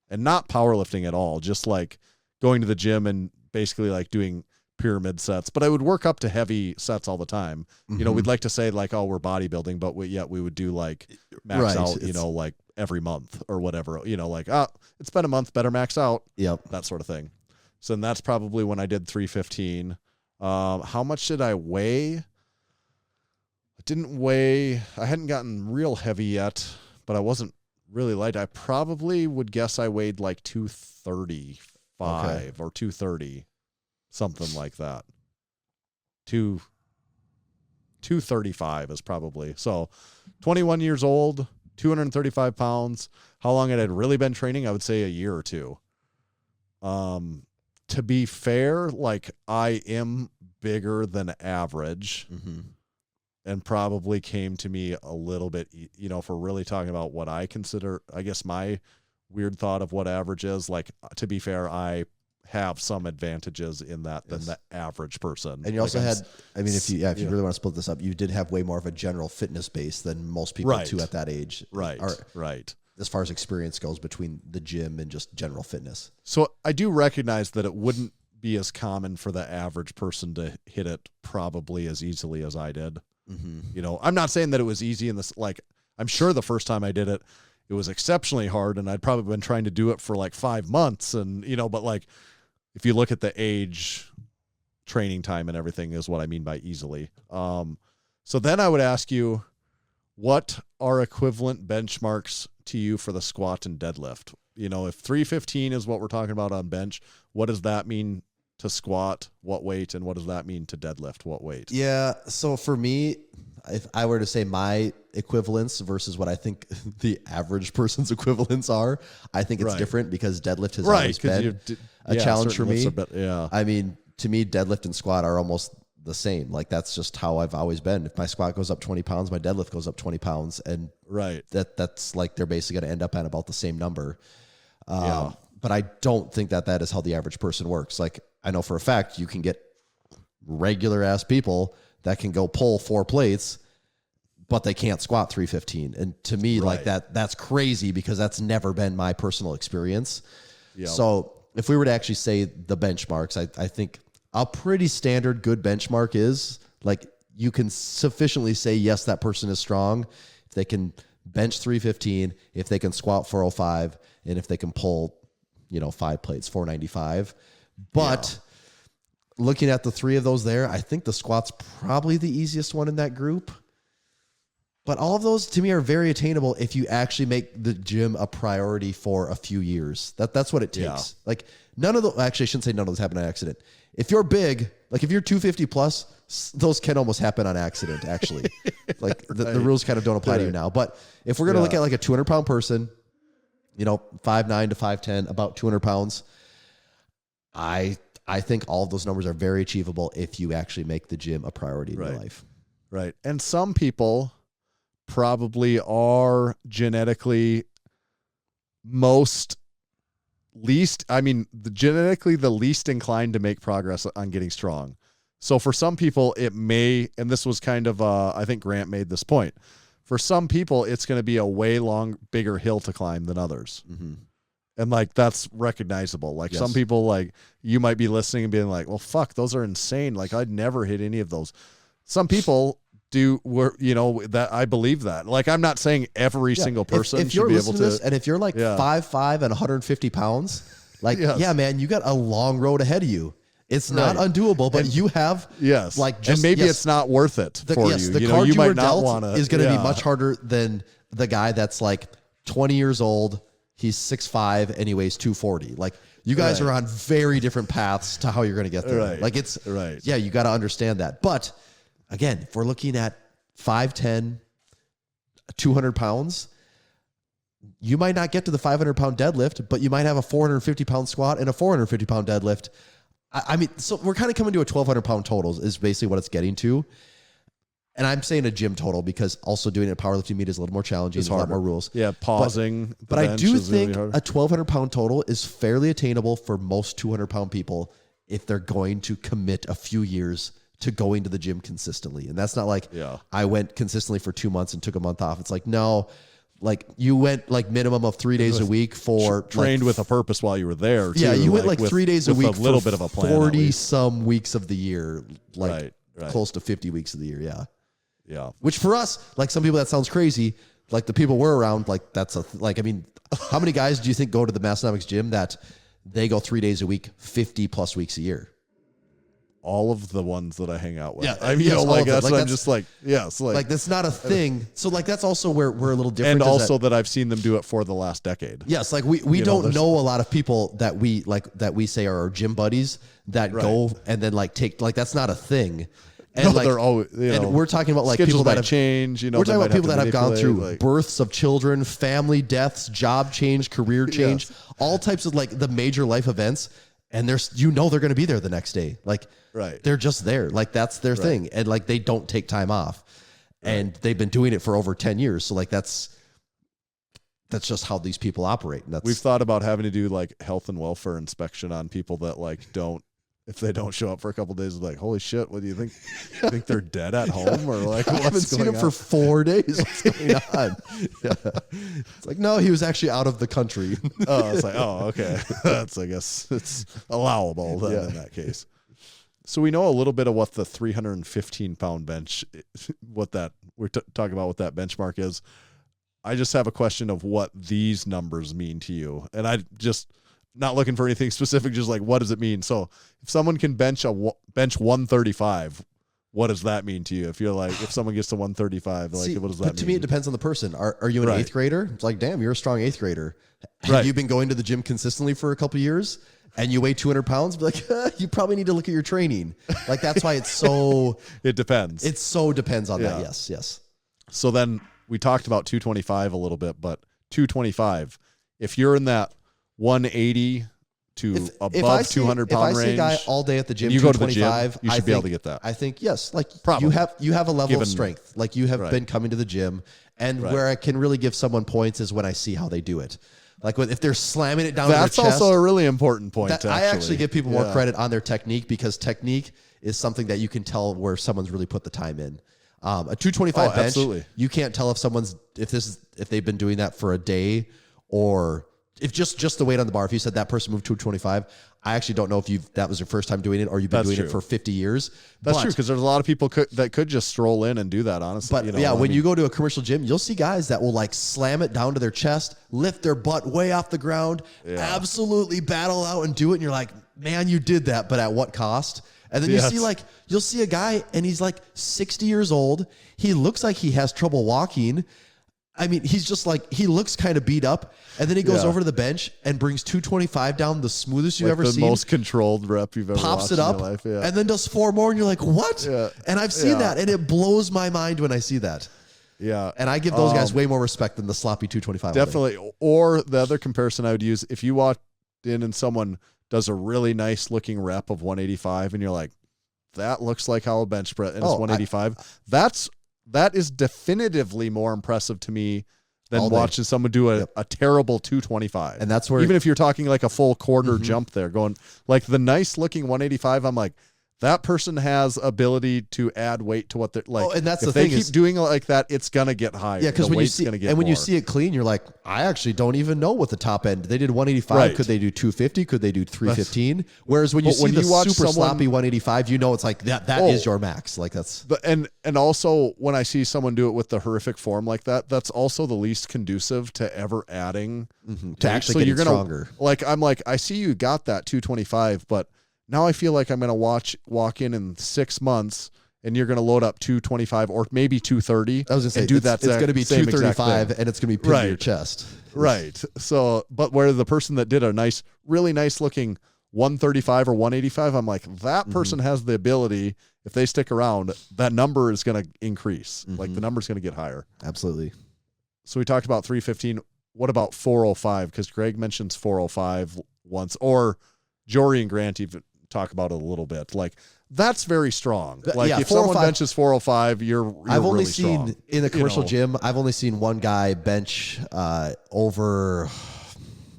And not powerlifting at all, just like going to the gym and basically like doing pyramid sets. But I would work up to heavy sets all the time. Mm-hmm. We'd like to say like, oh, we're bodybuilding, but we would do like max out, like every month or whatever, like, it's been a month, better max out. Yep. That sort of thing. So then that's probably when I did 315. How much did I weigh? I didn't weigh. I hadn't gotten real heavy yet, but I wasn't really light. I probably would guess I weighed like 235 or 230, something like that. 235 is probably. So 21 years old, 235 pounds. How long had I really been training? I would say a year or two. To be fair, like I am bigger than average. Mm-hmm. And probably came to me a little bit, if we're really talking about what I consider, I guess my weird thought of what average is, like, to be fair, I have some advantages in that than the average person. And you also had, if you really want to split this up, you did have way more of a general fitness base than most people too at that age. Right. As far as experience goes between the gym and just general fitness. So I do recognize that it wouldn't be as common for the average person to hit it probably as easily as I did. Mm-hmm. I'm not saying that it was easy in this, like, I'm sure the first time I did it, it was exceptionally hard, and I'd probably been trying to do it for like 5 months. And, but like, if you look at the age, training time and everything is what I mean by easily. So then I would ask you, what are equivalent benchmarks to you for the squat and deadlift? If 315 is what we're talking about on bench, what does that mean to squat, what weight, and what does that mean to deadlift, what weight? Yeah, so for me, if I were to say my equivalents versus what I think the average person's equivalents are, I think it's different because deadlift has always been a challenge for me. I mean, to me, deadlift and squat are almost the same. Like, that's just how I've always been. If my squat goes up 20 pounds, my deadlift goes up 20 pounds. And that's like, they're basically going to end up at about the same number. But I don't think that is how the average person works. Like, I know for a fact you can get regular ass people that can go pull 4 plates, but they can't squat 315. And to me, like that's crazy because that's never been my personal experience. Yep. So if we were to actually say the benchmarks, I think a pretty standard good benchmark is like you can sufficiently say, yes, that person is strong. If they can bench 315, if they can squat 405, and if they can pull, 5 plates, 495. But looking at the 3 of those there, I think the squat's probably the easiest one in that group. But all of those to me are very attainable if you actually make the gym a priority for a few years. That's what it takes. Yeah. Like none of the, actually I shouldn't say none of those happen on accident. If you're big, like if you're 250 plus, those can almost happen on accident actually. Like the rules kind of don't apply to you now. But if we're going to look at like a 200 pound person, 5'9" to 5'10", about 200 pounds, I think all of those numbers are very achievable if you actually make the gym a priority in your life. Right. And some people probably are genetically genetically the least inclined to make progress on getting strong. So for some people it may, and this was kind of, I think Grant made this point, for some people it's going to be a way bigger hill to climb than others. Mm-hmm. And like, that's recognizable. Like some people, like you might be listening and being like, well, fuck, those are insane. Like I'd never hit any of those. Some people that I believe that. Like, I'm not saying every single person if should be able to. This, and if you're like 5'5" and 150 pounds, like, man, you got a long road ahead of you. It's not undoable, but you have and maybe it's not worth it for you. The card you might not want to is going to be much harder than the guy that's like 20 years old. He's 6'5" and he weighs 240. Like you guys are on very different paths to how you're going to get there. Right. Like it's you got to understand that. But again, if we're looking at 5'10", 200 pounds, you might not get to the 500-pound deadlift, but you might have a 450-pound squat and a 450-pound deadlift. I mean, so we're kind of coming to a 1,200-pound totals is basically what it's getting to. And I'm saying a gym total because also doing it at powerlifting meet is a little more challenging. There's a lot more rules. Yeah, pausing. But I do think a 1,200-pound total is fairly attainable for most 200-pound people if they're going to commit a few years to going to the gym consistently. And that's not like I went consistently for 2 months and took a month off. It's like, no, like you went like minimum of 3 days a week for trained with a purpose while you were there. Too, yeah. You went like 3 days a week, a little bit of a plan, 40 some weeks of the year, like close to 50 weeks of the year. Yeah. Yeah. Which for us, like some people that sounds crazy, like the people we're around, like that's I mean, how many guys do you think go to the Massenomics gym that they go 3 days a week, 50 plus weeks a year? All of the ones that I hang out with. Yeah, I mean, I'm just like, like that's not a thing. So like, that's also where we're a little different. And also that I've seen them do it for the last decade. Yes. Like we don't know a lot of people that we say are our gym buddies that go and then like take, like, that's not a thing. And they're always, and we're talking about like people that have changed, we're talking about people that have gone through births of children, family deaths, job change, career change, all types of like the major life events. And they're going to be there the next day. Like, they're just there. Like, that's their thing. And like, they don't take time off and they've been doing it for over 10 years. So like, that's just how these people operate. And we've thought about having to do like health and welfare inspection on people that like if they don't show up for a couple of days, like, holy shit, what do you think? You think they're dead at home or like, I haven't seen him for 4 days. What's going on? It's like, no, he was actually out of the country. It's like, okay. That's, I guess it's allowable then in that case. So we know a little bit of what the 315-pound bench, we're talking about what that benchmark is. I just have a question of what these numbers mean to you. And I just not looking for anything specific, just like, what does it mean? So if someone can bench 135, what does that mean to you? If you're like, if someone gets to 135, like, what does that mean? To me, it depends on the person. Are you an eighth grader? It's like, damn, you're a strong eighth grader. Have you been going to the gym consistently for a couple of years and you weigh 200 pounds? Be like, you probably need to look at your training. Like, that's why it's so... It depends. It so depends on that. Yes. So then we talked about 225 a little bit, but 225, if you're in that 180 to above 200 pound range. If I see a guy all day at the gym, you go to the gym, you should be able to get that. I think yes, like probably. you have a level of strength, like you have been coming to the gym, and where I can really give someone points is when I see how they do it. Like if they're slamming it down That's to their chest. also a really important point. I actually give people more Yeah. credit on their technique, because technique is something that you can tell where someone's really put the time in. A 225 bench, absolutely. you can't tell if they've been doing that for a day, or if just the weight on the bar. If you said that person moved 225, I actually don't know if that was your first time doing it or you've been doing it for 50 years. That's true, because there's a lot of people that could just stroll in and do that, honestly. But when you go to a commercial gym, you'll see guys that will like slam it down to their chest, lift their butt way off the ground, absolutely battle out and do it. And you're like, man, you did that, but at what cost? And then you'll see a guy and he's like 60 years old. He looks like he has trouble walking. I mean, he's just like, he looks kind of beat up. And then he goes over to the bench and brings 225 down, the smoothest you've ever seen. The most controlled rep you've ever pops watched it up, in your life. Yeah. and then does 4 more. And you're like, what? Yeah. And I've seen that. And it blows my mind when I see that. Yeah. And I give those guys way more respect than the sloppy 225. Definitely. Or the other comparison I would use, if you walk in and someone does a really nice looking rep of 185 and you're like, that looks like how a bench press, and it's 185. That is definitively more impressive to me than watching someone do a terrible 225. And that's where, even if you're talking like a full quarter jump there, going like the nice looking 185, I'm like, that person has ability to add weight to what they're like. And that's if the they thing keep doing it like that, it's gonna get higher. Yeah, because when you see it clean, you're like, I actually don't even know what the top end. They did 185. Right. Could they do 250? Could they do 315? Whereas when you see the super sloppy 185, you know it's like that is your max. Like that's and also when I see someone do it with the horrific form like that, that's also the least conducive to ever adding to actually getting stronger. Like I'm like, I see you got that 225, but now I feel like I'm going to walk in 6 months and you're going to load up 225 or maybe 230. I was going to say, do that. It's going to be 235 and it's going to be pinned to your chest. Right. So, but where the person that did a really nice looking 135 or 185, I'm like, that person has the ability, if they stick around, that number is going to increase. Like the number's going to get higher. Absolutely. So we talked about 315. What about 405? Because Greg mentions 405 once, or Jory and Grant even talk about it a little bit. Like that's very strong. Like if someone benches 405, you're I've only really seen strong. In the commercial gym, I've only seen one guy bench over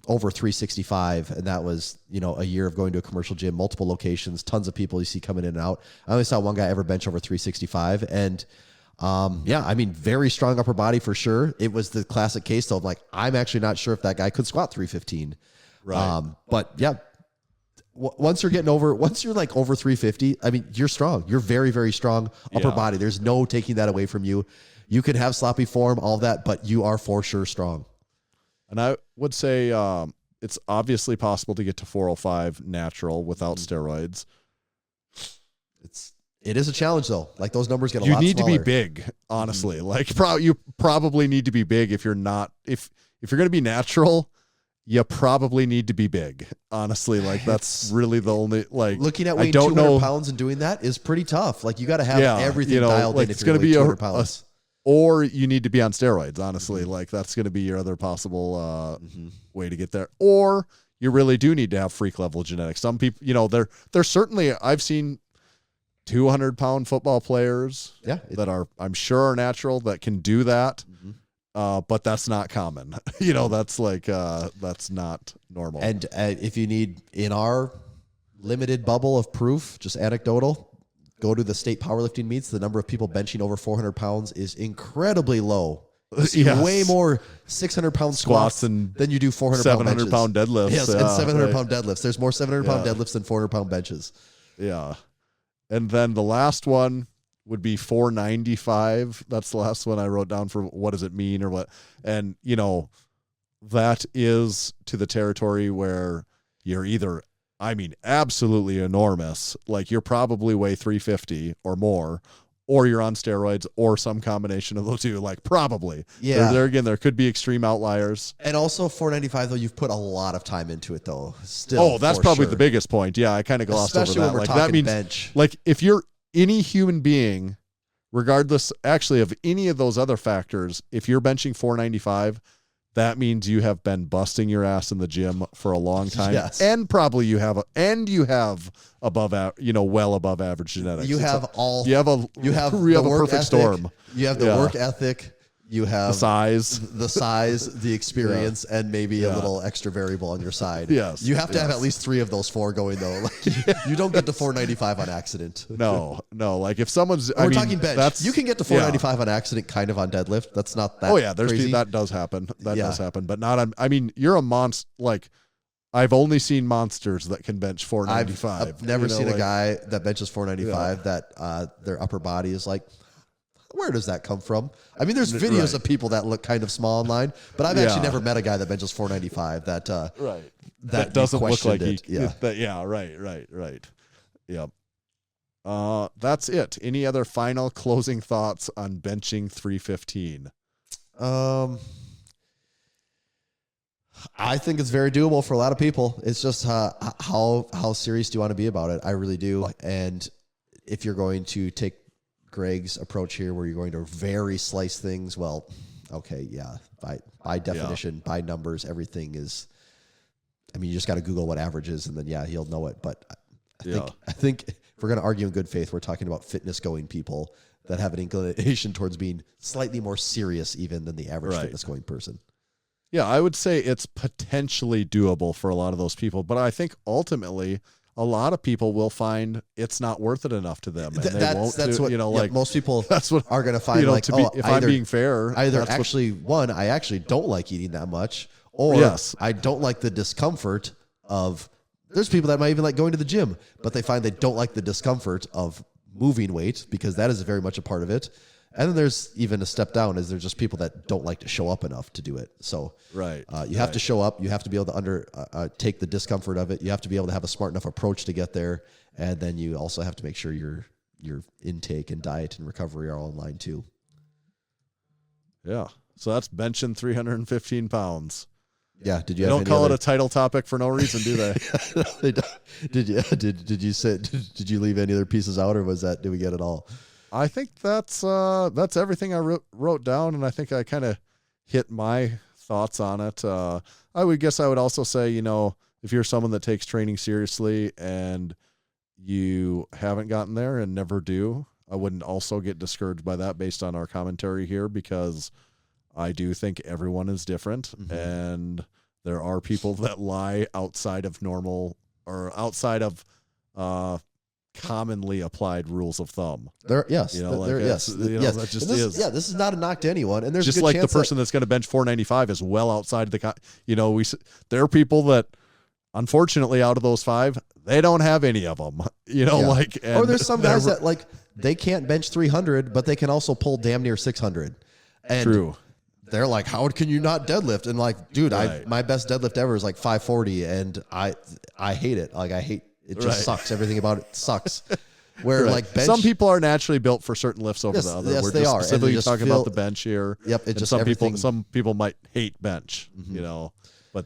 365, and that was a year of going to a commercial gym, multiple locations, tons of people you see coming in and out. I only saw one guy ever bench over 365, and I mean, very strong upper body for sure. It was the classic case though of like, I'm actually not sure if that guy could squat 315. Right. But yeah. Once you're like over 350, I mean, you're strong. You're very, very strong upper body. There's no taking that away from you. You can have sloppy form, all that, but you are for sure strong. And I would say it's obviously possible to get to 405 natural without steroids. It is a challenge though. Like those numbers get a lot smaller. You need to be big, honestly. Like you probably need to be big if you're not if you're going to be natural. You probably need to be big, honestly. Like that's really the only like looking at weighing 200 pounds and doing that is pretty tough. Like you got to have everything dialed in. If it's going to be 200 pounds, or you need to be on steroids. Honestly, like that's going to be your other possible way to get there. Or you really do need to have freak level genetics. Some people, they're certainly. I've seen 200-pound football players that are, I'm sure, are natural that can do that. But that's not common. That's like, that's not normal. And if you need, in our limited bubble of proof, just anecdotal, go to the state powerlifting meets. The number of people benching over 400 pounds is incredibly low. Way more 600-pound squats than you do 400-pound 700-pound deadlifts. Yes, and 700-pound deadlifts. There's more 700-pound deadlifts than 400-pound benches. Yeah. And then the last one would be 495. That's the last one I wrote down for what does it mean or what. And, that is to the territory where you're either, absolutely enormous. Like you're probably weigh 350 or more, or you're on steroids or some combination of those two. Like probably. Yeah. There again, there could be extreme outliers. And also 495, though, you've put a lot of time into it, though. Still. That's probably the biggest point. Yeah. I kind of glossed Especially over that. When we're like that means bench. Like if you're any human being, regardless actually of any of those other factors, if you're benching 495, that means you have been busting your ass in the gym for a long time. Yes. And probably you have well above average genetics. You have a perfect ethic, storm. You have the work ethic. You have the size, the experience, and maybe a little extra variable on your side. Yes. You have to have at least 3 of those 4 going, though. Like, you don't get to 495 on accident. No. Like if someone's, We're talking bench. You can get to 495 on accident kind of on deadlift. That's not that crazy. That does happen. That does happen, but not on, I mean, you're a monster. Like, I've only seen monsters that can bench 495. I've never seen a guy that benches 495 that their upper body is like, where does that come from? I mean, there's videos of people that look kind of small online, but I've actually never met a guy that benches 495 that doesn't look like it. Right. Yep. That's it. Any other final closing thoughts on benching 315? I think it's very doable for a lot of people. It's just how serious do you want to be about it? I really do. And if you're going to take Greg's approach here, where you're going to very slice things, well, okay, yeah. By definition, by numbers, everything is. I mean, you just got to Google what average is, and then he'll know it. But I think if we're going to argue in good faith, we're talking about fitness going people that have an inclination towards being slightly more serious even than the average fitness going person. Yeah, I would say it's potentially doable for a lot of those people, but I think ultimately a lot of people will find it's not worth it enough to them. And that's what most people that's what are going to find. Like, if I'm being fair, either I actually don't like eating that much, or I don't like the discomfort of. There's people that might even like going to the gym, but they find they don't like the discomfort of moving weight because that is very much a part of it. And then there's even a step down is there's just people that don't like to show up enough to do it. So you have to show up. You have to be able to take the discomfort of it. You have to be able to have a smart enough approach to get there. And then you also have to make sure your intake and diet and recovery are all in line too. Yeah. So that's benching 315 pounds. Yeah. Did you? They don't call it a title topic for no reason, do they? Did you? Did you leave any other pieces out, or did we get it all? I think that's everything I wrote down, and I think I kind of hit my thoughts on it. I would also say, if you're someone that takes training seriously and you haven't gotten there and never do, I wouldn't also get discouraged by that based on our commentary here, because I do think everyone is different, and there are people that lie outside of normal or outside of commonly applied rules of thumb. This is not a knock to anyone, and there's just a good like chance the person that's going to bench 495 is well outside the. There are people that, unfortunately, out of those 5, they don't have any of them. Or there's some guys that like they can't bench 300, but they can also pull damn near 600. And true. They're like, how can you not deadlift? And like, dude, my best deadlift ever is like 540, and I hate it. Like I hate. It just sucks. Everything about it sucks. Where like bench, some people are naturally built for certain lifts over the other. Yes, We're they just are. specifically talking about the bench here. Yep. It just some people might hate bench, but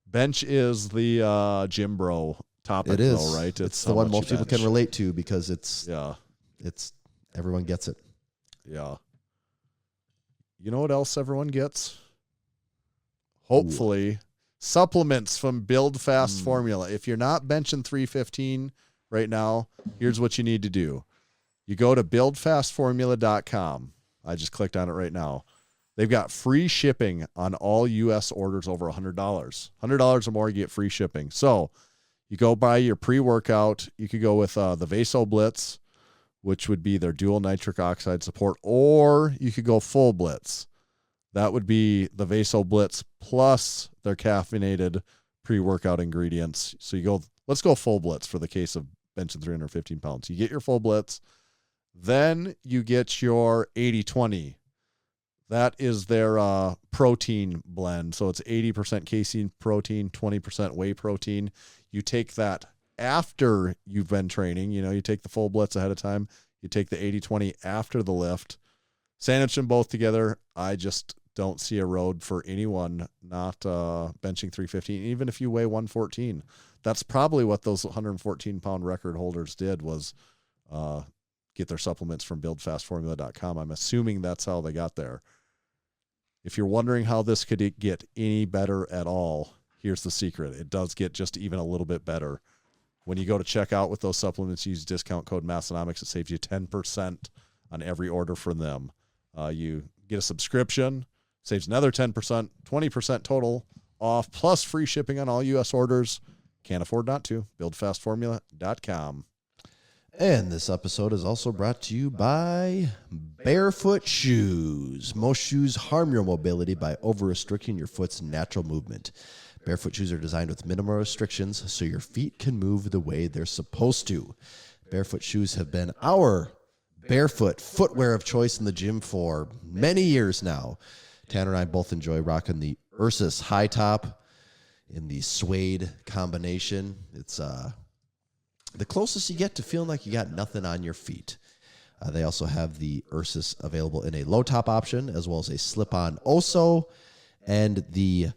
bench is the gym bro topic. It is, though, right? It's the one most people can relate to because it's everyone gets it. Yeah. You know what else everyone gets? Hopefully. Supplements from Build Fast Formula. If you're not benching 315 right now, here's what you need to do. You go to buildfastformula.com. I just clicked on it right now. They've got free shipping on all U.S. orders over $100. $100 or more, you get free shipping. So you go buy your pre-workout. You could go with the Vaso Blitz, which would be their dual nitric oxide support, or you could go full Blitz. That would be the Vaso Blitz plus their caffeinated pre-workout ingredients. So let's go full Blitz for the case of benching 315 pounds. You get your full Blitz. Then you get your 80-20. That is their protein blend. So it's 80% casein protein, 20% whey protein. You take that after you've been training. You take the full Blitz ahead of time. You take the 80-20 after the lift. Sandwich them both together. I just don't see a road for anyone not benching 315, even if you weigh 114. That's probably what those 114-pound record holders did, was get their supplements from buildfastformula.com. I'm assuming that's how they got there. If you're wondering how this could get any better at all, here's the secret. It does get just even a little bit better. When you go to check out with those supplements, use discount code Massenomics. It saves you 10% on every order from them. You get a subscription, saves another 10%, 20% total off, plus free shipping on all U.S. orders. Can't afford not to. BuildFastFormula.com. And this episode is also brought to you by Barefoot Shoes. Most shoes harm your mobility by over-restricting your foot's natural movement. Barefoot shoes are designed with minimal restrictions so your feet can move the way they're supposed to. Barefoot shoes have been our barefoot footwear of choice in the gym for many years now. Tanner and I both enjoy rocking the Ursus high top in the suede combination. It's the closest you get to feeling like you got nothing on your feet. They also have the Ursus available in a low top option, as well as a slip-on Oso, and the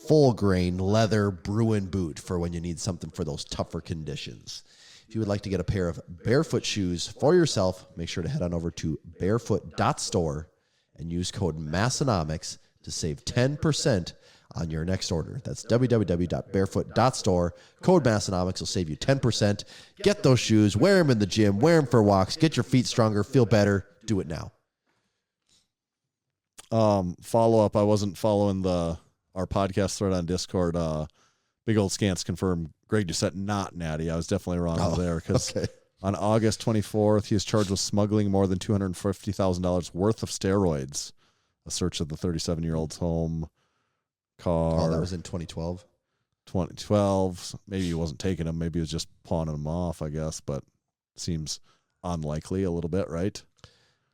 full grain leather Bruin boot for when you need something for those tougher conditions. If you would like to get a pair of barefoot shoes for yourself, make sure to head on over to barefoot.store and use code Massenomics to save 10% on your next order. That's www.barefoot.store. Code Massenomics will save you 10%. Get those shoes, wear them in the gym, wear them for walks, get your feet stronger, feel better. Do it now. Follow up. I wasn't following our podcast thread on Discord. Big Old Scants confirmed Greg Doucette not natty. I was definitely wrong there because on August 24th, he is charged with smuggling more than $250,000 worth of steroids. A search of the 37-year-old's home, car. Oh, that was in 2012? 2012. Maybe he wasn't taking them. Maybe he was just pawning them off, I guess, but seems unlikely a little bit, right?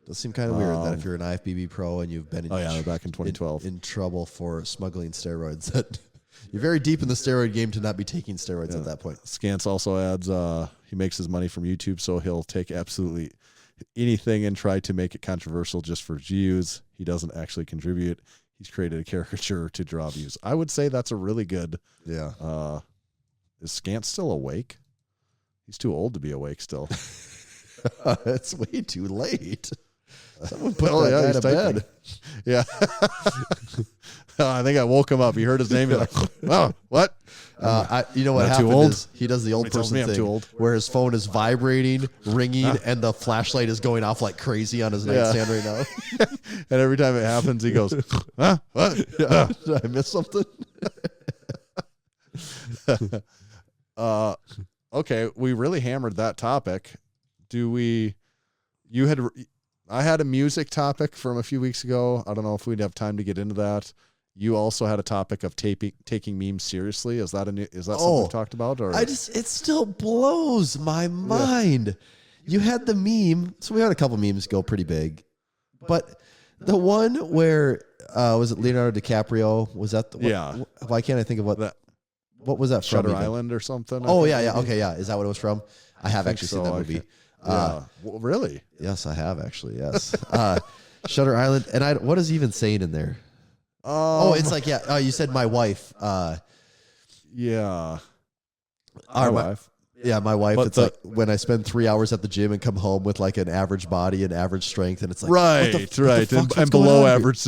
Does seem kind of weird that if you're an IFBB pro and you've been back in 2012 in trouble for smuggling steroids, that you're very deep in the steroid game to not be taking steroids at that point. Scants also adds he makes his money from YouTube, so he'll take absolutely anything and try to make it controversial just for views. He doesn't actually contribute. He's created a caricature to draw views. I would say that's a really good. Yeah. Is Scant still awake? He's too old to be awake still. It's way too late. Someone put that guy to bed. Yeah. I think I woke him up. He heard his name. He's like, oh, what? You know what Not too happened old? is he does the old Somebody tells person me I'm thing too old. where his phone is vibrating, ringing, and the flashlight is going off like crazy on his nightstand right now. And every time it happens, he goes, huh? What? Did I miss something? Okay, we really hammered that topic. I had a music topic from a few weeks ago. I don't know if we'd have time to get into that. You also had a topic of taking memes seriously. Is that something we've talked about? Or it still blows my mind. Yeah. You had the meme. So we had a couple memes go pretty big, but the one where was it Leonardo DiCaprio? Was that why can't I think of what that? What was that from? Shutter Island or something? Oh yeah. Okay, yeah. Is that what it was from? I have actually seen that movie. Well, really? Yes, I have actually. Yes. Shutter Island. And what is he even saying in there? It's like, yeah. You said my wife. Yeah. My wife. Yeah, my wife. But it's like when I spend 3 hours at the gym and come home with like an average body and average strength, and it's like right, and below average.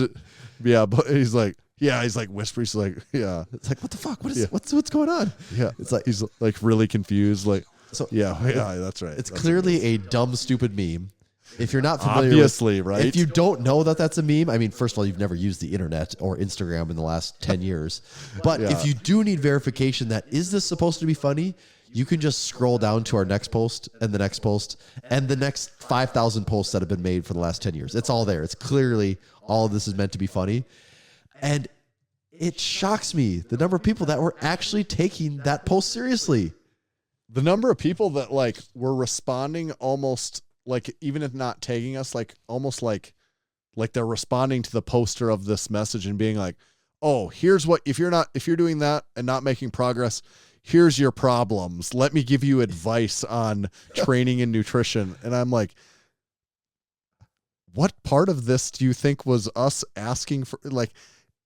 Yeah, but he's like whispering. He's like, yeah. It's like, what the fuck? What's going on? Yeah, it's like he's like really confused. Like, so yeah, that's right. It's clearly a dumb, stupid meme. If you're not familiar, obviously, right? If you don't know that that's a meme, I mean, first of all, you've never used the internet or Instagram in the last 10 years. But if you do need verification that is this supposed to be funny, you can just scroll down to our next post and the next post and the next 5,000 posts that have been made for the last 10 years. It's all there. It's clearly all of this is meant to be funny. And it shocks me the number of people that were actually taking that post seriously. The number of people that like were responding almost like, even if not tagging us, like almost like they're responding to the poster of this message and being like, oh, here's what, if you're doing that and not making progress, here's your problems. Let me give you advice on training and nutrition. And I'm like, what part of this do you think was us asking for? Like,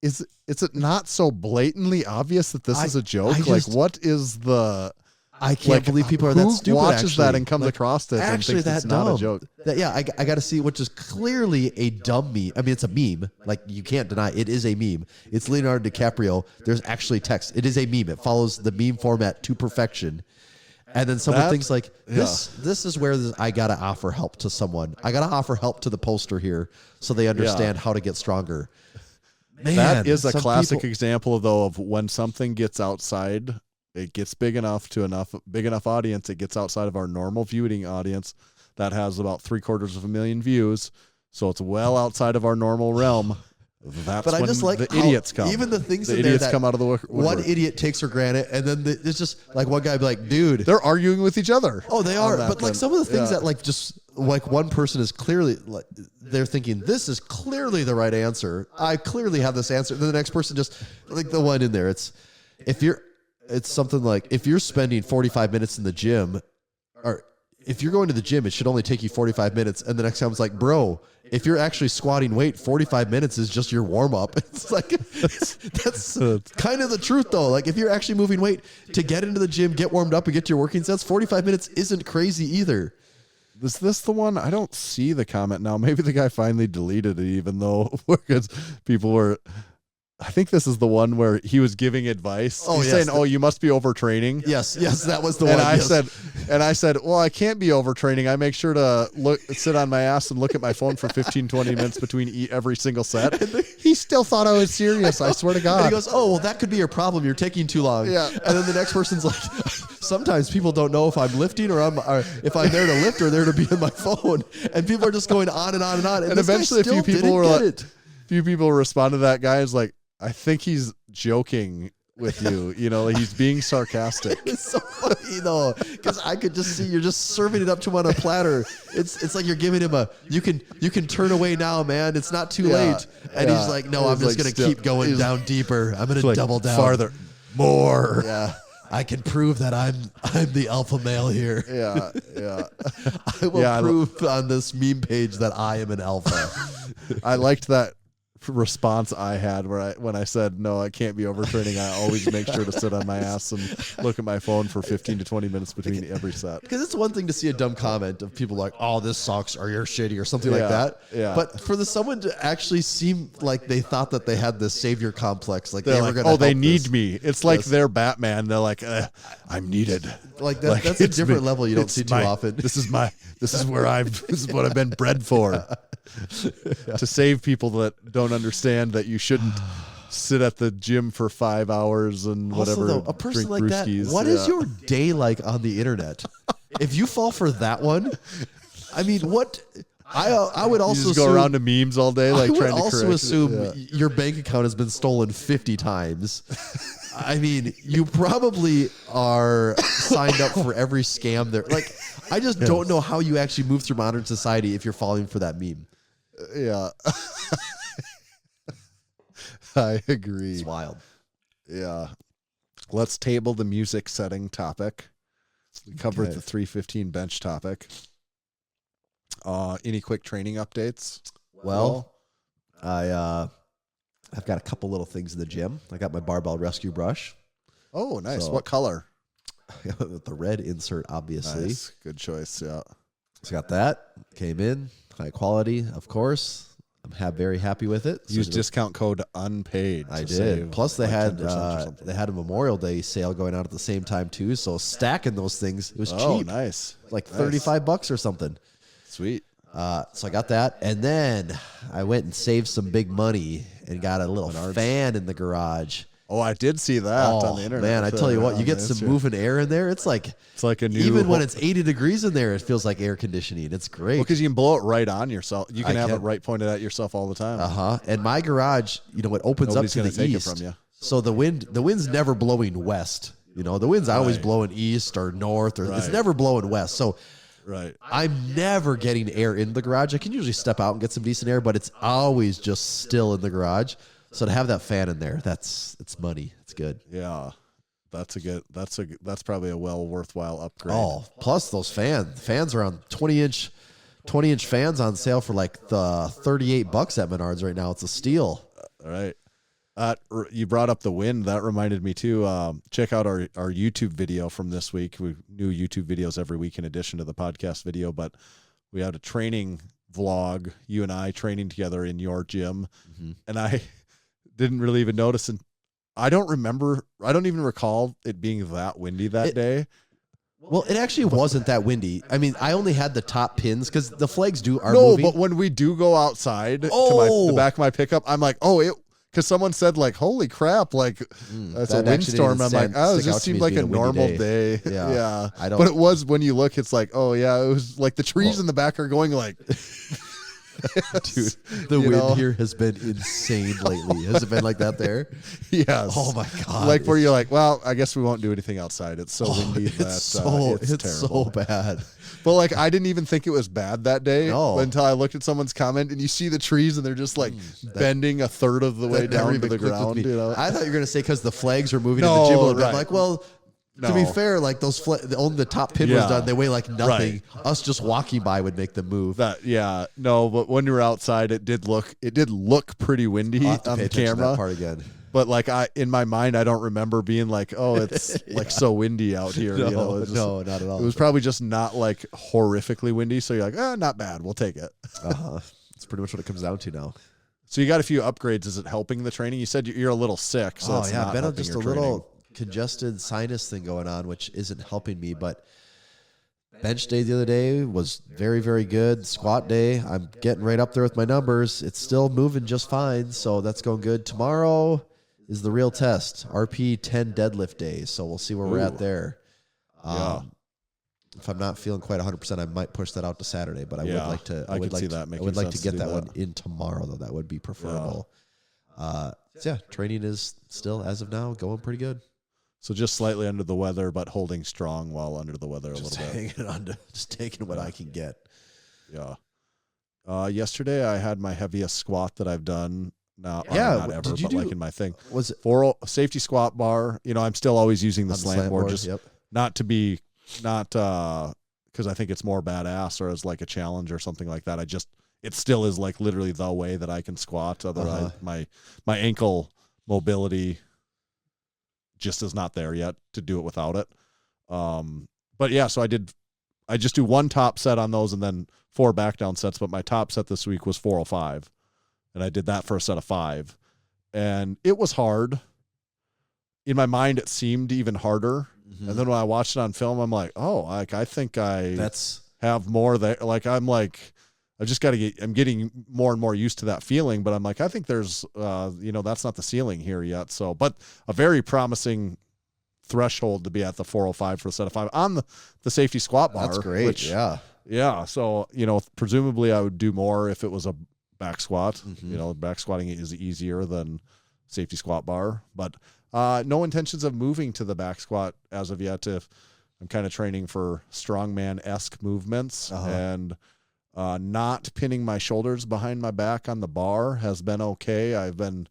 is it not so blatantly obvious that this is a joke? What is the... I can't believe people are that stupid. Who watches that and comes across it and thinks it's not a joke? I got to see, which is clearly a dumb meme. I mean, it's a meme. Like, you can't deny it is a meme. It's Leonardo DiCaprio. There's actually text. It is a meme. It follows the meme format to perfection. And then someone thinks like, this is where I got to offer help to someone. I got to offer help to the poster here so they understand how to get stronger. Man, that is a classic example, though, of when something gets outside, it gets big enough audience, it gets outside of our normal viewing audience that has about 750,000 views. So it's well outside of our normal realm. That's when the idiots come. Even the things the in idiots there that come out of the woodwork. One idiot takes for granted, and then it's just like one guy be like, dude. They're arguing with each other. Oh, they are. But like some of the things that like just like one person is clearly like they're thinking this is clearly the right answer. I clearly have this answer. Then the next person just like the one in there. It's something like if you're spending 45 minutes in the gym, or if you're going to the gym, it should only take you 45 minutes. And the next time it's like, bro, if you're actually squatting weight, 45 minutes is just your warm up. It's like, that's kind of the truth though. Like if you're actually moving weight to get into the gym, get warmed up and get to your working sets, 45 minutes isn't crazy either. Is this the one? I don't see the comment now. Maybe the guy finally deleted it, even though because people were. I think this is the one where he was giving advice. He's saying, "Oh, you must be overtraining." Yes, that was the one. And I said, "Well, I can't be overtraining. I make sure to sit on my ass and look at my phone for 15, 20 minutes between every single set." He still thought I was serious. I swear to God. And he goes, "Oh, well, that could be your problem. You're taking too long." Yeah. And then the next person's like, "Sometimes people don't know if I'm lifting or if I'm there to lift or there to be on my phone." And people are just going on and on and on. And eventually, a few people responded to that guy. Is like, I think he's joking with you. You know, he's being sarcastic. It's so funny though, because I could just see you're just serving it up to him on a platter. It's like you're giving him you can turn away now, man. It's not too late. And he's like, no, I'm just gonna keep going down deeper. I'm gonna double down farther, more. Yeah. I can prove that I'm the alpha male here. Yeah. I will prove on this meme page that I am an alpha. I liked that response I had when I said, no, I can't be overtraining. I always make sure to sit on my ass and look at my phone for 15 to 20 minutes between every set. Because it's one thing to see a dumb comment of people like, oh, this sucks or you're shitty or something like that. Yeah. But for someone to actually seem like they thought that they had this savior complex, like they're they were going to oh, they need me. It's like they're Batman. They're like, I'm needed. Like that's a different level you don't see too often. This is what I've been bred for. To save people that don't understand that you shouldn't sit at the gym for 5 hours and also, whatever. Though, a person like brewskis. that, what is your day like on the internet? If you fall for that one, I mean, what? I would also you just go around to memes all day, like trying to correct. I would also assume your bank account has been stolen 50 times. I mean, you probably are signed up for every scam there. Like, I just don't know how you actually move through modern society if you're falling for that meme. Yeah. I agree. It's wild. Yeah. Let's table the music setting topic. We covered the 315 bench topic. Any quick training updates? Well, I've got a couple little things in the gym. I got my barbell rescue brush. Oh, nice. So, what color? The red insert, obviously. Nice. Good choice. Yeah. So got that. Came in. High quality, of course. I'm very happy with it. Use discount code UNPAID. I did. Plus, they had a Memorial Day sale going on at the same time too. So stacking those things, it was cheap. Oh, nice. Like $35 or something. Sweet. So I got that, and then I went and saved some big money and got a little fan in the garage. Oh, I did see that on the internet. Man, I tell you what, you get some moving air in there. It's like a new. Even when it's 80 degrees in there, it feels like air conditioning. It's great. Because you can blow it right on yourself. You can have it right pointed at yourself all the time. And my garage, it opens up to the east. It from you. So the wind's never blowing west. The wind's always blowing east or north, or it's never blowing west. So. Right. I'm never getting air in the garage. I can usually step out and get some decent air, but it's always just still in the garage. So to have that fan in there, it's money. It's good. Yeah. That's probably a worthwhile upgrade. Oh, plus those fans are on 20-inch fans on sale for like the $38 at Menards right now. It's a steal. All right. You brought up the wind. That reminded me too. Check out our YouTube video from this week. We new YouTube videos every week in addition to the podcast video, but we had a training vlog, you and I training together in your gym. Mm-hmm. And I didn't really even notice. And I don't even recall it being that windy that day. Well, it actually wasn't that windy. I mean, I only had the top pins because the flags are no, moving. but when we do go outside to Oh. the back of my pickup, I'm like, because someone said like, holy crap, like that's a that actually windstorm. I'm didn't like, oh, it stick out just to me seemed as like being a a windy normal day. day. Yeah. Yeah. I don't- But it was when you look, it's like, oh yeah, it was like the trees in the back are going like, Dude, the wind here has been insane lately. Has it been like that there? yes. Oh my God. Like where you're like, well, I guess we won't do anything outside. It's so windy that It's it's so terrible. bad. But like, I didn't even think it was bad that day No. until I looked at someone's comment and you see the trees and they're just like bending a third of the way That never down to even the clicked with ground. me. You know? I thought you were going to say because the flags were moving in No, the jiggle. And I'm right. like, well, to be No. fair, like those only the top pin was Yeah. done. They weigh like nothing. Right. Us just walking by would make them move. No, but when you were outside, it did look pretty windy I'll have to on pay the attention to that camera. part again. But like in my mind, I don't remember being like, oh, it's like so windy out here. No, you know, it's just- no, not at all. It was probably just not like horrifically windy. So you're like, not bad. We'll take it. That's pretty much what it comes down to now. So you got a few upgrades. Is it helping the training? You said you're a little sick. So it's not been on helping just your a training. little congested sinus thing going on, which isn't helping me. But bench day the other day was very, very good. Squat day, I'm getting right up there with my numbers. It's still moving just fine, so that's going good. Tomorrow is the real test, RP 10 deadlift day. So we'll see where we're at there. If I'm not feeling quite 100%, I might push that out to Saturday. But I would like to. I would like to get that one in tomorrow, though. That would be preferable. So training is still, as of now, going pretty good. So just slightly under the weather, but holding strong while under the weather a Just little bit. hanging on to, just taking what I can get. Yeah. Yesterday I had my heaviest squat that I've done. Not ever, did you but like do- in my thing. Was it Safety squat bar. You know, I'm still always using the on slant board, just Yep. not because I think it's more badass or as like a challenge or something like that. It still is like literally the way that I can squat. Otherwise, my ankle mobility just is not there yet to do it without it. But yeah, so I just do one top set on those and then 4 back down sets. But my top set this week was 405, and I did that for a set of 5, and it was hard. In my mind, it seemed even harder. Mm-hmm. And then when I watched it on film, I'm like, oh, like I think That's have more there. Like I just got to I'm getting more and more used to that feeling, but I'm like, I think there's, that's not the ceiling here yet. So, but a very promising threshold to be at the 405 for a set of 5 on the safety squat bar. that's great. Which, yeah. yeah. So, presumably I would do more if it was a back squat. Mm-hmm. Back squatting is easier than safety squat bar, but no intentions of moving to the back squat as of yet. If I'm kind of training for strongman-esque movements and not pinning my shoulders behind my back on the bar has been okay. I've been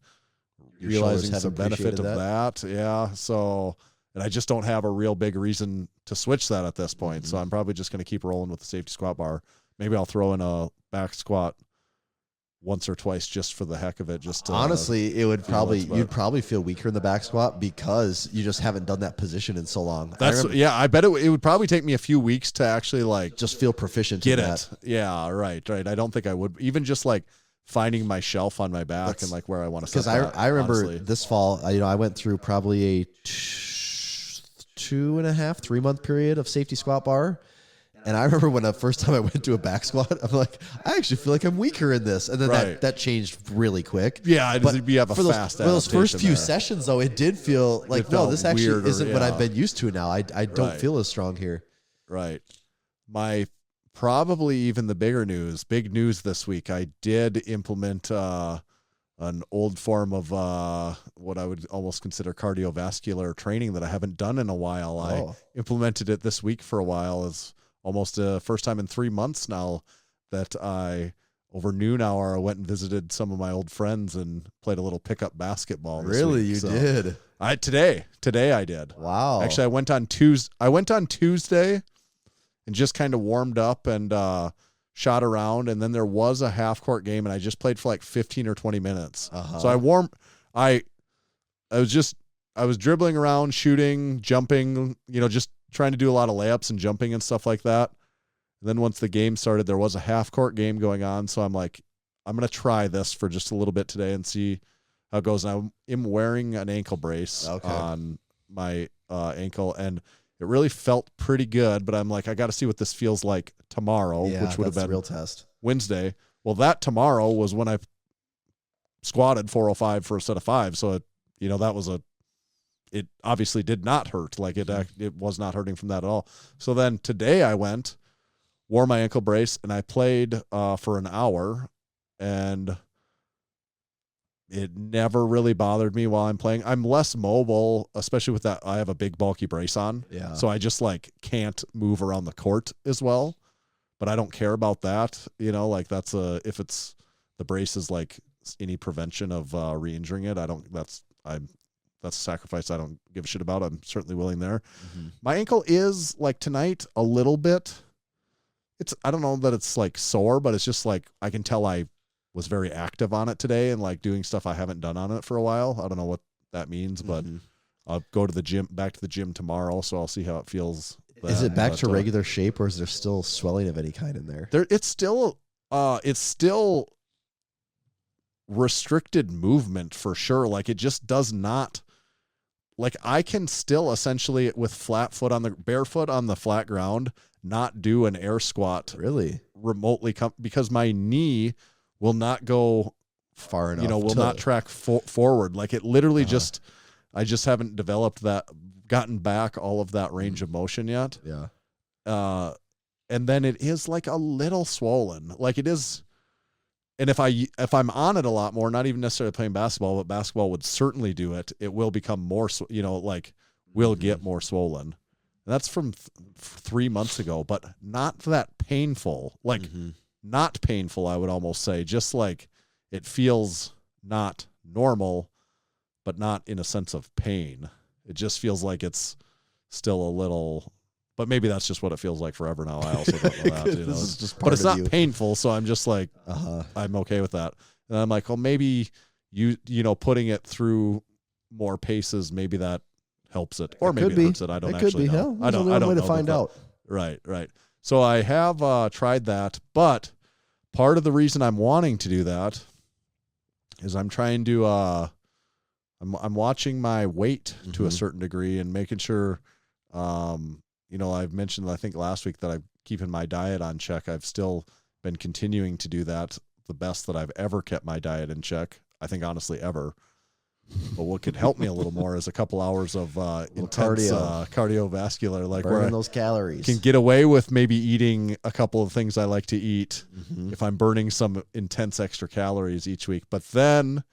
Your realizing shoulders some have benefit of appreciated that. Yeah. So, and I just don't have a real big reason to switch that at this point. So I'm probably just going to keep rolling with the safety squat bar. Maybe I'll throw in a back squat once or twice just for the heck of it. Just to, Honestly, it would but- you'd probably feel weaker in the back squat because you just haven't done that position in so long. I bet it would probably take me a few weeks to actually like just feel proficient get in it. that. Yeah, right. I don't think I would even just like finding my shelf on my back and like where I want to set Because that, I remember honestly. this fall, I went through probably a 2.5, 3 month period of safety squat bar. And I remember when the first time I went to a back squat, I'm like, I actually feel like I'm weaker in this. And then Right. that changed really quick. Yeah, But you have a for those, fast for those first adaptation few there. sessions, though, it did feel like, It no, felt this actually weirder, isn't what yeah. I've been used to now. I don't Right. feel as strong here. Right. My probably even the big news this week. I did implement an old form of what I would almost consider cardiovascular training that I haven't done in a while. I implemented it this week for a while. It's almost the first time in 3 months now that I, over noon hour, I went and visited some of my old friends and played a little pickup basketball. This Really? week. You So did? Today I did. Wow. Actually, I went on Tuesday and just kind of warmed up and shot around, and then there was a half court game, and I just played for like 15 or 20 minutes. So I was dribbling around, shooting, jumping, just trying to do a lot of layups and jumping and stuff like that. And then once the game started, there was a half court game going on, so I'm like, I'm going to try this for just a little bit today and see how it goes. And I'm wearing an ankle brace on my ankle, and It really felt pretty good, but I'm like, I got to see what this feels like tomorrow, which would have been the real test. Wednesday. Well, that tomorrow was when I squatted 405 for a set of 5. So, it obviously did not hurt. Like it was not hurting from that at all. So then today I wore my ankle brace, and I played for an hour, and it never really bothered me while I'm playing. I'm less mobile, especially with that. I have a big bulky brace on. Yeah. So I just can't move around the court as well, but I don't care about that. That's if it's the brace is any prevention of re-injuring it. that's a sacrifice I don't give a shit about. I'm certainly willing there. Mm-hmm. My ankle is tonight a little bit. I don't know that it's sore, but it's just I can tell I was very active on it today and doing stuff I haven't done on it for a while. I don't know what that means, but I'll go to the gym, back to the gym tomorrow. So I'll see how it feels. Is it back to regular shape, or is there still swelling of any kind in there? It's still restricted movement for sure. It just does not, I can still essentially with barefoot on the flat ground, not do an air squat really remotely because my knee will not go far enough, will not track forward. It literally I just haven't gotten back all of that range of motion yet. Yeah. And then it is a little swollen. It is. And if I'm on it a lot more, not even necessarily playing basketball, but basketball would certainly do it. It will become more, will get more swollen. And that's from 3 months ago, but not that painful. Not painful, I would almost say. Just it feels not normal, but not in a sense of pain. It just feels like it's still a little, but maybe that's just what it feels like forever now. I also don't know that. This is just part but it's of not you. painful, so I'm just I'm okay with that. And I'm well, maybe putting it through more paces, maybe that helps it, or maybe it hurts it. I don't actually know. I don't way know. to find out. Right. So I have tried that, but part of the reason I'm wanting to do that is I'm trying to I'm watching my weight to a certain degree and making sure I've mentioned I think last week that I'm keeping my diet on check. I've still been continuing to do that, the best that I've ever kept my diet in check. I think honestly ever. But what could help me a little more is a couple hours of intense cardiovascular, burning where those calories. Can get away with maybe eating a couple of things I like to eat if I'm burning some intense extra calories each week. But then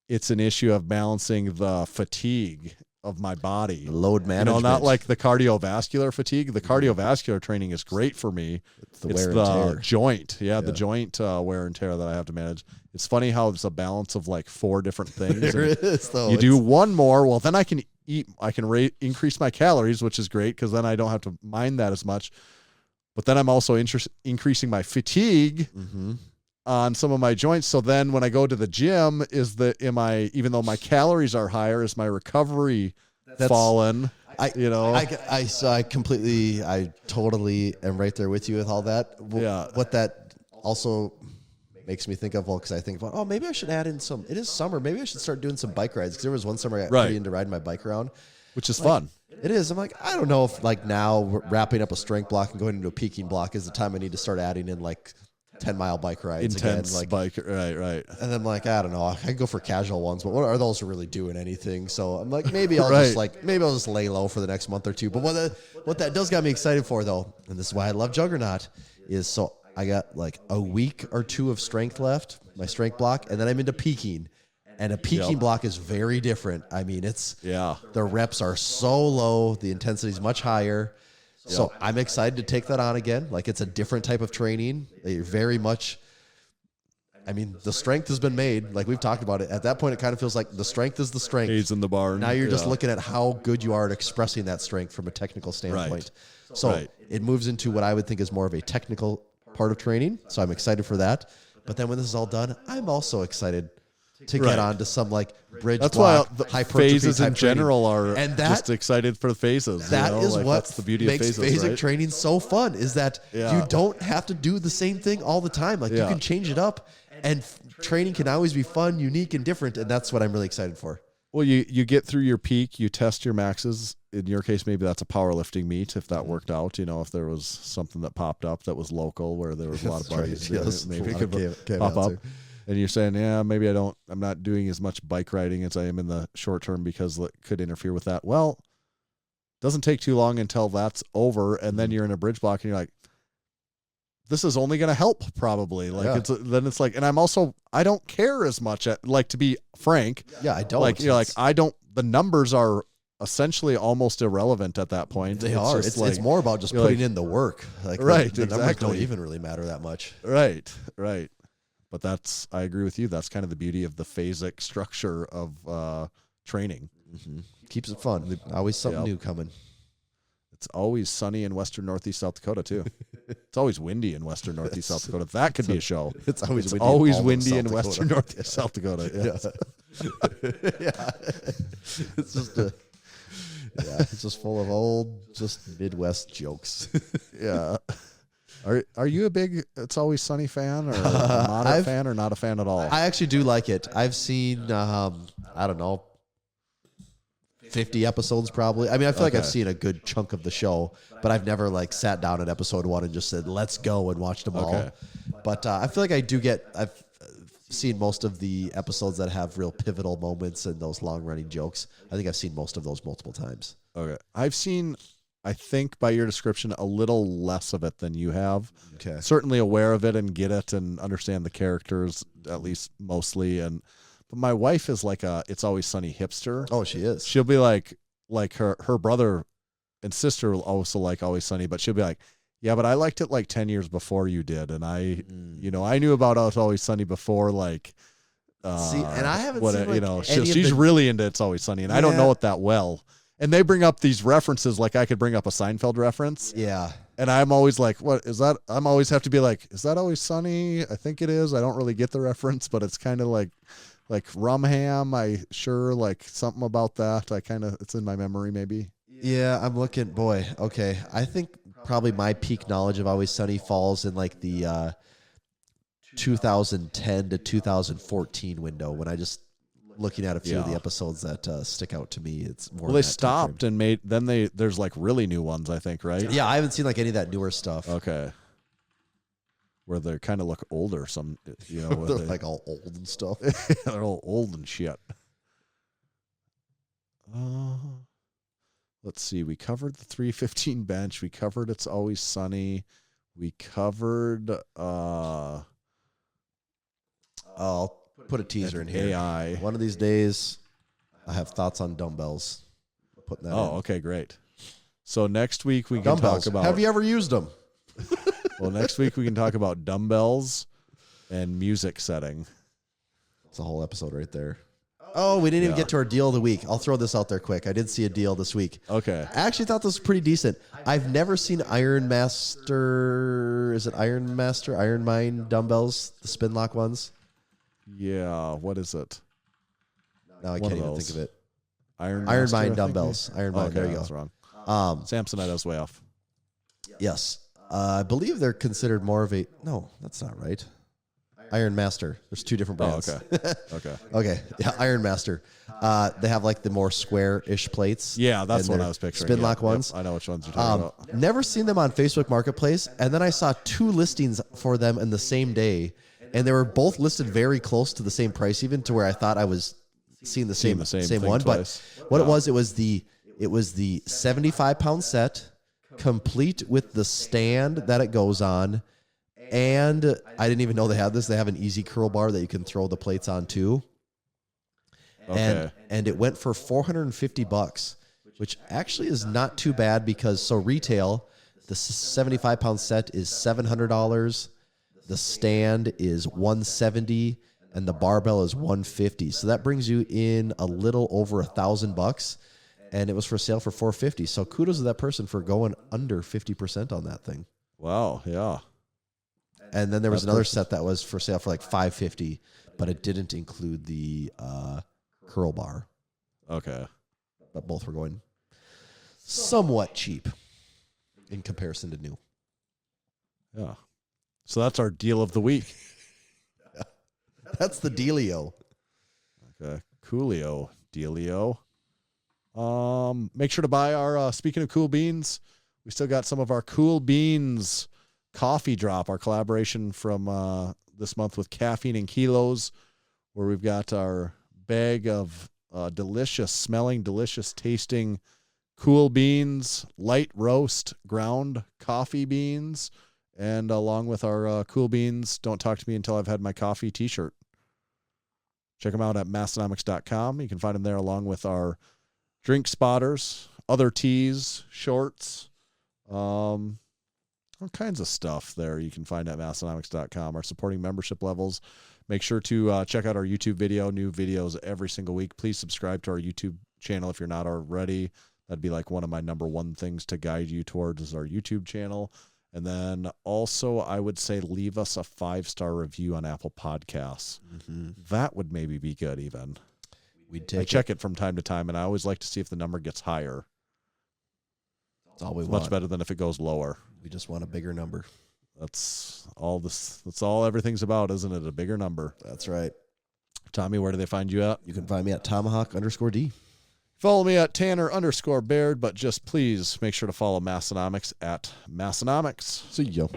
it's an issue of balancing the fatigue of my body. The load management. Not like the cardiovascular fatigue. The cardiovascular training is great for me. It's the wear and tear. Joint. Yeah, the joint wear and tear that I have to manage. It's funny how it's a balance of 4 different things. There is, though. You do one more, well, then I can eat. I can increase my calories, which is great because then I don't have to mind that as much. But then I'm also increasing my fatigue on some of my joints. So then when I go to the gym, even though my calories are higher, is my recovery fallen? I totally am right there with you with all that. Yeah. What that also makes me think of, because I think about, maybe I should add in it is summer. Maybe I should start doing some bike rides. Because there was one summer I got pretty into riding my bike around. Which is fun. It is. I'm I don't know if now wrapping up a strength block and going into a peaking block is the time I need to start adding in 10-mile bike rides intense again. Bike, right. And then I don't know. I could go for casual ones, but what are those really doing anything? So I'm maybe I'll just lay low for the next month or two. But what that does got me excited for though, and this is why I love Juggernaut, is I got a week or two of strength left, my strength block, and then I'm into peaking. And a peaking block is very different. I mean, the reps are so low, the intensity is much higher. So I'm excited to take that on again. It's a different type of training. Very much, the strength has been made. We've talked about it. At that point, it kind of feels like the strength is the strength. He's in the barn. Now you're just looking at how good you are at expressing that strength from a technical standpoint. Right. So it moves into what I would think is more of a technical part of training. So I'm excited for that. But then when this is all done, I'm also excited to get on to some bridge that's block, why the hypertrophy phases in general are just excited for the phases. That is that's the beauty makes of phases, phasic training so fun, is that you don't have to do the same thing all the time. You can change it up, and training can always be fun, unique, and different, and that's what I'm really excited for. Well, you get through your peak, you test your maxes. In your case, maybe that's a powerlifting meet if that worked out. If there was something that popped up that was local where there was a lot of bodies, maybe it could pop up. And you're saying, yeah, maybe I'm not doing as much bike riding as I am in the short term because it could interfere with that. Well, it doesn't take too long until that's over. And then you're in a bridge block and you're like, this is only going to help probably. Like then it's like, and I don't care as much to be frank. Yeah, I don't. The numbers are essentially almost irrelevant at that point. They are. It's more about just putting in the work. The numbers don't even really matter that much. Right. But I agree with you. That's kind of the beauty of the phasic structure of training. Mm-hmm. Keeps it fun. Always something new coming. It's always sunny in western northeast South Dakota too. It's always windy in western northeast South Dakota. That could be a show. It's always windy in western northeast South Dakota. Yeah. It's just it's just full of old, just Midwest jokes. Yeah. Are you a big It's Always Sunny fan or a moderate fan or not a fan at all? I actually do like it. I've seen I don't know, 50 episodes probably. I mean, I feel like I've seen a good chunk of the show, but I've never sat down at episode 1 and just said, let's go and watch them all. But I feel like I've seen most of the episodes that have real pivotal moments and those long running jokes. I think I've seen most of those multiple times. Okay. I've seen, I think by your description, a little less of it than you have. Okay. Certainly aware of it and get it and understand the characters, at least mostly. But my wife is like a It's Always Sunny hipster. Oh, she is. She'll be like her brother and sister will also like Always Sunny, but she'll be like, yeah, but I liked it 10 years before you did. And I knew about It's Always Sunny before, see, and I haven't seen she's really into It's Always Sunny and I don't know it that well. And they bring up these references, like I could bring up a Seinfeld reference. Yeah. And I'm always like, what is that? I'm always have to be like, is that Always Sunny? I think it is. I don't really get the reference, but it's kind of like rum ham. Something about that. It's in my memory maybe. Yeah, I'm looking, boy. Okay. I think probably my peak knowledge of Always Sunny falls in the 2010 to 2014 window when I just looking at a few of the episodes that stick out to me. It's more. Well, they stopped and made. Then there's really new ones. I think, right? Yeah, I haven't seen any of that newer stuff. Okay. Where they kind of look older. They're all old and stuff. They're all old and shit. Let's see. We covered the 315 bench. We covered It's Always Sunny. We covered. I'll put a teaser in here. AI. One of these days, I have thoughts on dumbbells. Putting that in. Okay, great. So next week we can talk about. Have you ever used them? Well, next week we can talk about dumbbells and music setting. It's a whole episode right there. Oh, we didn't even get to our deal of the week. I'll throw this out there quick. I did see a deal this week. Okay. I actually thought this was pretty decent. I've never seen Iron Master. Is it Iron Master? Iron Mind dumbbells, the spin lock ones. Yeah. What is it? No, I can't even think of it. Iron Mind dumbbells. Iron Mind. There you go. That's wrong. Samsonite is way off. Yes. I believe they're considered more of a... No, that's not right. Iron Master. There's two different brands. Okay. Yeah, Iron Master. They have the more square-ish plates. Yeah, that's what I was picturing. Spin lock ones. I know which ones you're talking about. Never seen them on Facebook Marketplace, and then I saw 2 listings for them in the same day, and they were both listed very close to the same price, even to where I thought I was seeing the same one. Twice. But what it was the 75-pound set, complete with the stand that it goes on. And I didn't even know they had this. They have an easy curl bar that you can throw the plates on too. Okay. And it went for $450, which actually is not too bad because retail, the 75-pound set is $700, the stand is $170, and the barbell is $150. So that brings you in a little over $1,000, and it was for sale for $450. So kudos to that person for going under 50% on that thing. Wow. Yeah. And then there was another set that was for sale for $550, but it didn't include the curl bar. Okay. But both were going somewhat cheap in comparison to new. Yeah. So that's our deal of the week. That's the dealio. Okay. Coolio. dealio. Make sure to buy our, speaking of cool beans, we still got some of our cool beans coffee drop, our collaboration from this month with Caffeine and Kilos, where we've got our bag of delicious smelling, delicious tasting cool beans, light roast ground coffee beans, and along with our cool beans, don't talk to me until I've had my coffee t-shirt. Check them out at Massenomics.com. You can find them there along with our drink spotters, other teas, shorts, all kinds of stuff there you can find at Massenomics.com. Our supporting membership levels. Make sure to check out our YouTube video, new videos every single week. Please subscribe to our YouTube channel if you're not already. That'd be like one of my number one things to guide you towards is our YouTube channel. And then also I would say leave us a 5-star review on Apple Podcasts. Mm-hmm. That would maybe be good even. I check it from time to time, and I always like to see if the number gets higher. That's all we want. want. Much better than if it goes lower. We just want a bigger number. That's all everything's about, isn't it? A bigger number. That's right. Tommy, where do they find you at? You can find me at Tomahawk_D. Follow me at Tanner_Baird, but just please make sure to follow Massenomics at Massenomics. See ya.